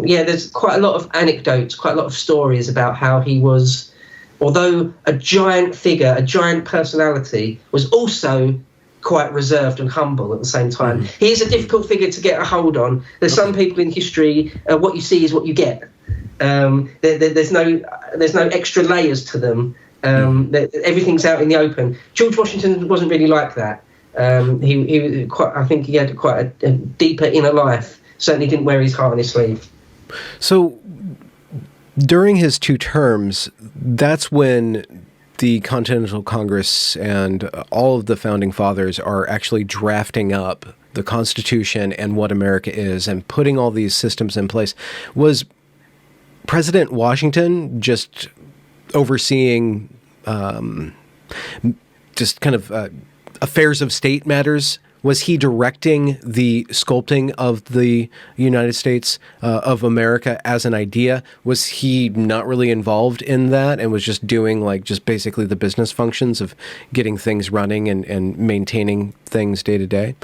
yeah, there's quite a lot of anecdotes, quite a lot of stories about how he was, although a giant figure, a giant personality, was also quite reserved and humble at the same time. He is a difficult figure to get a hold on. There's some people in history, what you see is what you get. There's no extra layers to them. Everything's out in the open. George Washington wasn't really like that. He was quite, I think he had quite a deeper inner life. Certainly didn't wear his heart on his sleeve. So during his 2 terms, that's when the Continental Congress and all of the founding fathers are actually drafting up the Constitution and what America is and putting all these systems in place. Was President Washington just overseeing just kind of affairs of state matters? Was he directing the sculpting of the United States of America as an idea? Was he not really involved in that and was just doing like just basically the business functions of getting things running and maintaining things day to day?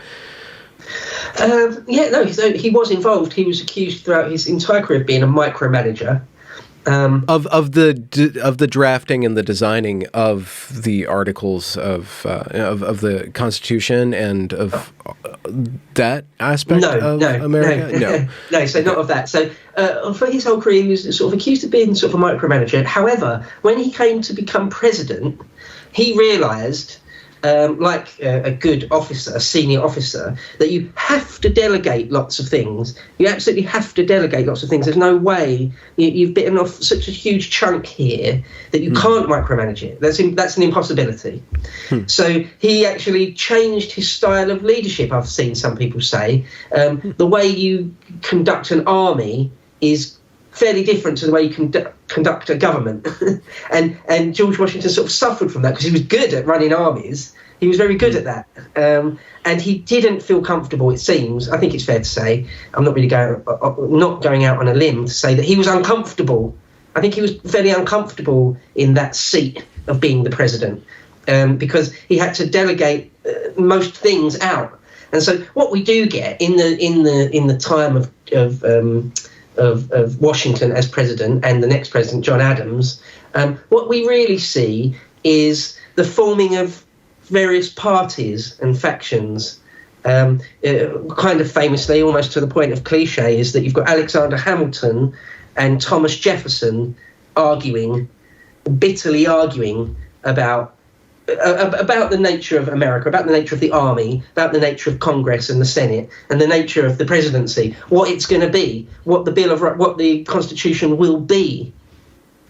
Yeah, no, he was involved. He was accused throughout his entire career of being a micromanager. Of the drafting and the designing of the articles of the Constitution and of that aspect of America? No, so not of that. So for his whole career, he was sort of accused of being sort of a micromanager. However, when he came to become president, he realised, like a good officer, a senior officer, that you have to delegate lots of things. You absolutely have to delegate lots of things. There's no way you've bitten off such a huge chunk here that you can't micromanage it. That's an impossibility. So he actually changed his style of leadership, I've seen some people say. The way you conduct an army is fairly different to the way you conduct a government. and George Washington sort of suffered from that because he was good at running armies. He was very good at that. And he didn't feel comfortable, it seems. I think it's fair to say, I'm not really not going out on a limb to say that he was uncomfortable. I think he was fairly uncomfortable in that seat of being the president because he had to delegate most things out. And so what we do get in the time of Washington as president and the next president, John Adams, what we really see is the forming of various parties and factions. Kind of famously, almost to the point of cliche, is that you've got Alexander Hamilton and Thomas Jefferson bitterly arguing about the nature of America, about the nature of the army, about the nature of Congress and the Senate, and the nature of the presidency, what it's going to be, what the Constitution will be.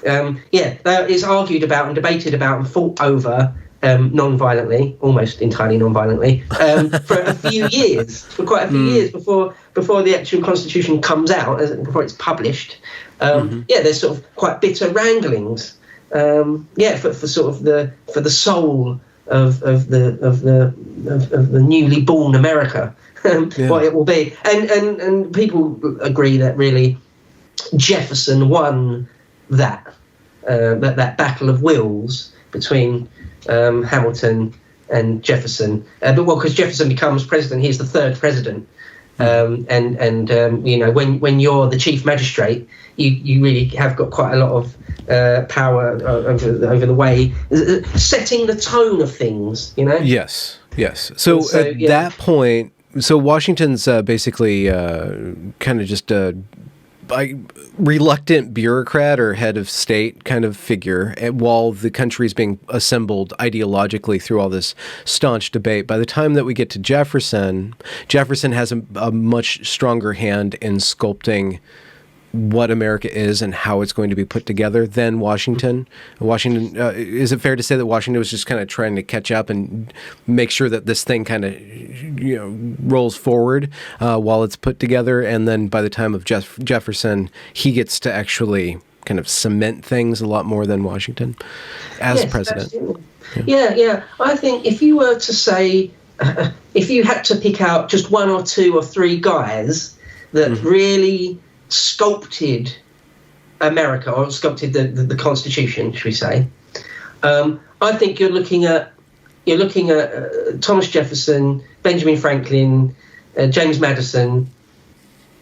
That is argued about and debated about and fought over non-violently, almost entirely non-violently, for quite a few years before the actual Constitution comes out, before it's published. There's sort of quite bitter wranglings. For the soul of the newly born America, what it will be, and people agree that really Jefferson won that battle of wills between Hamilton and Jefferson, because Jefferson becomes president, he's the third president. When you're the chief magistrate, you really have got quite a lot of power over the way, setting the tone of things, Yes. So at that point, so Washington's basically kind of just a reluctant bureaucrat or head of state kind of figure, while the country's being assembled ideologically through all this staunch debate. By the time that we get to Jefferson has a much stronger hand in sculpting what America is and how it's going to be put together than Washington. Is it fair to say that Washington was just kind of trying to catch up and make sure that this thing kind of, rolls forward while it's put together, and then by the time of Jefferson, he gets to actually kind of cement things a lot more than Washington as president? Yeah. I think if you were to say, if you had to pick out just one or two or three guys that really sculpted America, or sculpted the Constitution, should we say? I think you're looking at Thomas Jefferson, Benjamin Franklin, James Madison,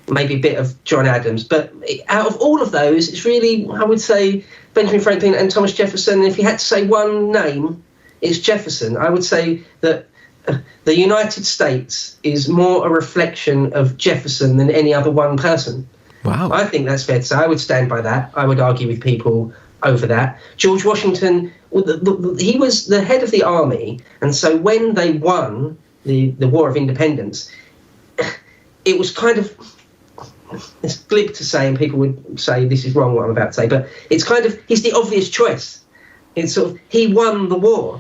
maybe a bit of John Adams. But out of all of those, it's really, I would say, Benjamin Franklin and Thomas Jefferson. And if you had to say one name, it's Jefferson. I would say that the United States is more a reflection of Jefferson than any other one person. Wow. I think that's fair to say. I would stand by that. I would argue with people over that. George Washington, he was the head of the army, and so when they won the War of Independence, it was kind of, it's glib to say, and people would say this is wrong what I'm about to say, but it's kind of, he's the obvious choice. It's sort of, he won the war,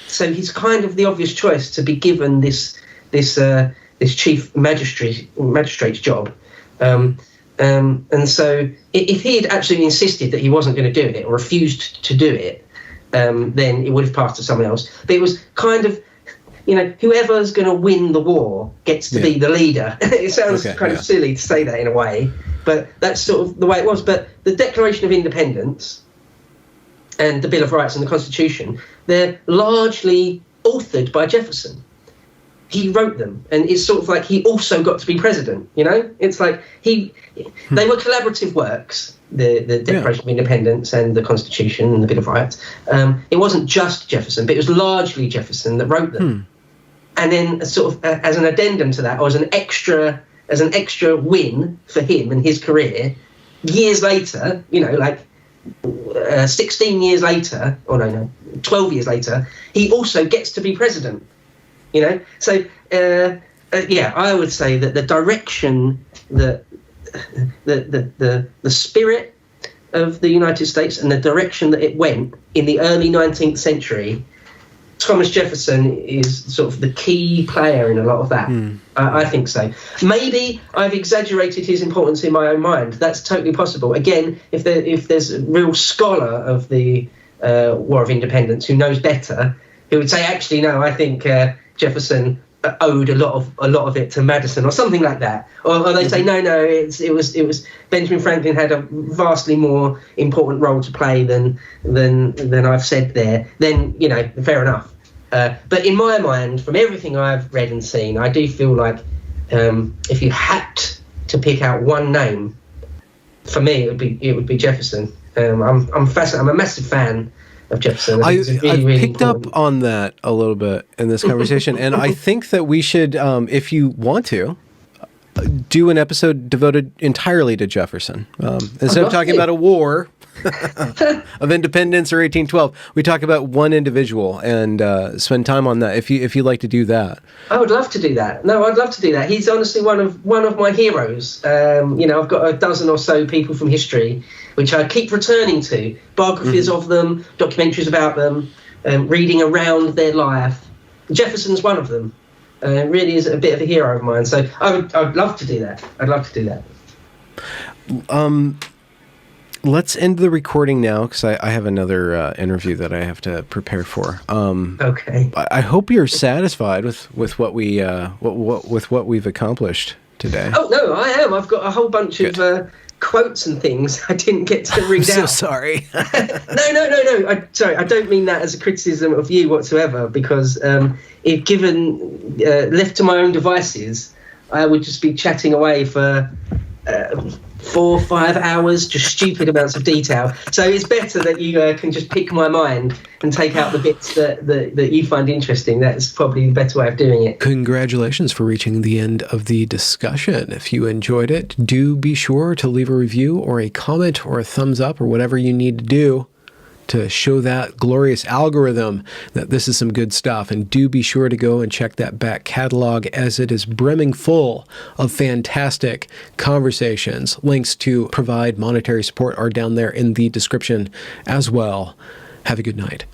so he's kind of the obvious choice to be given this chief magistrate's job. And so if he had actually insisted that he wasn't going to do it or refused to do it, then it would have passed to someone else. But it was kind of, whoever's going to win the war gets to be the leader. It sounds kind of silly to say that in a way, but that's sort of the way it was. But the Declaration of Independence and the Bill of Rights and the Constitution, they're largely authored by Jefferson. He wrote them, and it's sort of like he also got to be president. It's like they were collaborative works. The Declaration of Independence and the Constitution and the Bill of Rights. It wasn't just Jefferson, but it was largely Jefferson that wrote them. And then, sort of as an addendum to that, or as an extra win for him and his career, years later, 16 years later, or no, 12 years later, he also gets to be president. So I would say that the direction, the spirit of the United States and the direction that it went in the early 19th century, Thomas Jefferson is sort of the key player in a lot of that. I think so. Maybe I've exaggerated his importance in my own mind. That's totally possible. Again, if there's a real scholar of the War of Independence who knows better, who would say, actually, no, I think Jefferson owed a lot of it to Madison or something like that, or they say no, it was Benjamin Franklin had a vastly more important role to play than I've said there. Then fair enough. But in my mind, from everything I've read and seen, I do feel like if you had to pick out one name, for me it would be Jefferson. I'm fascinated. I'm a massive fan of Jefferson. I've really picked important. up on that a little bit in this conversation, and I think that we should, if you want to, do an episode devoted entirely to Jefferson. Instead of talking about a war of independence or 1812, we talk about one individual and spend time on that. If you'd like to do that, I would love to do that. No, I'd love to do that. He's honestly one of my heroes. I've got a dozen or so people from history which I keep returning to, biographies of them, documentaries about them, reading around their life. Jefferson's one of them. Really is a bit of a hero of mine. So I'd love to do that. I'd love to do that. Let's end the recording now because I have another interview that I have to prepare for. Okay. I hope you're satisfied with what we with what we've accomplished today. Oh no, I am. I've got a whole bunch of quotes and things I didn't get to read I'm out. so sorry. No. Sorry, I don't mean that as a criticism of you whatsoever, because if given left to my own devices, I would just be chatting away for 4 or 5 hours, just stupid amounts of detail. So it's better that you can just pick my mind and take out the bits that you find interesting. That's probably the better way of doing it. Congratulations for reaching the end of the discussion. If you enjoyed it, do be sure to leave a review or a comment or a thumbs up or whatever you need to do to show that glorious algorithm that this is some good stuff. And do be sure to go and check that back catalog, as it is brimming full of fantastic conversations. Links to provide monetary support are down there in the description as well. Have a good night.